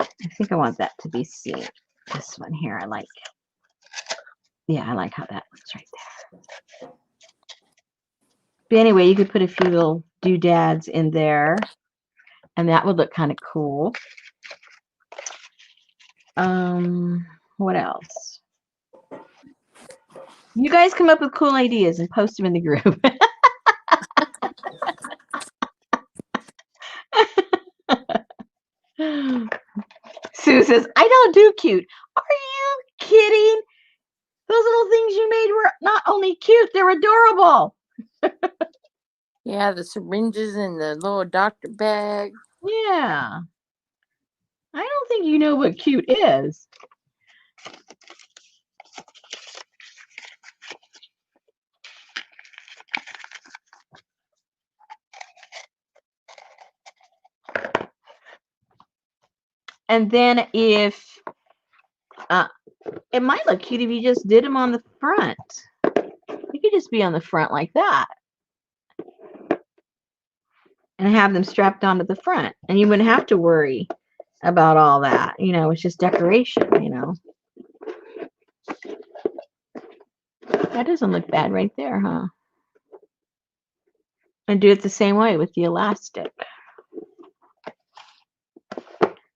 I think I want that to be seen. This one here, I like. Yeah, I like how that looks right there. But anyway, you could put a few little doodads in there, and that would look kind of cool. What else? You guys come up with cool ideas and post them in the group. Sue says, I don't do cute. Are you kidding? Those little things you made were not only cute, they're adorable.
Yeah, the syringes and the little doctor bag.
Yeah. I don't think you know what cute is. And then if it might look cute if you just did them on the front. You could just be on the front like that. And have them strapped onto the front. And you wouldn't have to worry about all that. It's just decoration, That doesn't look bad right there, huh? And do it the same way with the elastic.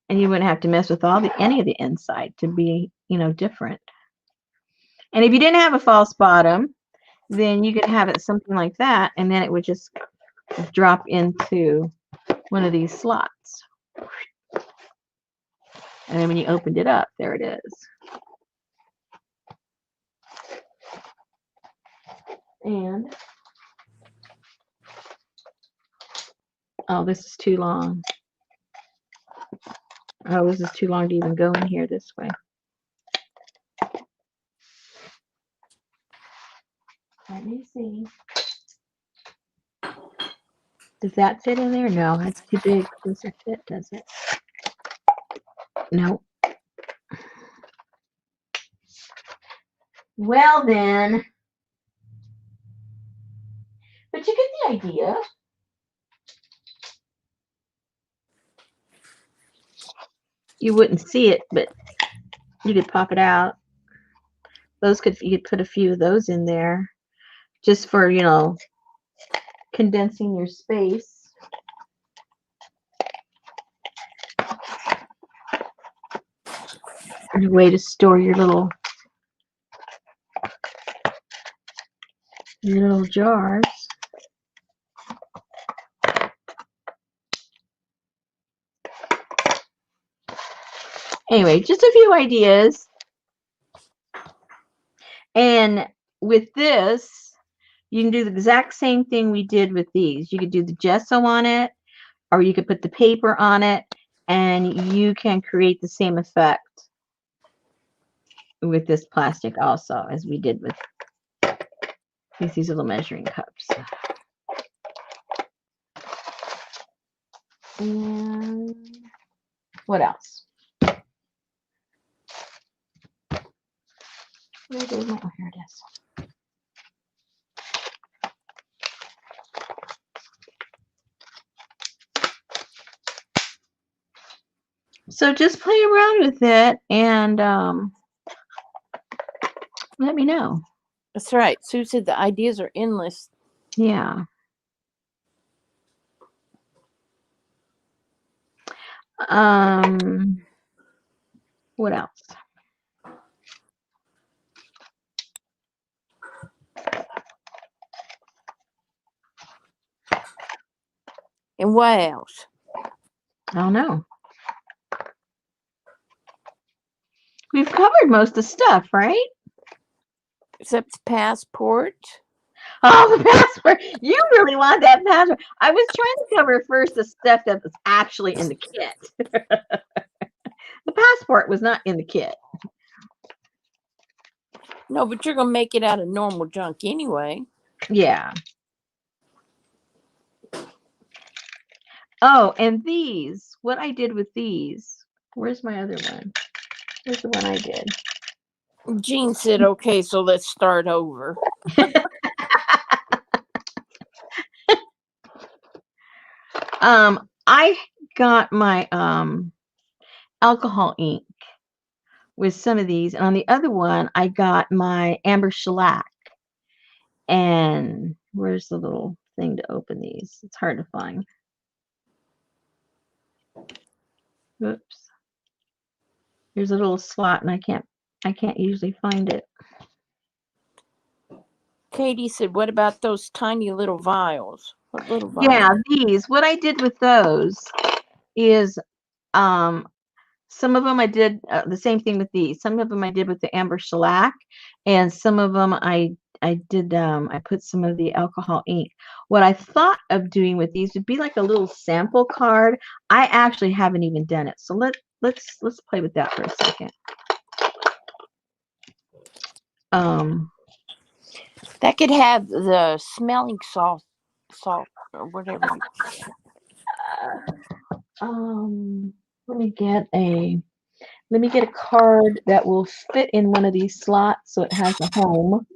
And you wouldn't have to mess with any of the inside to be, different. And if you didn't have a false bottom, then you could have it something like that, and then it would just drop into one of these slots. And then when you opened it up, there it is. And oh, this is too long. Oh, this is too long to even go in here this way. Let me see. Does that fit in there? No, that's too big. Does it fit? Does it? No. Well then. But you get the idea. You wouldn't see it, but you could pop it out. You could put a few of those in there just for, condensing your space. And a way to store your little jars. Anyway, just a few ideas. And with this, you can do the exact same thing we did with these. You could do the gesso on it, or you could put the paper on it, and you can create the same effect with this plastic also, as we did with these little measuring cups. And what else? Oh, here it is. So just play around with it and let me know.
That's right. Sue said the ideas are endless.
Yeah. What else?
And what else?
I don't know. We've covered most of the stuff, right?
Except the passport.
Oh, the passport. You really want that passport. I was trying to cover first the stuff that was actually in the kit. The passport was not in the kit.
No, but you're going to make it out of normal junk anyway.
Yeah. Oh, and these. What I did with these. Where's my other one? Here's the one I did.
Jean said, okay, so let's start over.
I got my alcohol ink with some of these, and on the other one I got my amber shellac. And where's the little thing to open these? It's hard to find. Oops. There's a little slot, and I can't usually find it.
Katie said, what about those tiny little vials? What little vials?
Yeah, these. What I did with those is some of them I did the same thing with these. Some of them I did with the amber shellac, and some of them I put some of the alcohol ink. What I thought of doing with these would be like a little sample card. I actually haven't even done it, so let's play with that for a second.
That could have the smelling salt or whatever.
Let me get a card that will fit in one of these slots so it has a home.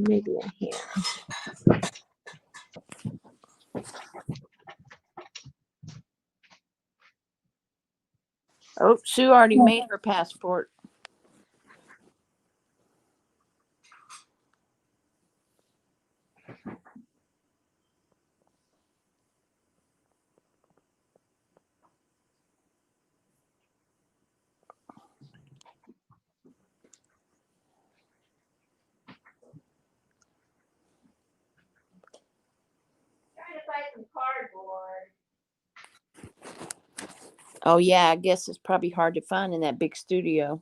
Maybe in here.
Oh, Sue already made her passport.
Trying to find some cardboard.
Oh, yeah, I guess it's probably hard to find in that big studio.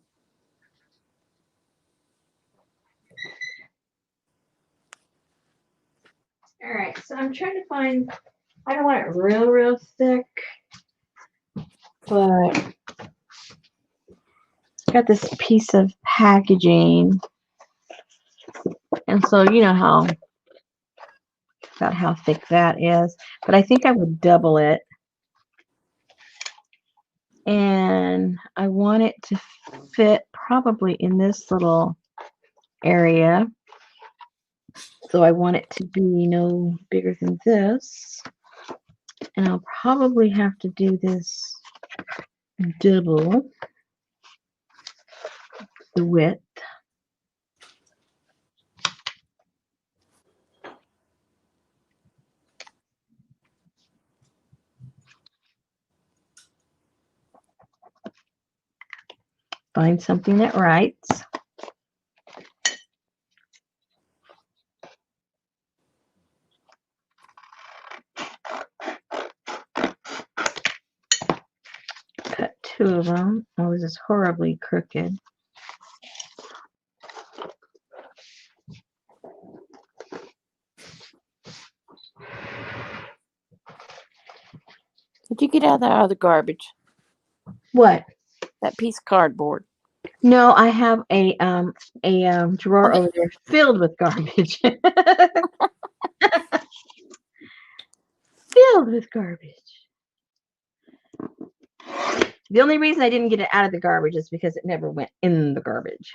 All right, so I'm trying to find, I don't want it real thick, but got this piece of packaging. And so you know about how thick that is, but I think I would double it. And I want it to fit probably in this little area. So I want it to be no bigger than this. And I'll probably have to do this double the width. Find something that writes. Cut two of them. Oh, this is horribly crooked.
Did you get out of the garbage?
What?
That piece of cardboard.
No, I have a drawer
Okay.
over there filled with garbage. Filled with garbage. The only reason I didn't get it out of the garbage is because it never went in the garbage.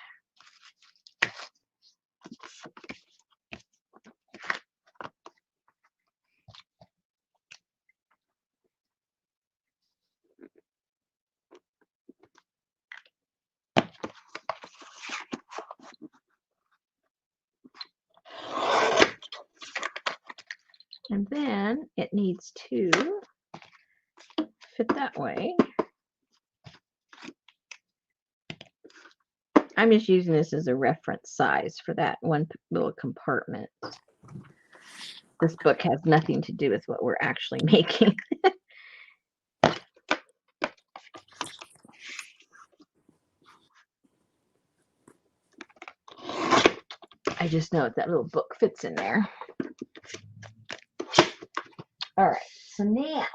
And then it needs to fit that way. I'm just using this as a reference size for that one little compartment. This book has nothing to do with what we're actually making. I just know that little book fits in there. All right, so now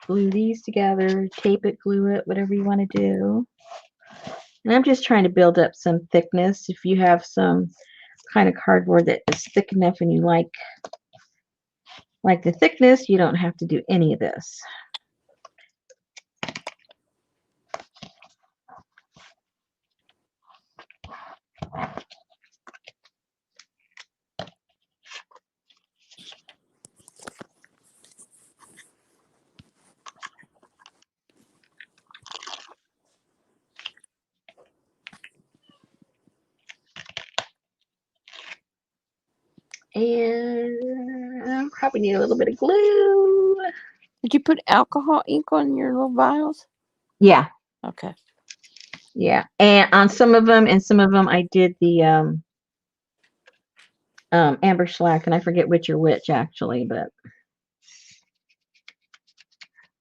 glue these together, tape it, glue it, whatever you want to do. And I'm just trying to build up some thickness. If you have some kind of cardboard that is thick enough and you like the thickness, you don't have to do any of this. And I probably need a little bit of glue.
Did you put alcohol ink on your little vials?
Yeah,
Okay.
yeah. And on some of them, I did the amber shellac, and I forget which are which actually, but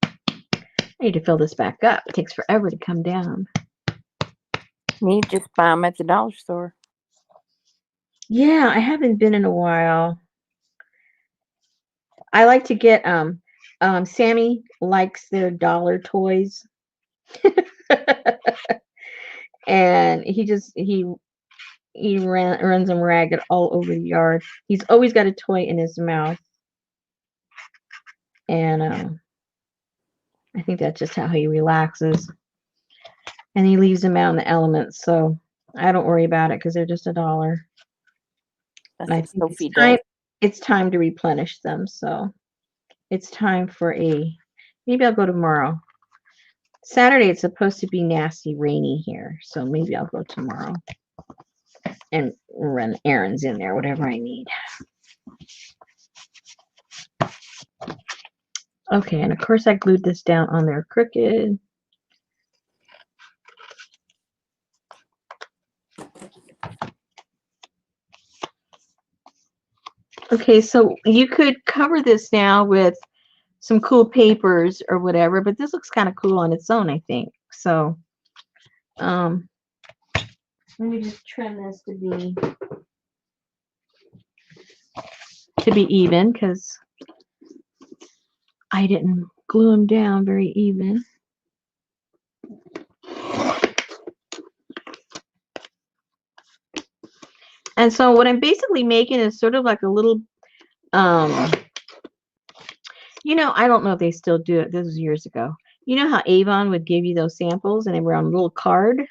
I need to fill this back up. It takes forever to come down.
You just buy them at the dollar store.
Yeah, I haven't been in a while. I like to get Sammy likes their dollar toys. And he runs them ragged all over the yard. He's always got a toy in his mouth. And I think that's just how he relaxes. And he leaves them out in the elements, so I don't worry about it because they're just $1.
That's
And I
what
think
Sophie does.
it's time to replenish them. So it's time for maybe I'll go tomorrow. Saturday it's supposed to be nasty rainy here, so maybe I'll go tomorrow and run errands in there, whatever I need. Okay, and of course I glued this down on there crooked. Okay, so you could cover this now with some cool papers or whatever, but this looks kind of cool on its own, I think. So let me just trim this to be even, because I didn't glue them down very even. And so what I'm basically making is sort of like a little, I don't know if they still do it. This was years ago. You know how Avon would give you those samples and they were on a little card?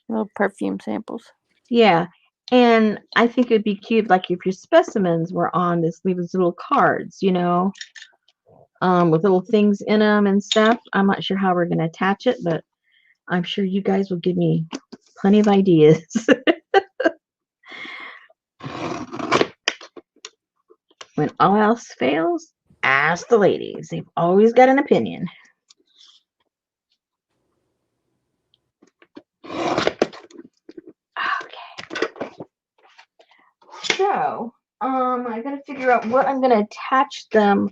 Little perfume samples.
Yeah. And I think it'd be cute, like if your specimens were on these little cards, with little things in them and stuff. I'm not sure how we're going to attach it, but I'm sure you guys will give me plenty of ideas. When all else fails, ask the ladies. They've always got an opinion. Okay. So, I gotta figure out what I'm gonna attach them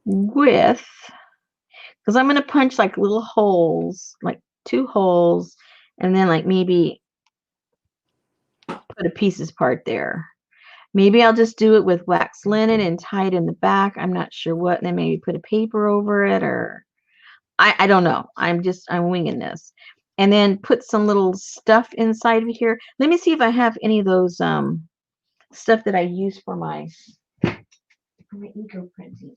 with, because I'm gonna punch like little holes, like 2 holes, and then like maybe put a pieces part there. Maybe I'll just do it with wax linen and tie it in the back. I'm not sure what. And then maybe put a paper over it, or I don't know. I'm winging this. And then put some little stuff inside of here. Let me see if I have any of those stuff that I use for my eco printing.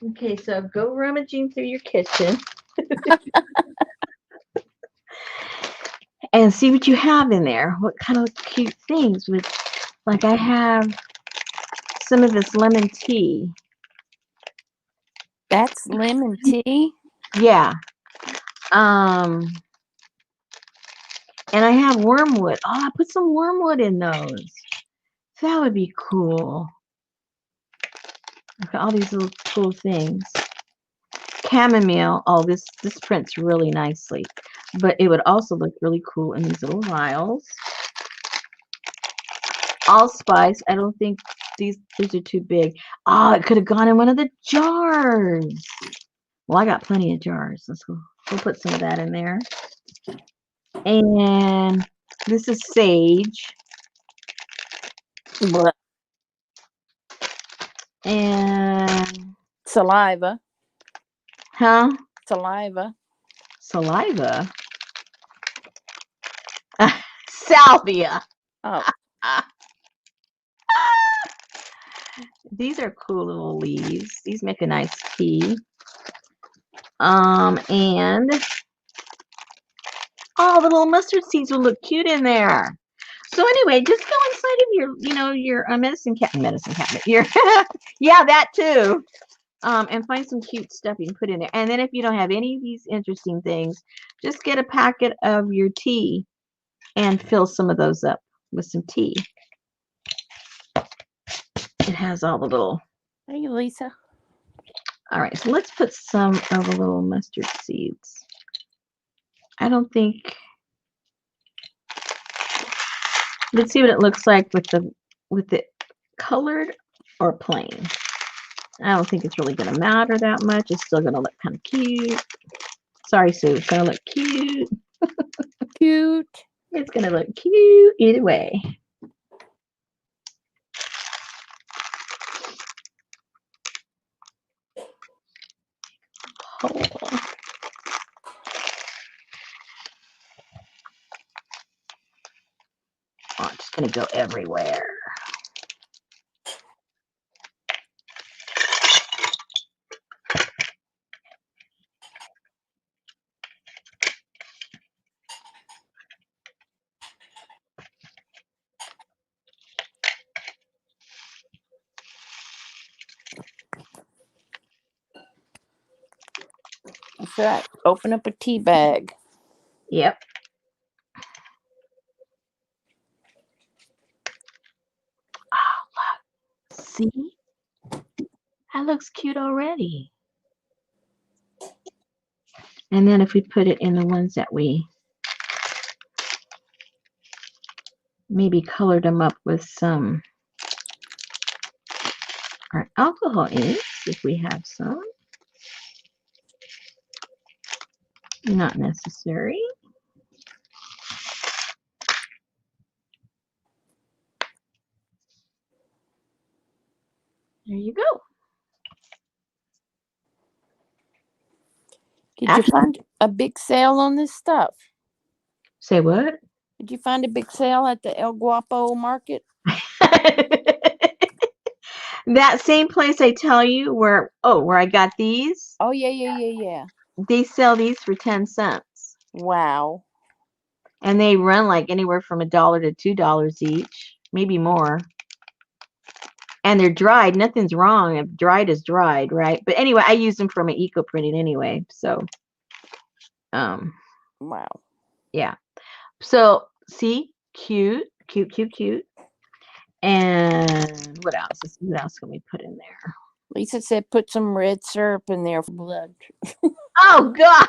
Okay, so go rummaging through your kitchen and see what you have in there. What kind of cute things with, like I have some of this lemon tea.
That's lemon tea.
Yeah. And I have wormwood. Oh, I put some wormwood in those. That would be cool. Look at all these little cool things. Chamomile. Oh, this prints really nicely. But it would also look really cool in these little vials. Allspice. I don't think these are too big. Oh, it could have gone in one of the jars. Well, I got plenty of jars. Let's go. We'll put some of that in there. And this is sage.
What?
And
Saliva.
huh?
Saliva.
Saliva. Salvia.
Oh,
These are cool little leaves. These make a nice tea. And oh, the little mustard seeds will look cute in there. So anyway, just go inside of your medicine cabinet. Your yeah, that too. And find some cute stuff you can put in there. And then if you don't have any of these interesting things, just get a packet of your tea and fill some of those up with some tea. It has all the little.
hey, Lisa.
All right, so let's put some of the little mustard seeds. I don't think. Let's see what it looks like with it colored or plain. I don't think it's really going to matter that much. It's still going to look kind of cute. Sorry, Sue. It's going to look cute.
Cute.
It's going to look cute either way. Oh. Oh, it's going to go everywhere.
That's right. Open up a tea bag.
Yep. Oh, look. See? That looks cute already. And then if we put it in the ones that we maybe colored them up with some our alcohol inks, if we have some. Not necessary. There you go.
Did you find a big sale on this stuff.
Say what?
Did you find a big sale at the El Guapo market?
That same place I tell you where I got these,
Oh yeah.
they sell these for 10 cents.
Wow.
And they run like anywhere from $1 to $2 each, maybe more. And they're dried. Nothing's wrong. If dried is dried, right? But anyway, I use them for my eco printing anyway. So,
Wow.
yeah. So, see, cute. And what else? What else can we put in there?
Lisa said put some red syrup in there for blood.
Oh God.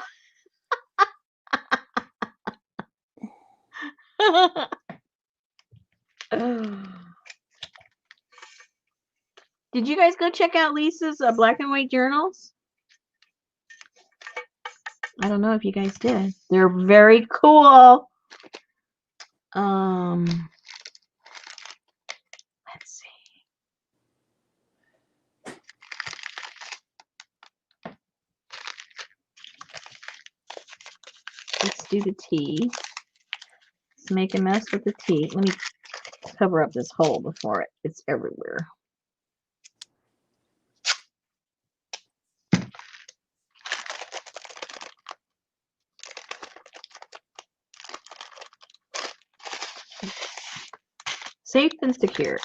Did you guys go check out Lisa's black and white journals? I don't know if you guys did. They're very cool. Let's see. Let's do the tea. Let's make a mess with the tea. Let me cover up this hole before it's everywhere. Safe and secure.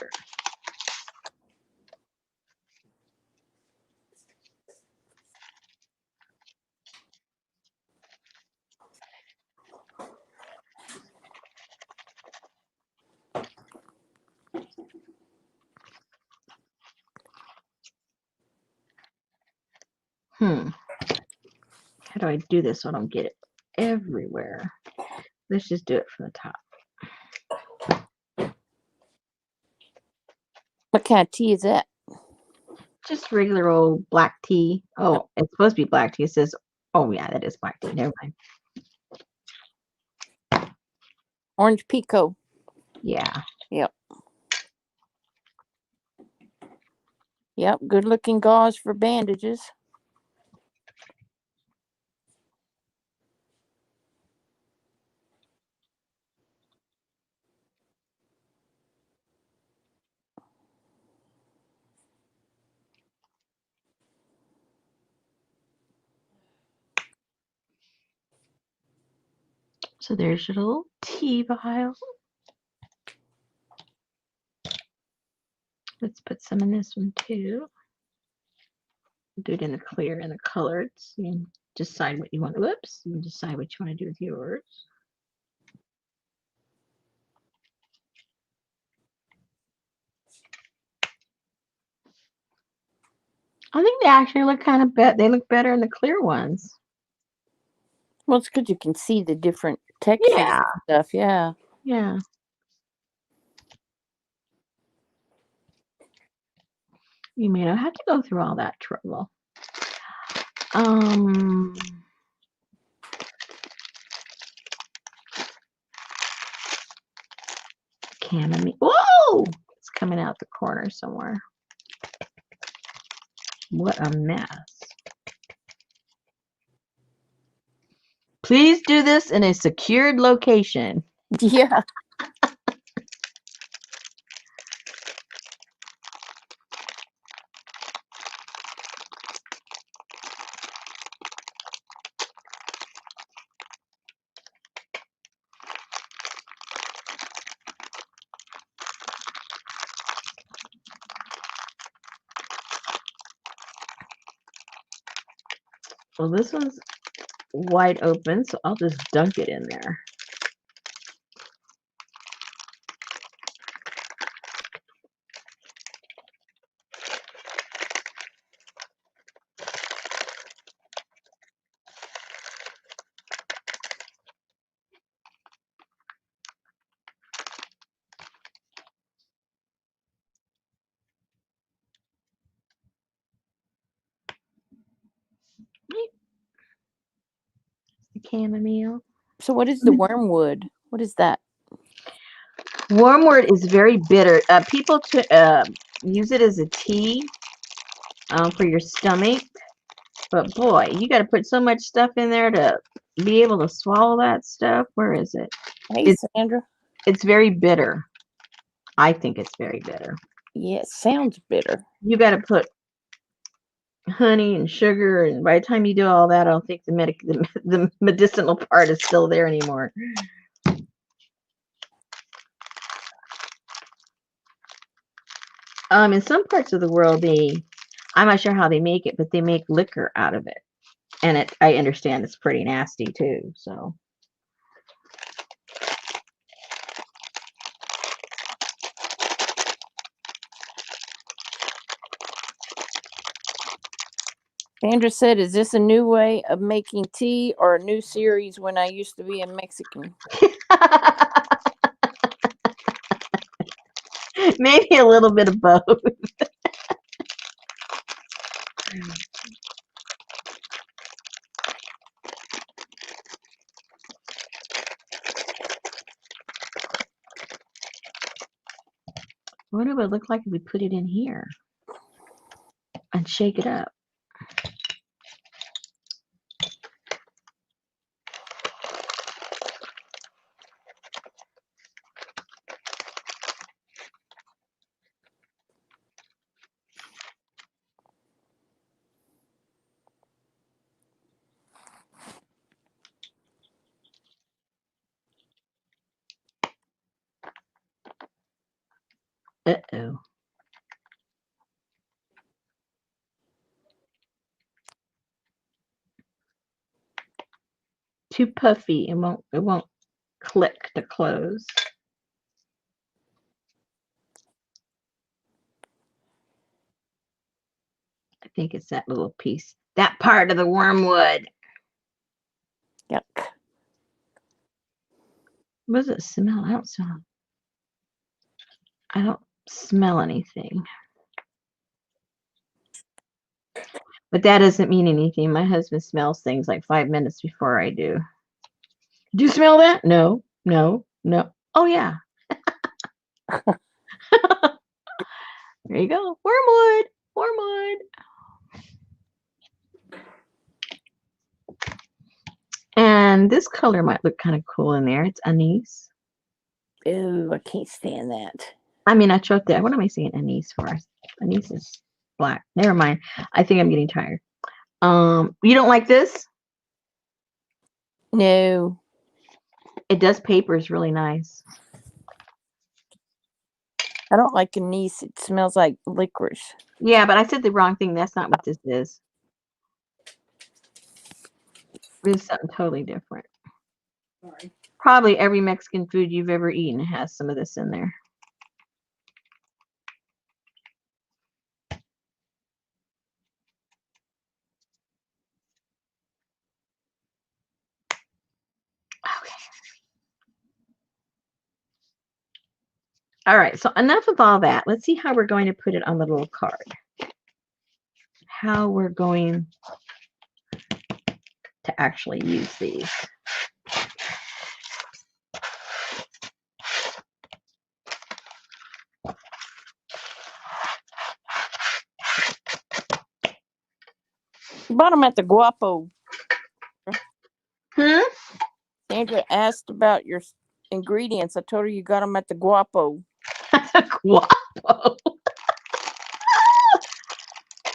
How do I do this so I don't get it everywhere? Let's just do it from the top.
What kind of tea is that?
Just regular old black tea. Oh, it's supposed to be black tea. It says, oh yeah, that is black tea. Never mind.
Orange Pico.
Yeah.
Yep. Good looking gauze for bandages.
So there's your little tea vial. Let's put some in this one too. Do it in the clear and the colored. So you can decide what you want. Whoops. You can decide what you want to do with yours. I think they actually look kind of better. They look better in the clear ones.
Well, it's good you can see the different textures and stuff. Yeah.
Yeah. You may not have to go through all that trouble. Chamomile. Whoa! It's coming out the corner somewhere. What a mess. Please do this in a secured location.
Yeah.
Well, this one's wide open, so I'll just dunk it in there. The chamomile.
So what is the wormwood? What is that?
Wormwood is very bitter. People use it as a tea for your stomach, But boy, you got to put so much stuff in there to be able to swallow that stuff. Where is it?
Hey, Sandra.
It's very bitter. I think it's very bitter.
Yeah, it sounds bitter.
You got to put honey and sugar, and by the time you do all that, I don't think the medicinal part is still there anymore. In some parts of the world, I'm not sure how they make it, but they make liquor out of it, and I understand it's pretty nasty too. So.
Sandra said, "Is this a new way of making tea or a new series when I used to be a Mexican?"
Maybe a little bit of both. What it would look like if we put it in here and shake it up. Uh-oh. Too puffy. It won't click to close. I think it's that little piece. That part of the wormwood.
Yuck.
What does it smell? I don't smell anything. But that doesn't mean anything. My husband smells things like 5 minutes before I do. Do you smell that? No, no, no. Oh, yeah. There you go. Wormwood. Wormwood. And this color might look kind of cool in there. It's anise.
Ew, I can't stand that.
I mean, I chose that. What am I saying anise for? Anise is black. Never mind. I think I'm getting tired. You don't like this?
No.
It does papers really nice.
I don't like anise. It smells like licorice.
Yeah, but I said the wrong thing. That's not what this is. This is something totally different.
Sorry.
Probably every Mexican food you've ever eaten has some of this in there. All right, so enough of all that. Let's see how we're going to put it on the little card. How we're going to actually use these.
You bought them at the Guapo. Sandra asked about your ingredients. I told her you got them at the Guapo.
Guapo.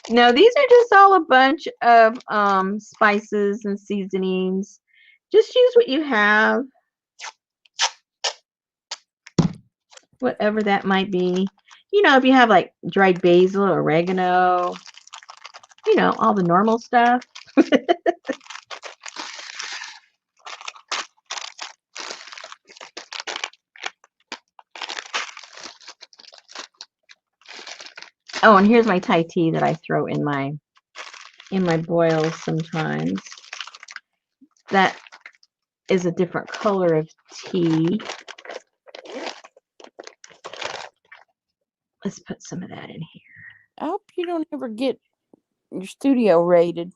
No, these are just all a bunch of spices and seasonings. Just use what you have. Whatever that might be. You know, if you have like dried basil, oregano, you know, all the normal stuff. Oh, and here's my Thai tea that I throw in my boils sometimes. That is a different color of tea. Let's put some of that in here.
I hope you don't ever get your studio raided.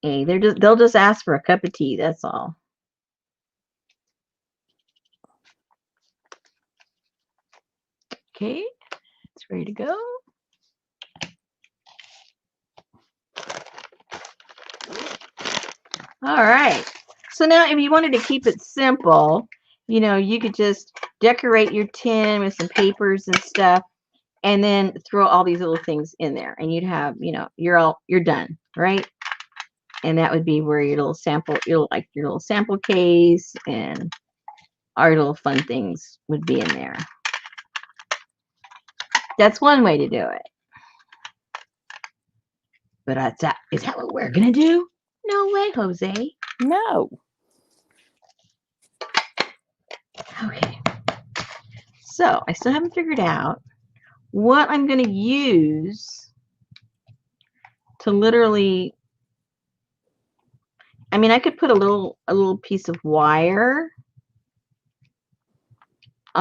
Hey, they'll just ask for a cup of tea, that's all. Okay. It's ready to go. All right. So now if you wanted to keep it simple, you know, you could just decorate your tin with some papers and stuff and then throw all these little things in there and you'd have, you know, you're done, right? And that would be where your little sample, your little sample case and our little fun things would be in there. That's one way to do it. But is that what we're gonna do? No way, Jose.
No.
Okay. So I still haven't figured out what I'm gonna use to literally. I mean, I could put a little piece of wire.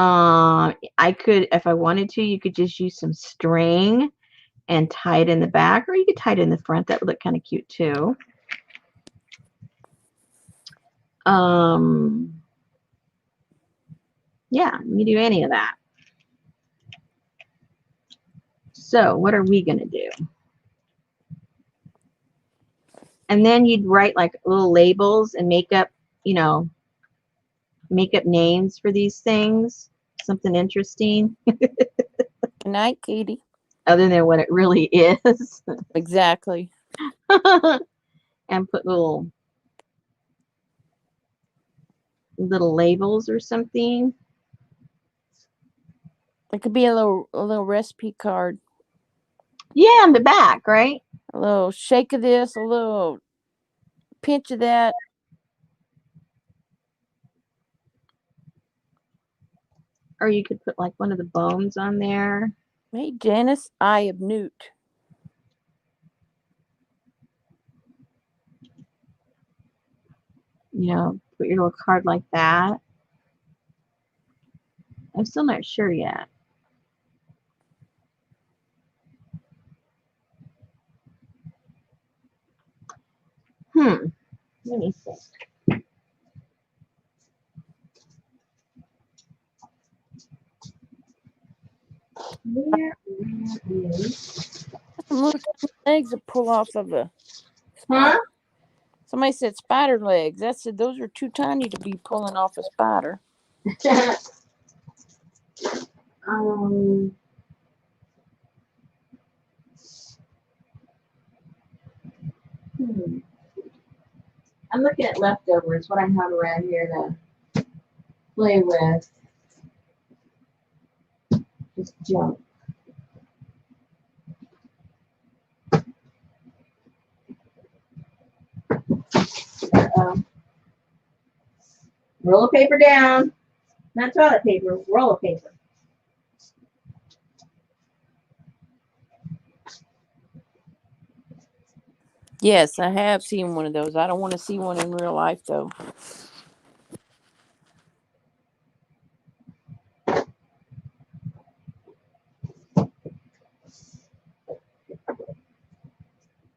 I could, if I wanted to, you could just use some string and tie it in the back, or you could tie it in the front. That would look kind of cute too. Yeah, you do any of that. So what are we gonna do? And then you'd write like little labels and make up, you know, make up names for these things. Something interesting.
Good night, Katie.
Other than what it really is.
Exactly.
And put little labels or something.
It could be a little recipe card.
Yeah, on the back, right?
A little shake of this, a little pinch of that.
Or you could put like one of the bones on there.
Hey, Janice, Eye of Newt.
You know, put your little card like that. I'm still not sure yet. Let me see. Where is?
Some little legs to pull off of a
Huh?
spider. Somebody said spider legs. I said those are too tiny to be pulling off a spider.
um. I'm looking at leftovers, what I have around here to play with. Just junk. Roll of paper down. Not toilet paper, roll of paper.
Yes, I have seen one of those. I don't want to see one in real life, though.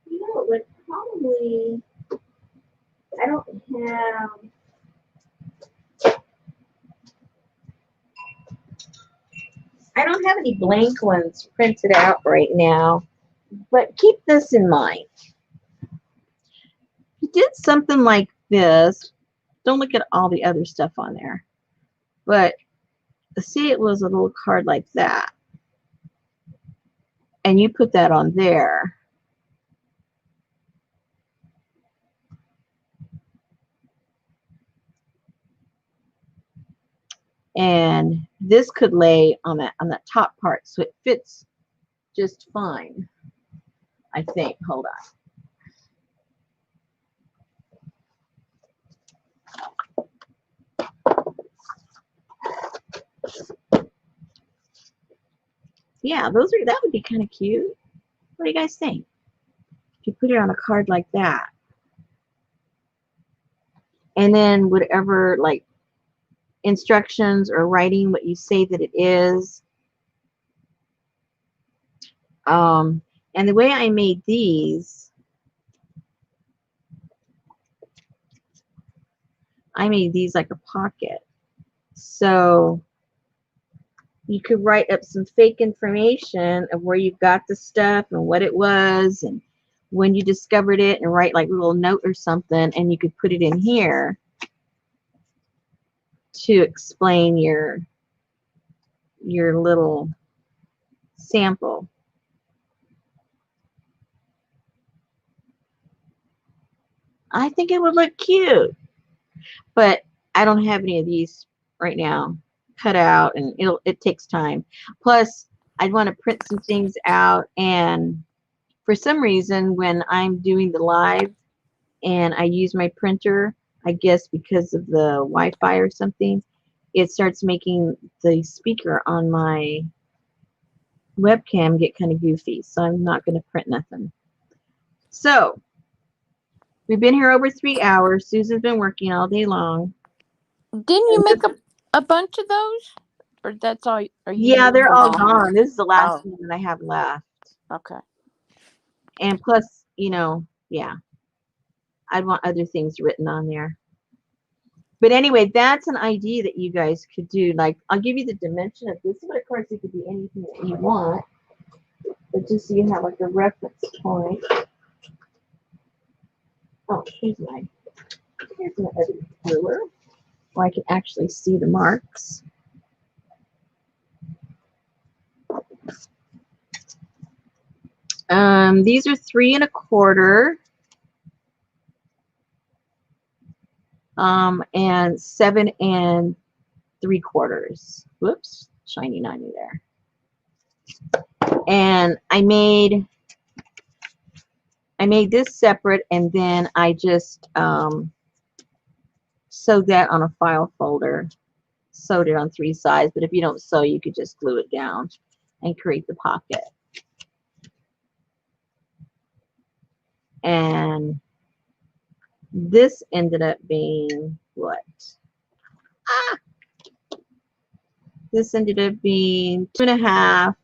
You know, it would probably, I don't have any blank ones printed out right now, but keep this in mind. If you did something like this, don't look at all the other stuff on there, but see, it was a little card like that, and you put that on there. And this could lay on that top part, so it fits just fine, I think. Hold on. Yeah, that would be kind of cute. What do you guys think? If you put it on a card like that, and then whatever like instructions or writing what you say that it is. And the way I made these, I made these like a pocket. So, you could write up some fake information of where you got the stuff and what it was and when you discovered it, and write like a little note or something, and you could put it in here to explain your little sample. I think it would look cute, but I don't have any of these right now cut out, and it takes time. Plus, I'd want to print some things out, and for some reason, when I'm doing the live and I use my printer, I guess because of the Wi-Fi or something, it starts making the speaker on my webcam get kind of goofy, so I'm not going to print nothing. So we've been here over 3 hours. Susan's been working all day long.
Didn't you make a bunch of those? Or that's all? Are you
Yeah, they're
using
all
them
gone. This is the last
Oh.
one that I have left.
Okay.
And plus, yeah, I'd want other things written on there. But anyway, that's an idea that you guys could do. Like, I'll give you the dimension of this, but of course it could be anything that you want. But just so you have like a reference point. Oh, here's my other ruler, where I can actually see the marks. These are 3 1/4. And 7 3/4. Whoops, shining on you there. And I made this separate, and then I just sewed that on a file folder. Sewed it on 3 sides, but if you don't sew, you could just glue it down and create the pocket. And this ended up being what? This ended up being 2 1/2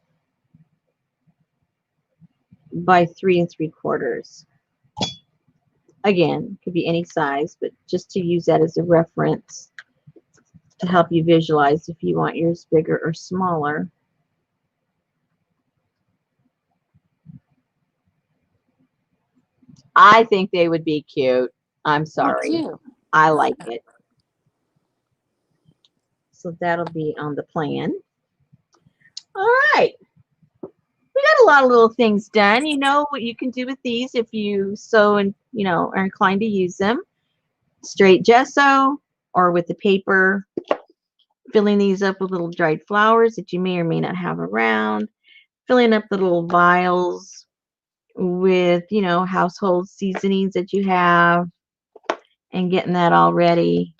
by 3 3/4. Again, could be any size, but just to use that as a reference to help you visualize if you want yours bigger or smaller. I think they would be cute. I'm sorry.
Me too.
I like it. So that'll be on the plan. All right. We got a lot of little things done. You know what you can do with these if you sew and, are inclined to use them. Straight gesso or with the paper. Filling these up with little dried flowers that you may or may not have around. Filling up the little vials with, household seasonings that you have, and getting that all ready.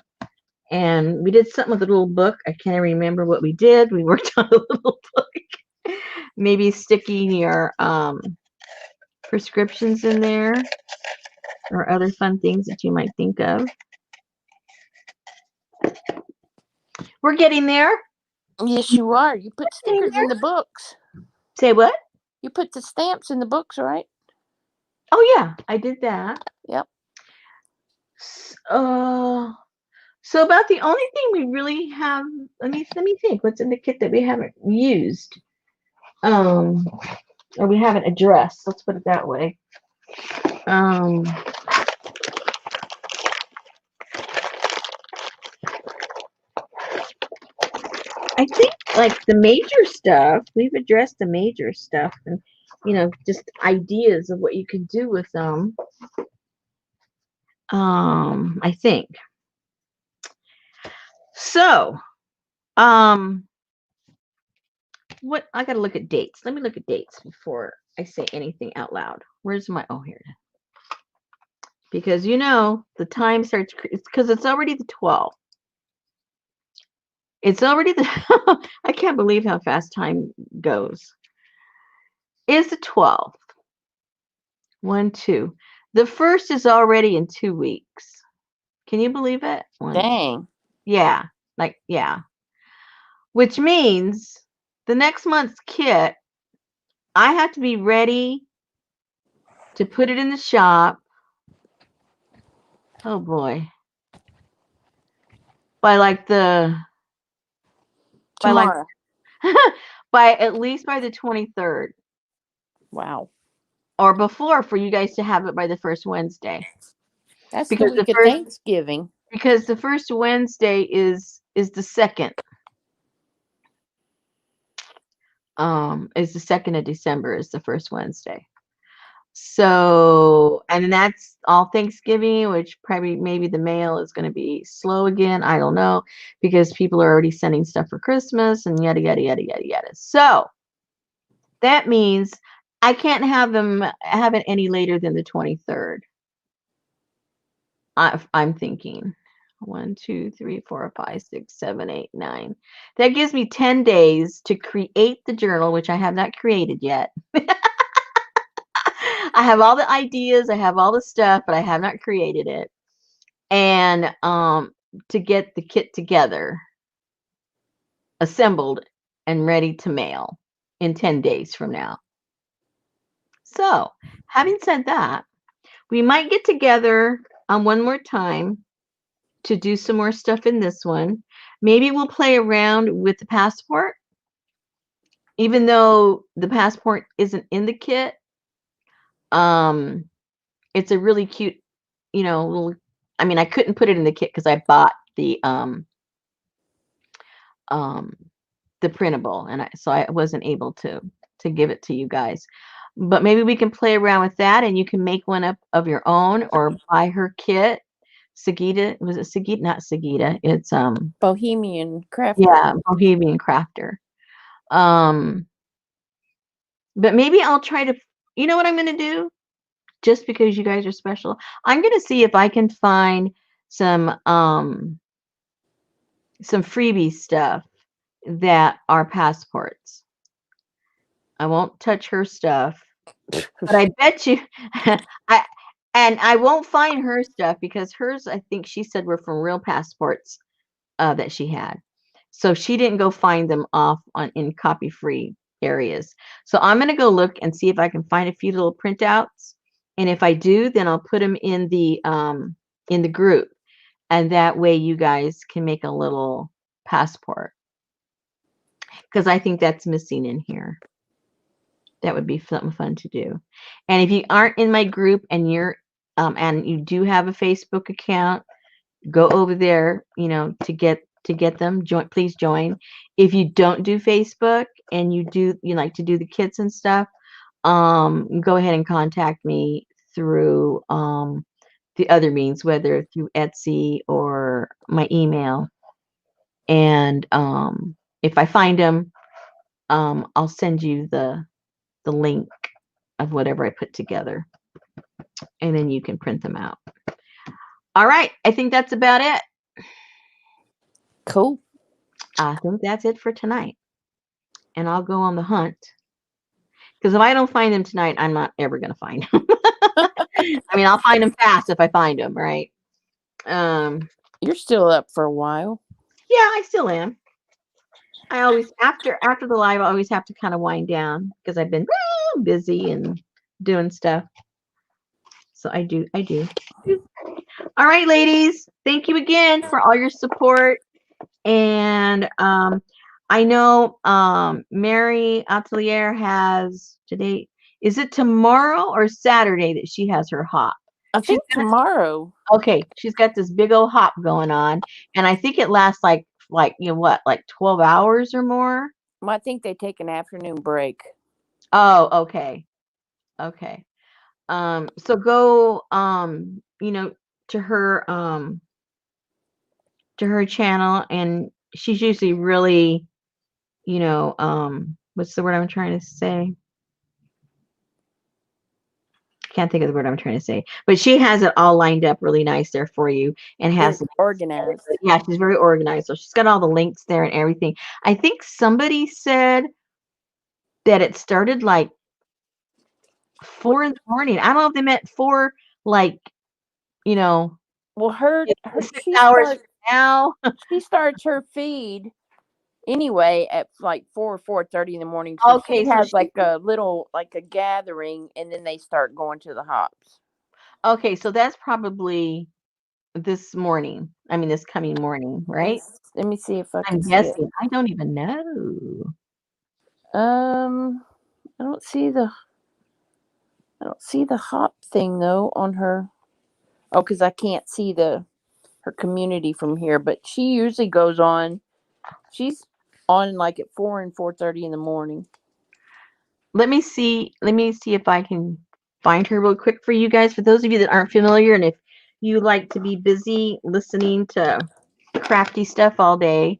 And we did something with a little book. I can't remember what we did. We worked on a little book. Maybe sticking your prescriptions in there, or other fun things that you might think of. We're getting there.
Yes, you are. You put stickers in the books.
Say what?
You put the stamps in the books, right?
Oh yeah, I did that.
Yep.
So about the only thing we really have, let me think, what's in the kit that we haven't used, or we haven't addressed, let's put it that way. I think like the major stuff, we've addressed the major stuff, and just ideas of what you can do with them. I think. So, what, I gotta look at dates. Let me look at dates before I say anything out loud. Where's my, oh, here. Because the time starts, because it's already the 12th. It's already the, I can't believe how fast time goes. It's the 12th. 1, 2. The 1st is already in 2 weeks. Can you believe it?
Dang.
Yeah, yeah. Which means the next month's kit, I have to be ready to put it in the shop. Oh boy. By like
Tomorrow.
by at least by the 23rd
Wow.
or before, for you guys to have it by the first Wednesday.
That's the
Because
week of Thanksgiving.
the first Wednesday is the second. Is the 2nd of December is the first Wednesday. So, and that's all Thanksgiving, which probably maybe the mail is going to be slow again. I don't know, because people are already sending stuff for Christmas and yada, yada, yada, yada, yada. So that means I can't have it any later than the 23rd. I'm thinking 1, 2, 3, 4, 5, 6, 7, 8, 9. That gives me 10 days to create the journal, which I have not created yet. I have all the ideas, I have all the stuff, but I have not created it. And to get the kit together, assembled, and ready to mail in 10 days from now. So, having said that, we might get together one more time to do some more stuff in this one. Maybe we'll play around with the passport, even though the passport isn't in the kit. It's a really cute, little, I mean, I couldn't put it in the kit because I bought the printable, and so I wasn't able to give it to you guys. But maybe we can play around with that, and you can make one up of your own or buy her kit. Sagita, was it Sagita? Not Sagita. It's
Bohemian crafter.
Yeah, Bohemian crafter. But maybe I'll try to, you know what I'm going to do? Just because you guys are special, I'm going to see if I can find some freebie stuff that are passports. I won't touch her stuff, but I bet you I won't find her stuff because hers, I think she said, were from real passports that she had. So she didn't go find them off in copy free areas. So I'm going to go look and see if I can find a few little printouts. And if I do, then I'll put them in the group. And that way you guys can make a little passport. Because I think that's missing in here. That would be something fun to do. And if you aren't in my group and and you do have a Facebook account, go over there, to get them. Please join. If you don't do Facebook and you like to do the kits and stuff, go ahead and contact me through the other means, whether through Etsy or my email. And if I find them, I'll send you the link of whatever I put together, and then you can print them out. All right, I think that's about it.
Cool.
I think that's it for tonight. And I'll go on the hunt. Because if I don't find them tonight, I'm not ever going to find them. I mean, I'll find them fast if I find them, right?
You're still up for a while.
Yeah, I still am. I always, after the live, I always have to kind of wind down because I've been busy and doing stuff. So I do. All right, ladies. Thank you again for all your support. And I know Mary Atelier has today. Is it tomorrow or Saturday that she has her hop?
I think tomorrow.
Okay, she's got this big old hop going on, and I think it lasts like 12 hours or more.
Well, I think they take an afternoon break.
Oh, okay. So go to her channel, and she's usually really, what's the word I'm trying to say? Can't think of the word I'm trying to say, but she has it all lined up really nice there for you, and has
organized.
Yeah, she's very organized. So she's got all the links there and everything. I think somebody said that it started like 4 in the morning. I don't know if they meant 4, like,
Well, her
6 hours from now.
She starts her feed anyway at like 4:30 in the morning. So
Okay,
she has like a little, like a gathering, and then they start going to the hops.
Okay, so that's probably this morning. I mean, this coming morning, right?
Let me see if I can
I'm
see
guessing.
it.
I don't even know.
I don't see the hop thing though on her. Oh, because I can't see her community from here. But she usually goes on. She's on like at 4 and 4:30 in the morning.
Let me see if I can find her real quick for you guys. For those of you that aren't familiar, and if you like to be busy listening to crafty stuff all day,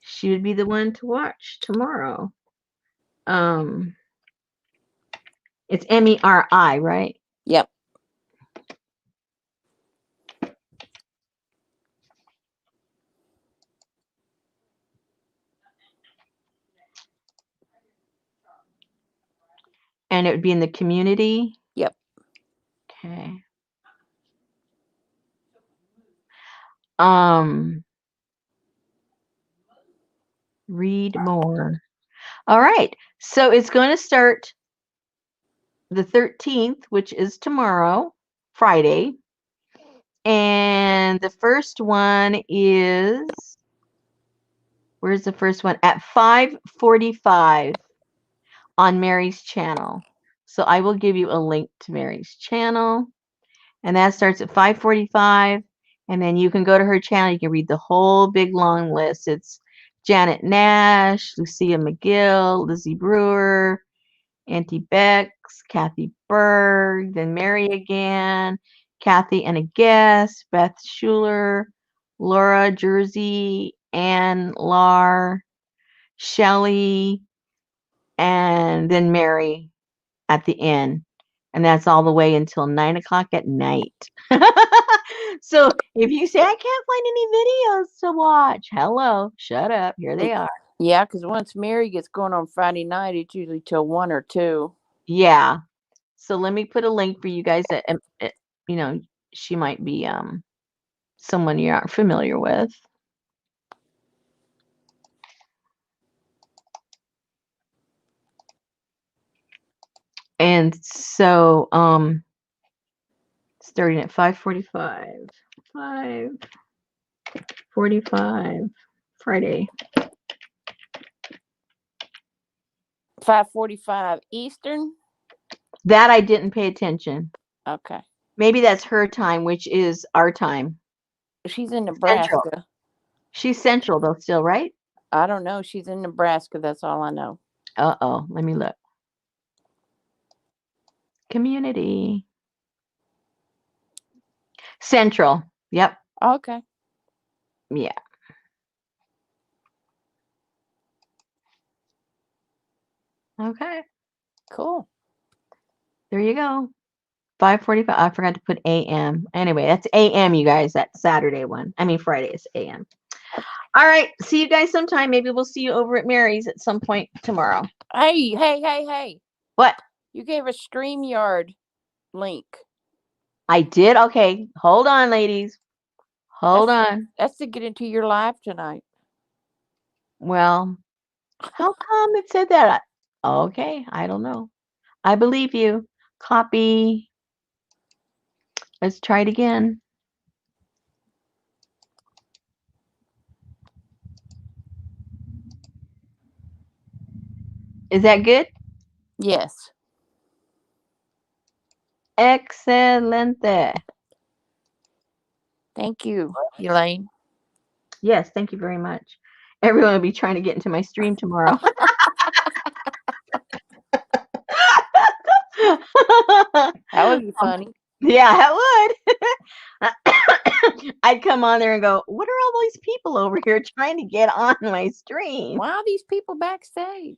she would be the one to watch tomorrow. It's Meri, right?
Yep.
And it would be in the community.
Yep.
Okay. Read more. All right. So it's going to start the 13th, which is tomorrow, Friday. And the first one is, where's the first one? At 5:45 on Mary's channel. So I will give you a link to Mary's channel. And that starts at 5:45. And then you can go to her channel. You can read the whole big long list. It's Janet Nash, Lucia McGill, Lizzie Brewer, Auntie Bex, Kathy Berg, then Mary again, Kathy and a guest, Beth Schuler, Laura Jersey, Ann Lar, Shelley, and then Mary at the end. And that's all the way until 9 o'clock at night. So if you say, I can't find any videos to watch, hello, shut up. Here they are.
Yeah, because once Mary gets going on Friday night, it's usually till 1 or 2.
Yeah. So let me put a link for you guys that, you know, she might be someone you aren't familiar with. And so starting at 5:45. 5:45 Friday.
5:45 Eastern.
That I didn't pay attention.
Okay.
Maybe that's her time, which is our time.
She's in Nebraska.
Central. She's central though still, right?
I don't know. She's in Nebraska. That's all I know.
Uh-oh. Let me look. Community. Central. Yep.
Okay.
Yeah. Okay.
Cool.
There you go. 5:45. I forgot to put AM. Anyway, that's AM, you guys. That Saturday one. I mean, Friday is AM. All right. See you guys sometime. Maybe we'll see you over at Mary's at some point tomorrow.
Hey.
What?
You gave a StreamYard link.
I did? Okay. Hold on, ladies. Hold on.
That's to get into your live tonight.
Well, how come it said that? Okay. I don't know. I believe you. Copy. Let's try it again. Is that good?
Yes.
Excelente.
Thank you, Elaine.
Yes, thank you very much. Everyone will be trying to get into my stream tomorrow.
That would be funny.
Yeah, that would. I'd come on there and go, what are all these people over here trying to get on my stream?
Why are these people backstage?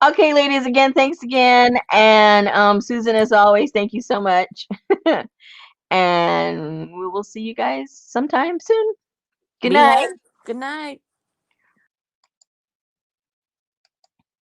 Okay, ladies, again, thanks again. And Susan, as always, thank you so much. And we will see you guys sometime soon. Good night.
Good night.